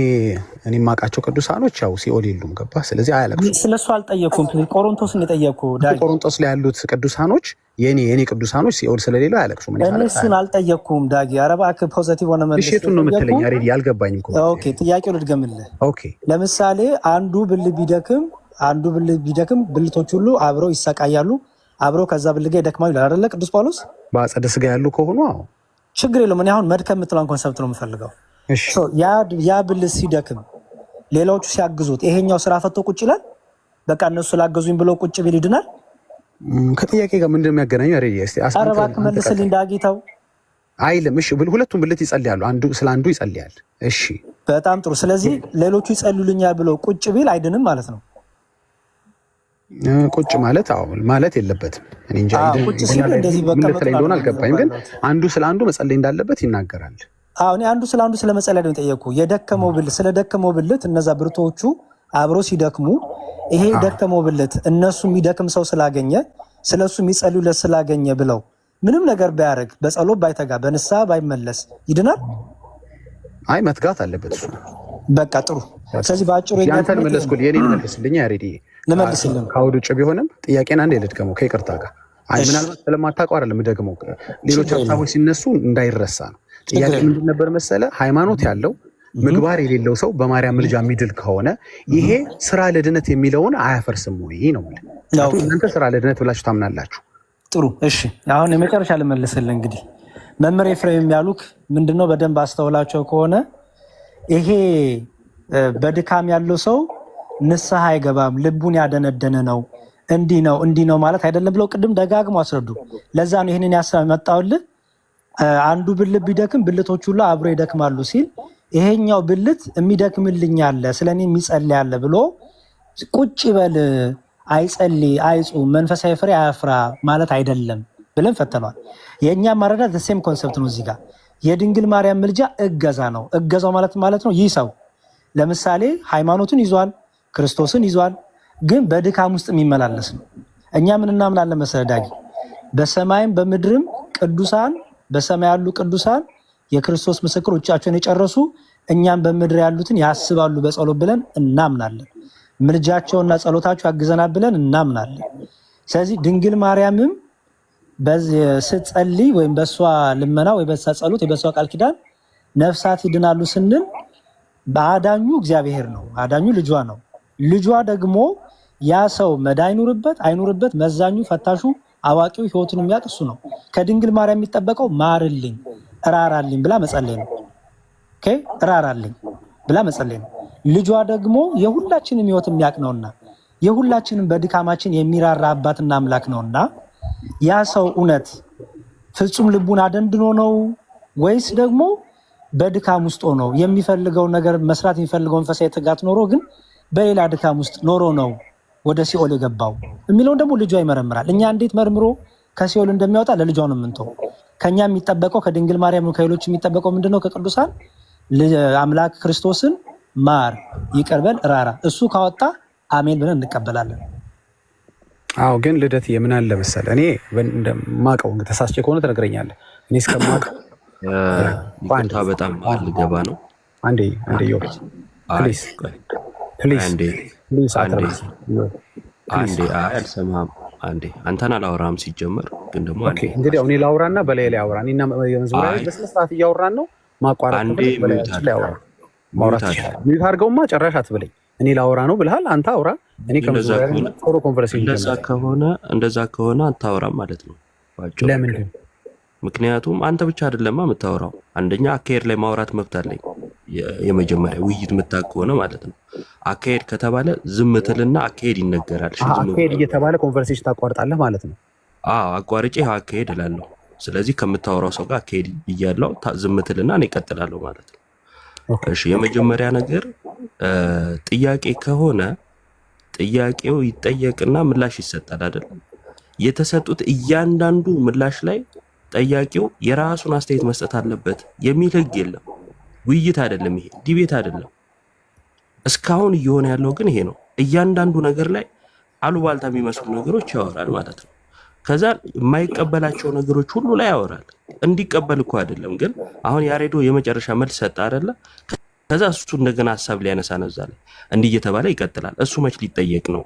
የማውቃቸው ቅዱሳኖች ያው ሲኦል የሉም። ገባ? ስለዚህ አያለቅሱም። ስለሱ አልጠየኩም። ቆሮንቶስን የጠየኩ ቆሮንቶስ ላይ ያሉት ቅዱሳኖች የኔ ቅዱሳኖች ሲኦል ስለሌለው አያለቅሱም። እሱን አልጠየኩም ዳጊ። ኧረ እባክህ ፖዚቲቭ ሆነ መልስ። እሺቱን ነው የምትለኝ አይደል? ያልገባኝም እኮ። ኦኬ ጥያቄውን ልድገምልህ። ኦኬ ለምሳሌ አንዱ ብልት ቢደክም ብልቶች ሁሉ አብረው ይሰቃያሉ፣ አብረው ከዛ ብልት ጋር ይደክማሉ ይላል አይደለ ቅዱስ ጳውሎስ? በአጸደ ስጋ ያሉ ከሆኑ አዎ ችግር የለውም። እኔ አሁን መድከም የምትለውን ኮንሰፕት ነው የምፈልገው። ያ ብልት ሲደክም ሌላዎቹ ሲያግዙት ይሄኛው ስራ ፈቶ ቁጭ ይላል። በቃ እነሱ ስላገዙኝ ብለው ቁጭ ቢል ይድናል። ከጥያቄ ጋር ምንድን ነው የሚያገናኘው? ኧረ እባክህ መልስልኝ ዳጊታው አይልም። እሺ ሁለቱም ብልት ይጸልያሉ፣ አንዱ ስለ አንዱ ይጸልያል። እሺ በጣም ጥሩ። ስለዚህ ሌሎቹ ይጸልዩልኛል ብለው ቁጭ ቢል አይድንም ማለት ነው። ቁጭ ማለት አዎ ማለት የለበትም። እኔ እንጃ እንደሆነ አልገባኝም፣ ግን አንዱ ስለ አንዱ መጸለይ እንዳለበት ይናገራል። አዎ እኔ አንዱ ስለ አንዱ ስለ መጸለይ ነው የጠየኩህ። ስለደከመው ብልት እነዛ ብርቶቹ አብረው ሲደክሙ ይሄ ደከመው ብልት እነሱ የሚደክም ሰው ስላገኘ ስለሱ የሚጸልዩለት ስላገኘ ብለው ምንም ነገር ባያደርግ በጸሎት ባይተጋ በንስሐ ባይመለስ ይድናል? አይ መትጋት አለበት እሱ። በቃ ጥሩ። ስለዚህ በአጭሩ ያንተን መለስኩልህ። የኔን መልስልኝ ያሬድ። ልመልስልህ ከአውድ ውጭ ቢሆንም ጥያቄን አንዴ ልድገመው ከይቅርታ ጋር። አይ ምናልባት ስለማታውቀው አይደለም ደግመው ሌሎች ሀሳቦች ሲነሱ እንዳይረሳ ነው። ጥያቄ ምንድን ነበር መሰለ? ሃይማኖት ያለው ምግባር የሌለው ሰው በማርያም ምልጃ የሚድል ከሆነ ይሄ ስራ ለድነት የሚለውን አያፈርስም ወይ ነው ማለት? እናንተ ስራ ለድነት ብላችሁ ታምናላችሁ? ጥሩ እሺ። አሁን የመጨረሻ ልመልስልህ። እንግዲህ መምህር ኤፍሬም ያሉክ ምንድነው? በደንብ አስተውላቸው ከሆነ ይሄ በድካም ያለው ሰው ንስሐ አይገባም፣ ልቡን ያደነደነ ነው፣ እንዲህ ነው ማለት አይደለም ብለው ቅድም ደጋግሞ አስረዱ። ለዛ ነው ይህንን ያመጣውልህ። አንዱ ብልት ቢደክም ብልቶች ሁሉ አብሮ ይደክማሉ ሲል ይሄኛው ብልት የሚደክምልኝ አለ ስለኔ የሚጸልይ አለ ብሎ ቁጭ በል አይጸልይ አይጹም መንፈሳዊ ፍሬ አያፍራ ማለት አይደለም ብለን ፈተኗል። የእኛ ማረዳት ሴም ኮንሰፕት ነው። እዚህ ጋር የድንግል ማርያም ምልጃ እገዛ ነው። እገዛው ማለት ነው ይህ ሰው ለምሳሌ ሃይማኖቱን ይዟል፣ ክርስቶስን ይዟል፣ ግን በድካም ውስጥ የሚመላለስ ነው። እኛ ምን እናምናለን መሰለህ ዳጊ? በሰማይም በምድርም ቅዱሳን በሰማይ ያሉ ቅዱሳን የክርስቶስ ምስክር ውጫቸውን የጨረሱ እኛም በምድር ያሉትን ያስባሉ በጸሎት ብለን እናምናለን። ምልጃቸውና ጸሎታቸው ያግዘናል ብለን እናምናለን። ስለዚህ ድንግል ማርያምም ስትጸልይ ወይም በሷ ልመና ወይ በሷ ጸሎት ወይ በሷ ቃል ኪዳን ነፍሳት ይድናሉ ስንል በአዳኙ እግዚአብሔር ነው፣ አዳኙ ልጇ ነው። ልጇ ደግሞ ያ ሰው መዳን ይኑርበት አይኑርበት መዛኙ ፈታሹ አዋቂው ህይወቱን የሚያውቅ እሱ ነው። ከድንግል ማርያም የሚጠበቀው ማርልኝ እራራልኝ ብላ መጸለይ ነው። ኦኬ እራራልኝ ብላ መጸለይ ነው። ልጇ ደግሞ የሁላችንም ህይወት የሚያውቅ ነውና የሁላችንም በድካማችን የሚራራ አባትና አምላክ ነውና ያ ሰው እውነት ፍጹም ልቡን አደንድኖ ነው ወይስ ደግሞ በድካም ውስጥ ሆኖ የሚፈልገው ነገር መስራት የሚፈልገው መንፈሳዊ ትጋት ኖሮ ግን በሌላ ድካም ውስጥ ኖሮ ነው ወደ ሲኦል የገባው የሚለውን ደግሞ ልጇ ይመረምራል። እኛ እንዴት መርምሮ ከሲኦል እንደሚያወጣ ለልጇ ነው የምንተው። ከኛ የሚጠበቀው ከድንግል ማርያም ነው፣ ከሌሎች የሚጠበቀው ምንድነው? ከቅዱሳን አምላክ ክርስቶስን ማር፣ ይቅርበል፣ ራራ። እሱ ካወጣ አሜን ብለን እንቀበላለን። አዎ ግን ልደት የምን አለ መሰለህ፣ እኔ እንደማውቀው ተሳስቼ ከሆነ ትነግረኛለህ። እኔ እስከማውቀው ይቅርታ በጣም ልገባ ነው። አንዴ ዮ ፕሊዝ አልሰማህም። አንዴ አንተን አላወራህም ሲጀመር፣ ግን ደግሞ እንግዲህ እኔ ላውራና በላይ ላይ አውራ። እኔና የመዝሙሪያ በስነ ስርዓት እያወራን ነው። ማቋረጥ ሚዩት አድርገውማ ጨራሽ አትበለኝ። እኔ ላውራ ነው ብልሃል፣ አንተ አውራ። እኔ ከመዝሙሪያ ኮንፈረንስ እንደዛ ከሆነ አታወራም ማለት ነው። ለምንድን? ምክንያቱም አንተ ብቻ አይደለማ የምታወራው። አንደኛ አካሄድ ላይ ማውራት መብት አለኝ። የመጀመሪያ ውይይት የምታውቅ ከሆነ ማለት ነው። አካሄድ ከተባለ ዝም ትልና አካሄድ ይነገራል። አካሄድ እየተባለ ኮንቨርሴሽን ታቋርጣለህ ማለት ነው። አቋርጬ ይኸው አካሄድ እላለሁ። ስለዚህ ከምታወራው ሰው ጋር አካሄድ እያለው ዝም ትልና እኔ እቀጥላለሁ ማለት ነው። እሺ፣ የመጀመሪያ ነገር ጥያቄ ከሆነ ጥያቄው ይጠየቅና ምላሽ ይሰጣል አይደለም? የተሰጡት እያንዳንዱ ምላሽ ላይ ጠያቂው የራሱን አስተያየት መስጠት አለበት የሚል ህግ የለም። ውይይት አይደለም ይሄ፣ ዲቤት አይደለም። እስካሁን እየሆነ ያለው ግን ይሄ ነው። እያንዳንዱ ነገር ላይ አሉባልታ የሚመስሉ ነገሮች ያወራል ማለት ነው። ከዛ የማይቀበላቸው ነገሮች ሁሉ ላይ ያወራል። እንዲቀበል እኮ አይደለም ግን አሁን ያሬዶ የመጨረሻ መልስ ሰጠ አይደለ? ከዛ እሱ እንደገና ሐሳብ ሊያነሳ ነው እዛ ላይ እንዲህ እየተባለ ይቀጥላል። እሱ መች ሊጠየቅ ነው?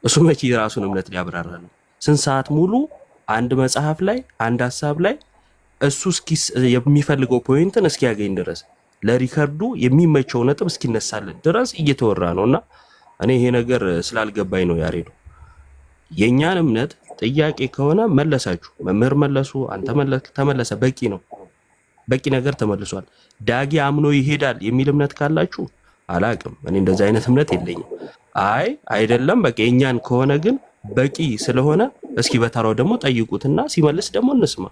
እሱ መች የራሱን እምነት ሊያብራራ ነው? ስንት ሰዓት ሙሉ አንድ መጽሐፍ ላይ አንድ ሐሳብ ላይ እሱ የሚፈልገው ፖይንትን እስኪያገኝ ድረስ ለሪከርዱ የሚመቸው ነጥብ እስኪነሳለት ድረስ እየተወራ ነውና እኔ ይሄ ነገር ስላልገባኝ ነው ያሬዶ። የኛን እምነት ጥያቄ ከሆነ መለሳችሁ፣ መምህር መለሱ፣ አንተ ተመለሰ፣ በቂ ነው። በቂ ነገር ተመልሷል። ዳጊ አምኖ ይሄዳል የሚል እምነት ካላችሁ አላቅም። እኔ እንደዛ አይነት እምነት የለኝም። አይደለም በቃ የኛን ከሆነ ግን በቂ ስለሆነ እስኪ በተራው ደግሞ ጠይቁትና ሲመልስ ደግሞ እንስማ።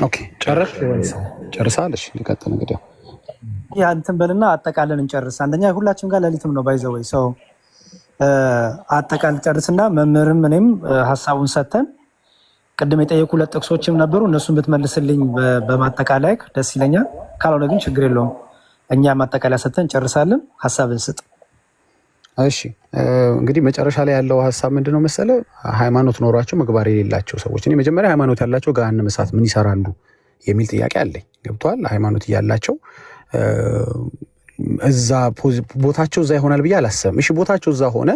ኦኬ ጨርሳለሽ? ሊቀጥል እንግዲህ ያ እንትን በልና አጠቃለን እንጨርስ። አንደኛ ሁላችንም ጋር ሌሊትም ነው ባይዘው ወይ ሰው አጠቃል ጨርስና መምህርም እኔም ሀሳቡን ሰተን ቅድም የጠየቁ ሁለት ጥቅሶችም ነበሩ፣ እነሱን ብትመልስልኝ በማጠቃላይ ደስ ይለኛል። ካልሆነ ግን ችግር የለውም፣ እኛ ማጠቃለያ ሰተን እንጨርሳለን። ሀሳብን ስጥ። እሺ እንግዲህ መጨረሻ ላይ ያለው ሀሳብ ምንድነው መሰለ? ሃይማኖት ኖሯቸው ምግባር የሌላቸው ሰዎች፣ እኔ መጀመሪያ ሃይማኖት ያላቸው ገሃነመ እሳት ምን ይሰራሉ የሚል ጥያቄ አለኝ። ገብቷል? ሃይማኖት እያላቸው እዛ ቦታቸው እዛ ይሆናል ብዬ አላሰብም። እሺ ቦታቸው እዛ ሆነ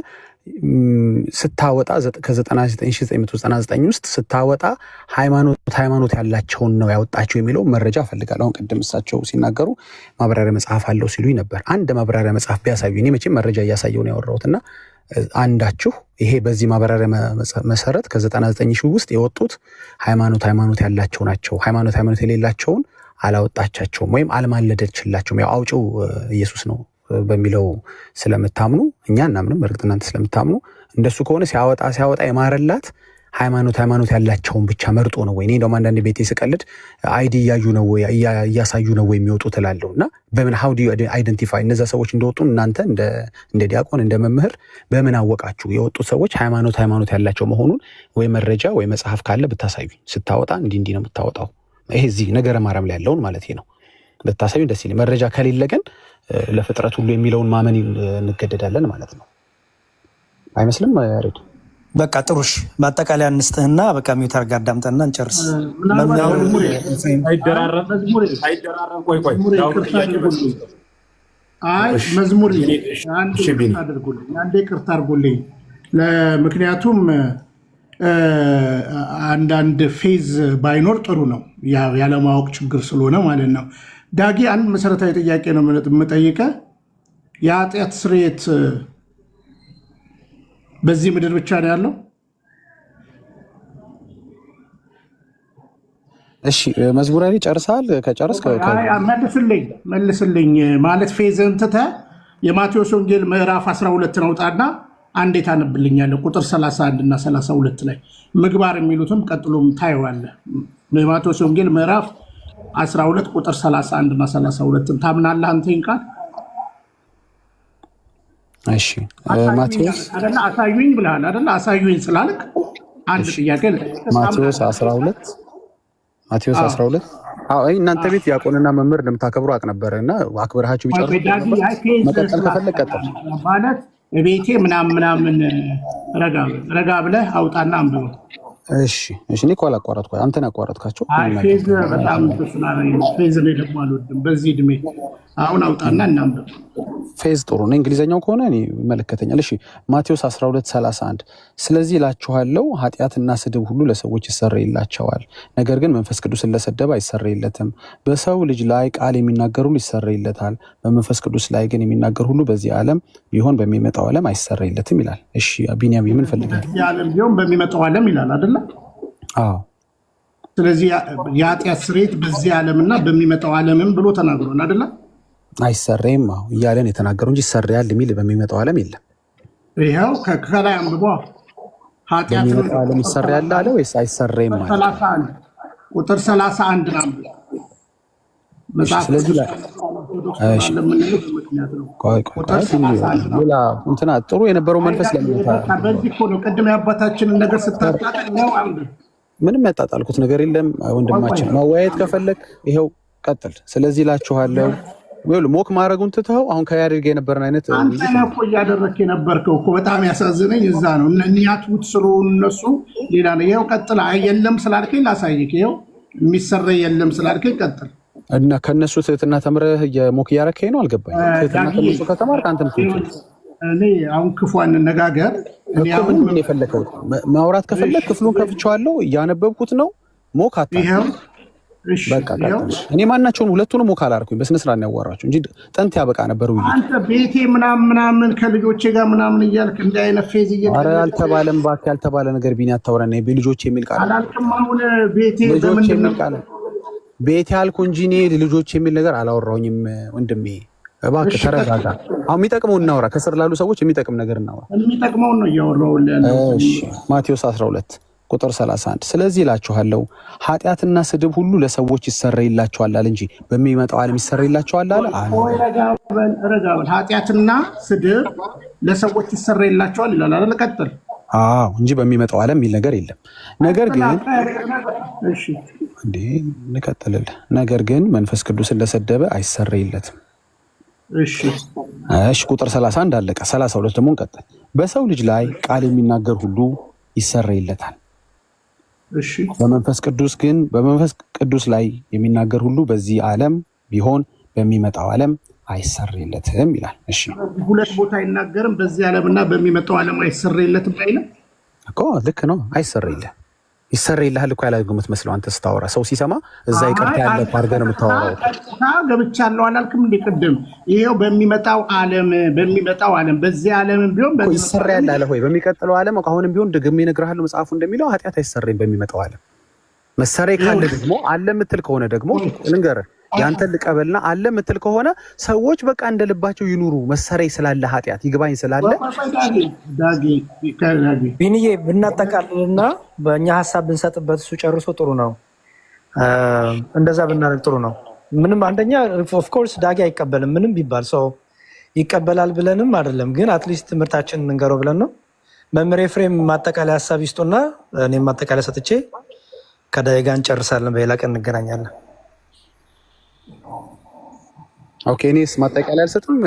ስታወጣ ከ99999 ውስጥ ስታወጣ ሃይማኖት ያላቸውን ነው ያወጣቸው የሚለው መረጃ እፈልጋለሁ። አሁን ቅድም እሳቸው ሲናገሩ ማብራሪያ መጽሐፍ አለው ሲሉኝ ነበር። አንድ ማብራሪያ መጽሐፍ ቢያሳዩ፣ እኔ መቼም መረጃ እያሳየው ነው ያወራሁትና አንዳችሁ ይሄ በዚህ ማብራሪያ መሰረት ከ99 ውስጥ የወጡት ሃይማኖት ያላቸው ናቸው፣ ሃይማኖት የሌላቸውን አላወጣቻቸውም ወይም አልማለደችላቸውም። ያው አውጪው ኢየሱስ ነው በሚለው ስለምታምኑ እኛ እናምንም፣ እርግጥ እናንተ ስለምታምኑ እንደሱ ከሆነ ሲያወጣ የማረላት ሃይማኖት ያላቸውን ብቻ መርጦ ነው ወይ? እኔ እንደውም አንዳንድ ቤቴ ስቀልድ አይዲ እያዩ ነው ወይ እያሳዩ ነው ወይ የሚወጡት እላለሁ። እና በምን ሃው ዱ ዩ አይደንቲፋይ እነዛ ሰዎች እንደወጡ እናንተ እንደ ዲያቆን እንደ መምህር በምን አወቃችሁ የወጡት ሰዎች ሃይማኖት ያላቸው መሆኑን? ወይ መረጃ ወይ መጽሐፍ ካለ ብታሳዩኝ። ስታወጣ እንዲህ ነው የምታወጣው። ይሄ እዚህ ነገረ ማርያም ላይ ያለውን ማለት ነው ብታሳዩኝ ደስ ይለኝ። መረጃ ከሌለ ግን ለፍጥረት ሁሉ የሚለውን ማመን እንገደዳለን ማለት ነው። አይመስልም ያሬድ? በቃ ጥሩሽ ማጠቃለያ እንስጥህና በቃ ሚውት አድርገህ አዳምጠና እንጨርስ። መዝሙር አንዴ ይቅርታ አድርጉልኝ። ምክንያቱም አንዳንድ ፌዝ ባይኖር ጥሩ ነው፣ ያለማወቅ ችግር ስለሆነ ማለት ነው። ዳጊ አንድ መሰረታዊ ጥያቄ ነው የምጠይቀህ። የኃጢአት ስርየት በዚህ ምድር ብቻ ነው ያለው? እሺ መዝሙር ላይ ጨርሰሃል? ከጨረስክ መልስልኝ። ማለት ፌዝን ትተህ የማቴዎስ ወንጌል ምዕራፍ 12 አውጣና አንዴ ታነብልኛለህ። ቁጥር 31 እና 32 ላይ ምግባር የሚሉትም ቀጥሎም ታየዋለህ። የማቴዎስ ወንጌል ምዕራፍ 12 ቁጥር 31 እና 32 ታምናለህ አንተ? ይንቃል እሺ ማቴዎስ አይደለ አሳዩኝ ብለሃል አይደለ? አሳዩኝ ስላልክ አንድ ጥያቄ ማቴዎስ 12 አዎ እናንተ ቤት ዲያቆንና መምህር እንደምታከብሩ አቅ ነበርና አክብራችሁ ቢጨርሱ መቀጠል ከፈለክ ቀጥል ማለት ቤቴ ምናምን ረጋ ብለህ አውጣና አንብበው። እሺ እኔ እኮ አላቋረጥኩ፣ አንተን አቋረጥካቸው። ፌዝ በጣም ተስናለኝ። ፌዝ ላይ ደግሞ አልወድም በዚህ እድሜ። አሁን አውጣና እናንብብ። ፌዝ ጥሩ ነው፣ እንግሊዘኛው ከሆነ እኔ ይመለከተኛል። እሺ ማቴዎስ 12:31 ስለዚህ እላችኋለሁ ኃጢአትና ስድብ ሁሉ ለሰዎች ይሰረይላቸዋል፣ ነገር ግን መንፈስ ቅዱስን ለሰደበ አይሰረይለትም። በሰው ልጅ ላይ ቃል የሚናገር ሁሉ ይሰረይለታል፣ በመንፈስ ቅዱስ ላይ ግን የሚናገር ሁሉ በዚህ ዓለም ቢሆን በሚመጣው ዓለም አይሰረይለትም ይላል። እሺ ቢንያም ምን ፈልጋለህ? በዚህ ዓለም ቢሆን በሚመጣው ዓለም ይላል አይደል? አዎ ስለዚህ የኃጢአት ስርየት በዚህ ዓለምና በሚመጣው ዓለምም ብሎ ተናግሯል አይደል? አይሰረይም እያለን የተናገረው እንጂ ይሰረያል የሚል በሚመጣው ዓለም የለም። ይኸው ከላይ አንብቦ ኃጢአት በሚመጣው ዓለም ይሰረያል አለ ወይስ አይሰረይም ማለት? 31 ቁጥር 31 ነው። ስለዚህ ሌላ እንትና ጥሩ የነበረው መንፈስ ለሚታ በዚህ እኮ ነው ቅድም የአባታችንን ነገር ስታጣጣል ነው። ምንም ያጣጣልኩት ነገር የለም ወንድማችን። ማወያየት ከፈለክ ይኸው ቀጥል። ስለዚህ እላችኋለሁ ሞክ ማድረጉን ትተኸው አሁን ከያድርግ የነበረን አይነት አንተ ነህ እኮ እያደረክ የነበርከው እኮ። በጣም ያሳዝነኝ እዛ ነው። እኒያቱት ስለሆኑ እነሱ ሌላ ነው። ይኸው ቀጥል። የለም ስላልከኝ ላሳይክ። ይኸው የሚሰረይ የለም ስላልከኝ ቀጥል። እና ከነሱ ትህትና ተምረህ የሞክ እያረከኝ ነው። አልገባኝ። ትህትና ከነሱ ከተማርክ አንተም እኔ አሁን ክፉ አንነጋገር። ምን የፈለከው ማውራት ከፈለክ ክፍሉን ከፍቼዋለሁ፣ እያነበብኩት ነው። ሞክ አታውቅም። በቃ እኔ ማናቸውን ሁለቱንም ሞክ አላደረኩኝ። በስነ ስርዓት ነው ያዋራችሁ እንጂ ጥንት ያበቃ ነበር። አንተ ቤቴ ምናምን ከልጆቼ ጋር ምናምን እያልክ እንዲህ አይነት ፌዝ እየተባለ ኧረ አልተባለም። እባክህ ያልተባለ ነገር ቢኒ አታውራኝ። ልጆቼ የሚል ቃል አላልክም። አሁን ቤቴ ልጆቼ የሚል ቃል ቤቴ አልኩ እንጂ እኔ ልጆቼ የሚል ነገር አላወራሁኝም ወንድሜ። እባክህ ተረጋጋ። አሁን የሚጠቅመውን እናውራ። ከስር ላሉ ሰዎች የሚጠቅም ነገር እናውራ። የሚጠቅመውን ነው እያወራሁልህ ያለው። እሺ ማቴዎስ 12:31 ስለዚህ እላችኋለሁ ኃጢአትና ስድብ ሁሉ ለሰዎች ይሰረይላቸዋል አለ እንጂ በሚመጣው ዓለም ይሰረይላቸዋል አለ። ረጋ በል። ኃጢአትና ስድብ ለሰዎች ይሰረይላቸዋል ይላል አይደል? ቀጥል። አዎ እንጂ በሚመጣው ዓለም የሚል ነገር የለም። ነገር ግን እሺ እንዴ እንቀጥልልህ። ነገር ግን መንፈስ ቅዱስን ለሰደበ አይሰረይለትም። እሺ ቁጥር 31 አለቀ። 32 ደግሞ እንቀጥል። በሰው ልጅ ላይ ቃል የሚናገር ሁሉ ይሰረይለታል፣ በመንፈስ ቅዱስ ላይ የሚናገር ሁሉ በዚህ ዓለም ቢሆን በሚመጣው ዓለም አይሰረይለትም ይላል። እሺ ሁለት ቦታ አይናገርም። በዚህ ዓለምና በሚመጣው ዓለም አይሰረይለትም አይልም እኮ። ልክ ነው። አይሰረይልህ ይሰረይልሃል እኮ ያላገው የምትመስለው አንተ ስታወራ። ሰው ሲሰማ እዛ ይቅርታ ያለ አድርገህ ነው የምታወራው። ገብቻለሁ አላልክም እንደ ቅድም? ይሄው በሚመጣው ዓለም በዚህ ዓለም ቢሆን ይሰረያል አለ ሆይ? በሚቀጥለው ዓለም አሁንም ቢሆን ደግሜ እነግርሃለሁ መጽሐፉ እንደሚለው ኃጢአት አይሰረይም በሚመጣው ዓለም። መሰረይ ካለ ደግሞ አለ የምትል ከሆነ ደግሞ ልንገርህ፣ ያንተን ልቀበልና አለ የምትል ከሆነ ሰዎች በቃ እንደልባቸው ይኑሩ። መሰረይ ስላለ ኃጢአት ይግባኝ ስላለ ቢንዬ ብናጠቃልልና በእኛ ሀሳብ ብንሰጥበት እሱ ጨርሶ ጥሩ ነው። እንደዛ ብናደርግ ጥሩ ነው። ምንም አንደኛ ኦፍኮርስ ዳጊ አይቀበልም ምንም ቢባል ሰው ይቀበላል ብለንም አይደለም፣ ግን አትሊስት ትምህርታችን እንንገረው ብለን ነው። መምህር ኤፍሬም ማጠቃለያ ሀሳብ ይስጡና እኔም ማጠቃለያ ሰጥቼ ከዳጊ ጋር እንጨርሳለን። በሌላ ቀን እንገናኛለን። ኦኬ እኔስ ማጠቃለያ አልሰጥም።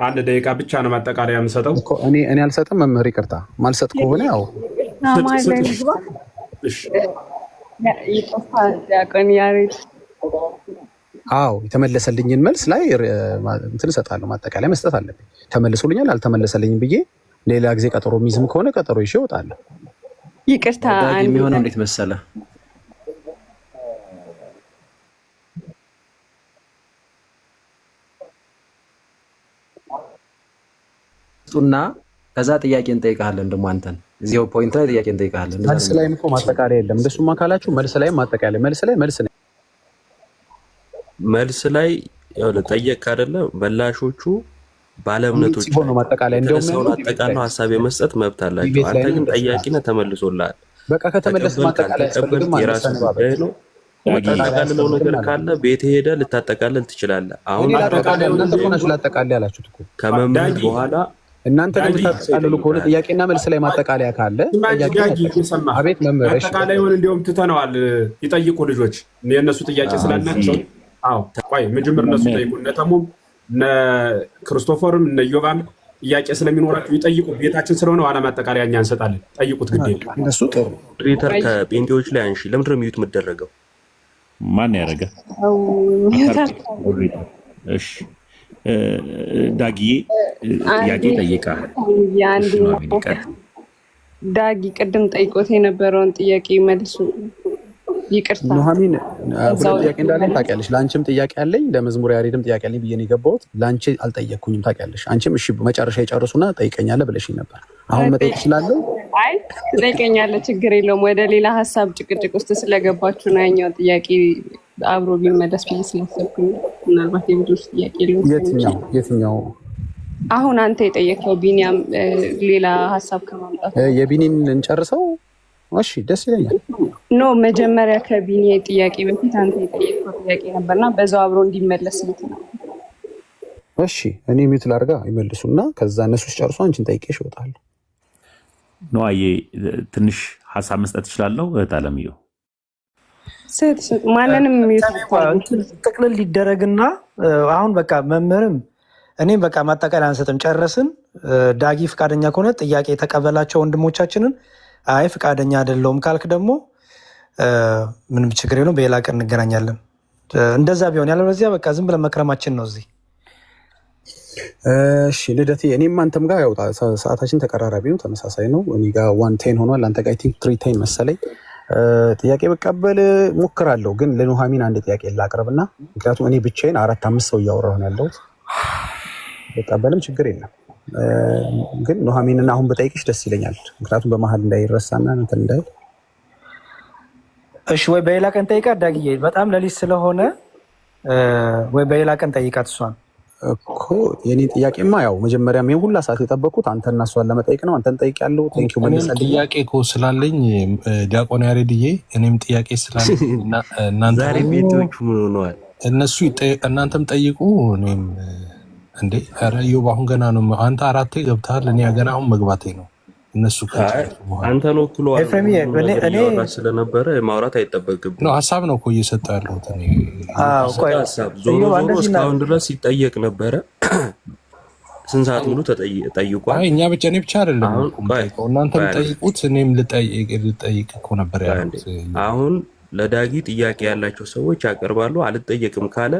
አንድ ደቂቃ ብቻ ነው ማጠቃለያ የምሰጠው። እኔ አልሰጥም። መምህር ይቅርታ ማልሰጥ ከሆነ ያው አዎ የተመለሰልኝን መልስ ላይ እንትን እሰጣለሁ። ማጠቃለያ መስጠት አለብኝ። ተመልሶልኛል አልተመለሰልኝም ብዬ ሌላ ጊዜ ቀጠሮ የሚይዝም ከሆነ ቀጠሮ ይዤ እወጣለሁ። ይቅርታ የሚሆነው እንዴት መሰለህ? እና ከዛ ጥያቄ እንጠይቃለን። ደግሞ አንተን እዚያው ፖይንት ላይ ጥያቄ እንጠይቃለን። መልስ ላይ እኮ ማጠቃለያ የለም። እንደሱማ ካላችሁ መልስ ላይ ማጠቃለያ መልስ ነው። መልስ ላይ ያው ለጠየቅ አይደለ መላሾቹ ባለእምነቶች ሆኖ ማጠቃለያ እንደውም ሰው አጠቃላይ ሐሳብ የመስጠት መብት አላቸው። አንተ ግን ጠያቂና ተመልሶልሃል። በቃ ከተመለሰ ማጠቃለያ ያስፈልግም ማለት ነው። የምታጠቃልለው ነገር ካለ ቤት ሄደ ልታጠቃልል ትችላለህ። አሁን ላጠቃልል ያላችሁት እኮ ከመምህር በኋላ እናንተ የምታጠቃልሉ ከሆነ ጥያቄና መልስ ላይ ማጠቃለያ ካለ አቤት መምህር አጠቃላዩን እንዲሁም ትተነዋል። ይጠይቁ ልጆች የእነሱ ጥያቄ ስላላቸው ቆይ መጀመር እነሱ ጠይቁ። እነ ተሙም እነ ክርስቶፎርም እነ ዮባም ጥያቄ ስለሚኖራቸው ይጠይቁ። ቤታችን ስለሆነ ኋላ ማጠቃለያ እኛ እንሰጣለን። ጠይቁት ግዴ እነሱ ጥሩ ሪተር ከጴንጤዎች ላይ አንሺ። ለምንድን ነው ሚዩት የምትደረገው? ማን ያደረገ? እሺ ዳጊዬ ጥያቄ ጠይቃል። ዳጊ ቅድም ጠይቆት የነበረውን ጥያቄ መልሱ። ይቅርታ ኑሐሚን ሁለት ጥያቄ እንዳለኝ ታውቂያለሽ። ለአንቺም ጥያቄ አለኝ፣ ለመዝሙር ያሬድም ጥያቄ አለኝ ብዬ ነው የገባሁት። ለአንቺ አልጠየቅኩኝም ታውቂያለሽ። አንቺም እሺ መጨረሻ የጨርሱና ጠይቀኛለህ ብለሽኝ ነበር። አሁን መጠየቅ እችላለሁ? አይ ትጠይቀኛለህ፣ ችግር የለውም። ወደ ሌላ ሀሳብ ጭቅጭቅ ውስጥ ስለገባችሁ ነው ያኛው ጥያቄ አብሮ ቢመለስ ብዬ ስላሰብኩኝ ምናልባት የብዙዎች ጥያቄ ሊሆን የትኛው አሁን አንተ የጠየቀው ቢኒያም ሌላ ሀሳብ ከማምጣት የቢኒን እንጨርሰው። እሺ ደስ ይለኛል። ኖ መጀመሪያ ከቢኒ ጥያቄ በፊት አንተ የጠየቀው ጥያቄ ነበርና በዛው አብሮ እንዲመለስ ነው። እሺ እኔ ሚውት ላድርጋ ይመልሱና ከዛ እነሱ ሲጨርሱ አንቺን ጠይቄሽ እወጣለሁ። ነዋዬ ትንሽ ሀሳብ መስጠት እችላለሁ? እህት አለምዬ ማንንም ጥቅልል ሊደረግና አሁን በቃ መምህርም እኔም በቃ ማጠቃለያ አንሰጥም፣ ጨረስን። ዳጊ ፍቃደኛ ከሆነ ጥያቄ የተቀበላቸው ወንድሞቻችንን፣ አይ ፍቃደኛ አይደለሁም ካልክ ደግሞ ምንም ችግር የለውም፣ በሌላ ቀን እንገናኛለን። እንደዛ ቢሆን ያለበለዚያ በቃ ዝም ብለን መክረማችን ነው እዚህ። እሺ ልደቴ፣ እኔም አንተም ጋር ያው ሰዓታችን ተቀራራቢ ነው፣ ተመሳሳይ ነው። እኔ ጋር 110 ሆኗል፣ አንተ ጋር አይ ቲንክ 310 መሰለኝ። ጥያቄ በቀበል ሞክራለሁ፣ ግን ለኑሐሚን አንድ ጥያቄ ላቅርብና ምክንያቱም እኔ ብቻዬን 4-5 ሰው እያወራሁ ነው ያለሁት። በቀበልም ችግር የለም፣ ግን ኑሐሚንን አሁን በጠይቅሽ ደስ ይለኛል፣ ምክንያቱም በመሀል እንዳይረሳና እንትን እንዳይል። እሺ ወይ በሌላ ቀን ጠይቃት ዳግዬ፣ በጣም ሌሊት ስለሆነ ወይ በሌላ ቀን ጠይቃት እሷን እኮ። የኔ ጥያቄማ ያው መጀመሪያም ይሄን ሁላ ሰዓት የጠበቅኩት አንተና እሷን ለመጠየቅ ነው። አንተን ጠይቄያለሁ። ቴንኪው መልሰልኝ። ጥያቄ እኮ ስላለኝ ዲያቆን ያሬድዬ፣ እኔም ጥያቄ ስላለኝ እናንተ ዛሬ ቤቶቹ ምን ሆነዋል? እነሱ እናንተም ጠይቁ። እኔም እንዴ ኧረ ኢዮብ አሁን ገና ነው። አንተ 4 ገብተሃል፣ እኔ ገና አሁን መግባቴ ነው። እነሱ አንተን ወክሎ ስለነበረ ማውራት አይጠበቅብም ነው። ሀሳብ ነው እኮ እየሰጠ ያለሁት እኔ። ዞሮ ዞሮ እስካሁን ድረስ ይጠየቅ ነበረ። ስንት ሰዓት ሙሉ ተጠይቋል። እኛ ብቻ እኔ ብቻ አይደለም እናንተ ጠይቁት፣ እኔም ልጠይቅ እኮ ነበር ያሉት። አሁን ለዳጊ ጥያቄ ያላቸው ሰዎች ያቀርባሉ። አልጠየቅም ካለ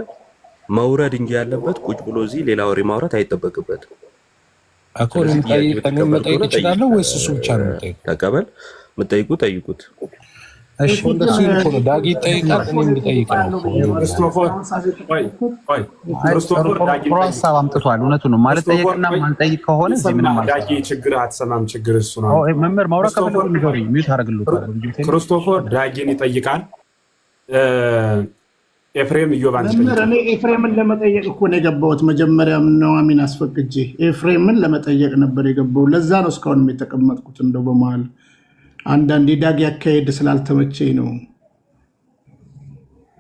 መውረድ እንጂ ያለበት ቁጭ ብሎ እዚህ ሌላ ወሬ ማውራት አይጠበቅበትም እኮ። እኔም መጠየቅ እችላለሁ ወይስ እሱ ብቻ ነው የምጠይቀው? ተቀበል፣ የምጠይቁ ጠይቁት። እሺ እንደሱ ይልኩ ዳጊ ጠይቃት፣ እኔም ልጠይቅ ነው። ክርስቶፎር ሀሳብ አምጥቷል። እውነቱን ነው ማለት ጠየቅና ማንጠይቅ ከሆነ እዚህ ምንም ማለት ዳጊ ችግር አትሰማም። ችግር እሱ ነው። መምህር ማውራት ከፈለጉ ንገሩኝ፣ ሚውት አደርግልዎታል። ክርስቶፎር ዳጊን ይጠይቃል። ኤፍሬም ኢዮባን እኔ ኤፍሬምን ለመጠየቅ እኮ ነው የገባሁት። መጀመሪያም ኑሐሚን አስፈቅጄ ኤፍሬምን ለመጠየቅ ነበር የገባሁት። ለዛ ነው እስካሁንም የተቀመጥኩት። እንደው በመሀል አንዳንድ የዳጊ አካሄድ ስላልተመቸኝ ነው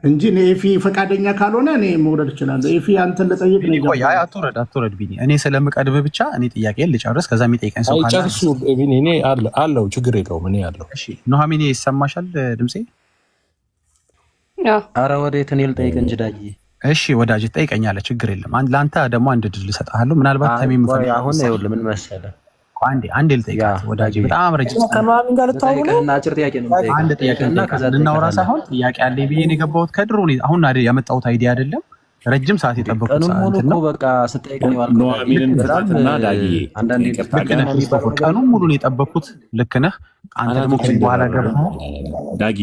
እንጂ ኤፊ ፈቃደኛ ካልሆነ እኔ መውረድ እችላለሁ። ኤፊ አንተን ለጠየቅ ነው የገባሁት። አትውረድ ቢኒ፣ እኔ ስለምቀድም ብቻ እኔ ጥያቄን ልጨርስ፣ ከዛ የሚጠይቀኝ ሰው ካለ ጨርሱ። ቢኒ እኔ አለው፣ ችግር የለውም እኔ አለው። እሺ ኑሐሚን ይሰማሻል ድምጼ? አረ ወዴት እኔ ልጠይቅ እንጂ ዳጊ። እሺ ወዳጅ ትጠይቀኛለህ፣ ችግር የለም። ለአንተ ደግሞ አንድ ድል እሰጥሃለሁ። ምናልባት ተሜም አሁን ይኸውልህ ምን መሰለህ፣ አንዴ ልጠይቃት ወዳጅ። በጣም ረጅም ከኑሐሚን ጋር ልታወሩ ነው። አጭር ጥያቄ ነው የምጠይቀው። አንድ ጥያቄ እና ከዛ ልናወራ ሳይሆን ጥያቄ አለኝ ብዬ ነው የገባሁት። ከድሮ አሁን አይደል ያመጣሁት አይዲያ አይደለም። ረጅም ሰዓት የጠበቁት ቀኑን ሙሉ እኮ በቃ ስጠይቅ ነው ያልኩት። ኑሐሚንን በታትና ዳጊ አንዳንዴ ቀኑን ሙሉ ነው የጠበቁት። ልክ ነህ አንተ ደግሞ በኋላ ገባህ ዳጊ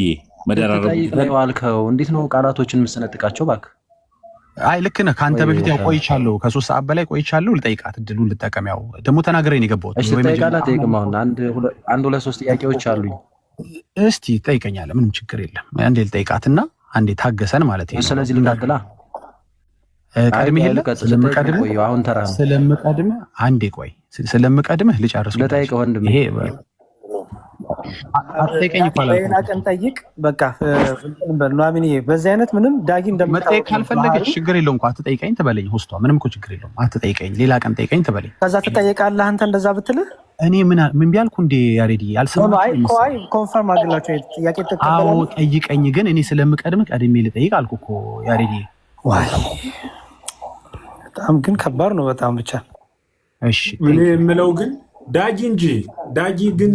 መደራረብ ነው ያልከው። እንዴት ነው ቃላቶችን የምሰነጥቃቸው? እባክህ አይ ልክ ነህ። ከአንተ በፊት ያው ቆይቻለሁ፣ ከ3 ሰዓት በላይ ቆይቻለሁ። ልጠይቃት እድሉን ልጠቀም። ያው ደግሞ ተናግሬ ነው የገባሁት። እሺ ጠይቃላት። ጠይቅም አሁን አንድ 2-3 ጥያቄዎች አሉኝ። እስቲ ጠይቀኛለህ፣ ምንም ችግር የለም። አንዴ ልጠይቃትና አንዴ ታገሰን ማለት ነው። ስለዚህ ልቀጥላ ቀድሜህ ስለምቀድምህ አንዴ ቆይ፣ ስለምቀድምህ ልጨርስ። ልጠይቅ ወንድም። ይሄ አትጠይቀኝ እኮ አላልኩም። ሌላ ቀን ጠይቅ። በቃ ኑሐሚን በዚህ አይነት ምንም ዳጊ መጠየቅ ካልፈለገች ችግር የለውም እኮ አትጠይቀኝ ትበለኝ። ሆስቷ ምንም እኮ ችግር የለውም አትጠይቀኝ፣ ሌላ ቀን ጠይቀኝ ትበለኝ። ከዛ ትጠይቃለህ አንተ እንደዛ ብትልህ እኔ ምን ቢያልኩ እንዴ ያሬዲ አልሰማሁም። ኮንፈርም አድርግላቸው ጥያቄ ተቀበለ። አዎ ጠይቀኝ፣ ግን እኔ ስለምቀድም ቀድሜ ልጠይቅ አልኩ እኮ ያሬዲ። በጣም ግን ከባድ ነው በጣም ብቻ። እሺ እኔ የምለው ግን ዳጊ እንጂ ዳጊ ግን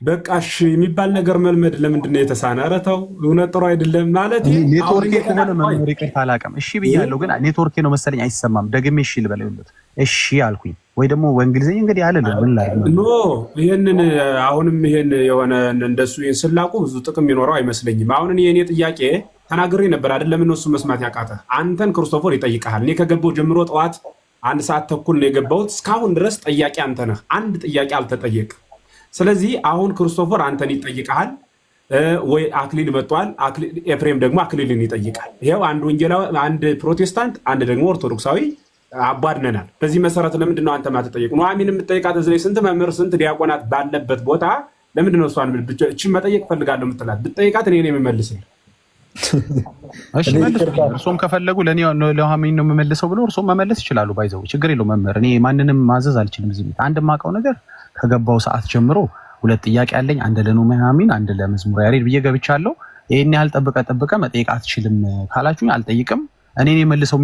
በቃሽ የሚባል ነገር መልመድ ለምንድን ነው የተሳነ? ኧረ ተው፣ እውነት ጥሩ አይደለም ማለት ኔትወርክ ከሆነ መምህር ይቅርታ አላውቅም። እሺ ብያለሁ፣ ግን ኔትወርክ ነው መሰለኝ አይሰማም። ደግሜ እሺ ልበለውለት። እሺ አልኩኝ ወይ ደግሞ በእንግሊዝኛ እንግዲህ አለልኝ። ምን ላይ ኖ ይሄንን አሁንም ይሄን የሆነ እንደሱ ስላቁ ብዙ ጥቅም የሚኖረው አይመስለኝም። አሁን የኔ ጥያቄ ተናግሬ ነበር አይደለም? እነሱ መስማት ያቃተ አንተን ክርስቶፎር ይጠይቃል። እኔ ከገባው ጀምሮ ጠዋት 1 ሰዓት ተኩል ነው የገባሁት። እስካሁን ድረስ ጠያቂ አንተ ነህ። አንድ ጥያቄ አልተጠየቅ። ስለዚህ አሁን ክርስቶፎር አንተን ይጠይቃል ወይ አክሊል መጥቷል። ኤፍሬም ደግሞ አክሊልን ይጠይቃል። ይሄው አንድ ወንጌላዊ፣ አንድ ፕሮቴስታንት፣ አንድ ደግሞ ኦርቶዶክሳዊ አባድነናል። በዚህ መሰረት ለምንድን ነው አንተ ማትጠየቅ? ኑሐሚን የምትጠይቃት እዚህ ላይ ስንት መምህር ስንት ዲያቆናት ባለበት ቦታ ለምንድን ነው እሷን እችን መጠየቅ ፈልጋለሁ የምትላት? ብትጠይቃት እኔ ነው የምመልስልህ። እሺ እርሶም ከፈለጉ ለኑሐሚን ነው የምመልሰው ብሎ እርሶም መመለስ ይችላሉ። ባይዘው ችግር የለው መምህር። እኔ ማንንም ማዘዝ አልችልም። እዚህ ቤት አንድ የማውቀው ነገር ከገባው ሰዓት ጀምሮ 2 ጥያቄ አለኝ። አንድ ለኑሐሚን አንድ ለመዝሙር ያሬድ ብዬ ገብቻለሁ። ይሄን ያህል ጠብቀ መጠየቅ አትችልም ካላችሁኝ አልጠይቅም። እኔ መልሰው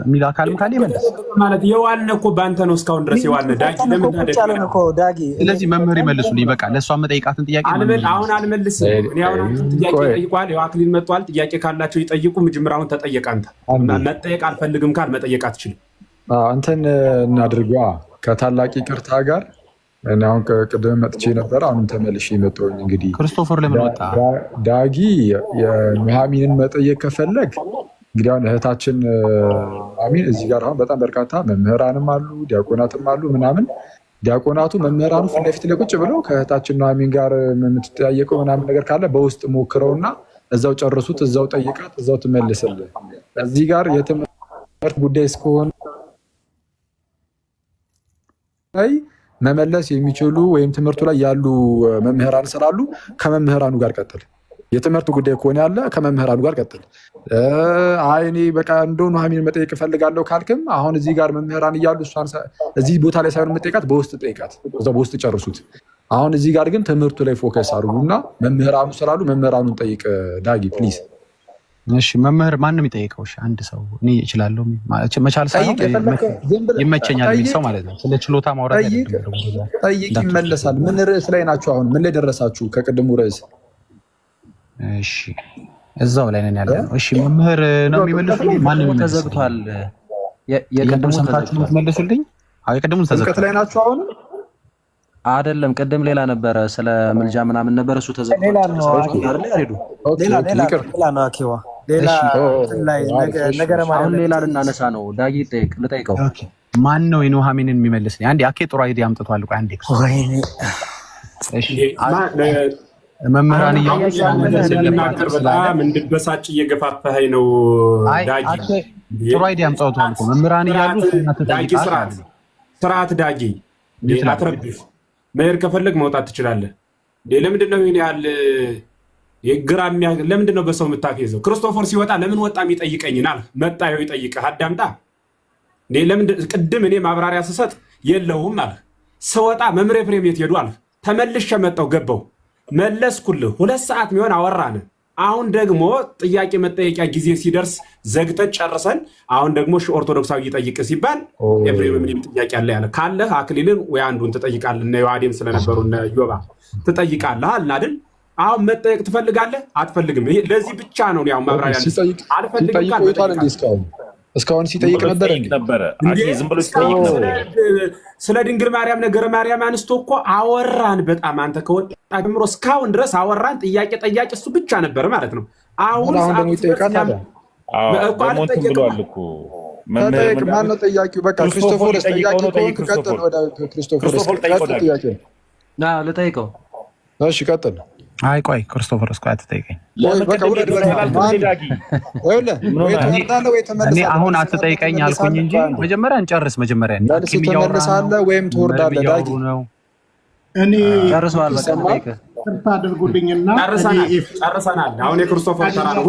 የሚል አካልም ካለ ይመልስ ማለት የዋልነ እኮ በአንተ ነው እስካሁን ድረስ የዋልነ ዳጊ ለምን ዳጊ። ስለዚህ መምህር ይመልሱልኝ። በቃ ለእሷ መጠይቃትን ጥያቄ አሁን አልመልስም። እኔ አሁን ጥያቄ ጠይቋል። ያው አክሊል መጥቷል። ጥያቄ ካላቸው ይጠይቁ። መጀመሪያውን ተጠየቅ። አንተ መጠየቅ አልፈልግም ካል መጠየቅ አትችልም። አንተን እናድርጓ ከታላቅ ይቅርታ ጋር እኔ አሁን ቅድም መጥቼ ነበር። አሁን ተመልሼ መጣሁኝ። እንግዲህ ክርስቶፎር ለምን ወጣ? ዳጊ የኑሐሚንን መጠየቅ ከፈለግ እንግዲህ አሁን እህታችን ኑሐሚን እዚህ ጋር አሁን በጣም በርካታ መምህራንም አሉ ዲያቆናትም አሉ ምናምን። ዲያቆናቱ መምህራኑ ፊት ለፊት ላይ ቁጭ ብለው ከእህታችን ኑሐሚን ጋር የምትጠያየቀው ምናምን ነገር ካለ በውስጥ ሞክረውና እዛው ጨርሱት፣ እዛው ጠይቃት፣ እዛው ትመልስልህ። እዚህ ጋር የትምህርት ጉዳይ እስከሆነ መመለስ የሚችሉ ወይም ትምህርቱ ላይ ያሉ መምህራን ስላሉ ከመምህራኑ ጋር ቀጥል። የትምህርቱ ጉዳይ ከሆነ ያለ ከመምህራኑ ጋር ቀጥል። አይ እኔ በቃ እንደው ኑሐሚን መጠየቅ እፈልጋለሁ ካልክም አሁን እዚህ ጋር መምህራን እያሉ እሷን እዚህ ቦታ ላይ ሳይሆን የምጠይቃት በውስጥ ጠይቃት፣ እዛው በውስጥ ጨርሱት። አሁን እዚህ ጋር ግን ትምህርቱ ላይ ፎከስ አድርጉና መምህራኑ ስላሉ መምህራኑን ጠይቅ። ዳጊ ፕሊዝ። እሺ መምህር ማን ነው የሚጠይቀው? እሺ አንድ ሰው እኔ እችላለሁ መቻል ሳይሆን ይመቸኛል የሚል ሰው ማለት ነው። ስለ ችሎታ ማውራት አይደለም። ጠይቅ፣ ይመለሳል። ምን ርዕስ ላይ ናችሁ አሁን? ምን ላይ ደረሳችሁ ከቅድሙ ርዕስ? እሺ እዛው ላይ ነን ያለው። እሺ መምህር ነው የሚመልሱልኝ? ማን ነው ተዘግቷል? የቅድሙ ሰምታችሁ ነው የምትመልሱልኝ? አይ የቅድሙን ተዘግቷል ላይ ናችሁ አሁን? አይደለም ቅድም ሌላ ነበረ፣ ስለ ምልጃ ምናምን ነበር። እሱ ተዘግቷል። ሌላ ነው አኪዋ ሌላ ላይ ነገር ማለት አሁን ሌላ ልናነሳ ነው። ዳጊ ልጠይቀው። ማን ነው የኑሐሚንን የሚመልስልኝ? አንዴ አኬ ጥሩ አይዲያ አምጥቷል። ቆይ አንዴ እሺ መምህራን በጣም እንድበሳጭ እየገፋፋኸኝ ነው ዳጊ። ጥሩ አይዲያ አምጥቷል እኮ መምህራን እያሉ ዳጊ ስርዓት ዳጊ አትረብሽ። መሄድ ከፈለግ መውጣት ትችላለህ። ለምንድን ነው ይሄን ያህል የግራ ለምንድን ነው በሰው የምታፌዘው? ክርስቶፎር ሲወጣ ለምን ወጣ የሚጠይቀኝናል? መጣ ይኸው ይጠይቅህ። አዳምጣ። ለምንድን ቅድም እኔ ማብራሪያ ስሰጥ የለውም አለ። ስወጣ መምህር ኤፍሬም የት ሄዱ አለ። ተመልሼ መጣሁ ገባሁ መለስኩልህ። 2 ሰዓት የሚሆን አወራን። አሁን ደግሞ ጥያቄ መጠየቂያ ጊዜ ሲደርስ ዘግተን ጨርሰን አሁን ደግሞ ኦርቶዶክሳዊ ይጠይቅ ሲባል ኤፍሬም ምንም ጥያቄ አለ ያለ ካለህ አክሊልን ወይ አንዱን ትጠይቃለህ። እነ ዮሐዴም ስለነበሩ እነ ዮባ ትጠይቃለህ አልን አይደል? አሁን መጠየቅ ትፈልጋለህ አትፈልግም? ለዚህ ብቻ ነው ያው ማብራሪያ አልፈልግም። እስካሁን ሲጠይቅ ነበር ዝም ብሎ ሲጠይቅ ነበር። ስለ ድንግል ማርያም ነገረ ማርያም አንስቶ እኮ አወራን። በጣም አንተ ከወጣ ጀምሮ እስካሁን ድረስ አወራን። ጥያቄ ጠያቂ እሱ ብቻ ነበር ማለት ነው። አሁን ደግሞ ይጠይቃል አለ ሞንቱን ብሏል እኮ መምህር። ማነው ጠያቂው? በቃ ክርስቶፎር ጠያቂ ከሆንክ ቀጥል። ወደ ክርስቶፎር ጥያቄ ልጠይቀው። እሺ ቀጥል። አይ ቆይ ክርስቶፎር እስኳ አትጠይቀኝ። እኔ አሁን አትጠይቀኝ አልኩኝ እንጂ መጀመሪያ እንጨርስ። መጀመሪያ ትመልሳለህ ወይም ትወርዳለህ? ዳጊ እኔ ጨርሰዋል። በቃ ይቅርታ አድርጉልኝና ጨርሰናል። አሁን የክርስቶፈር ተራ ነው።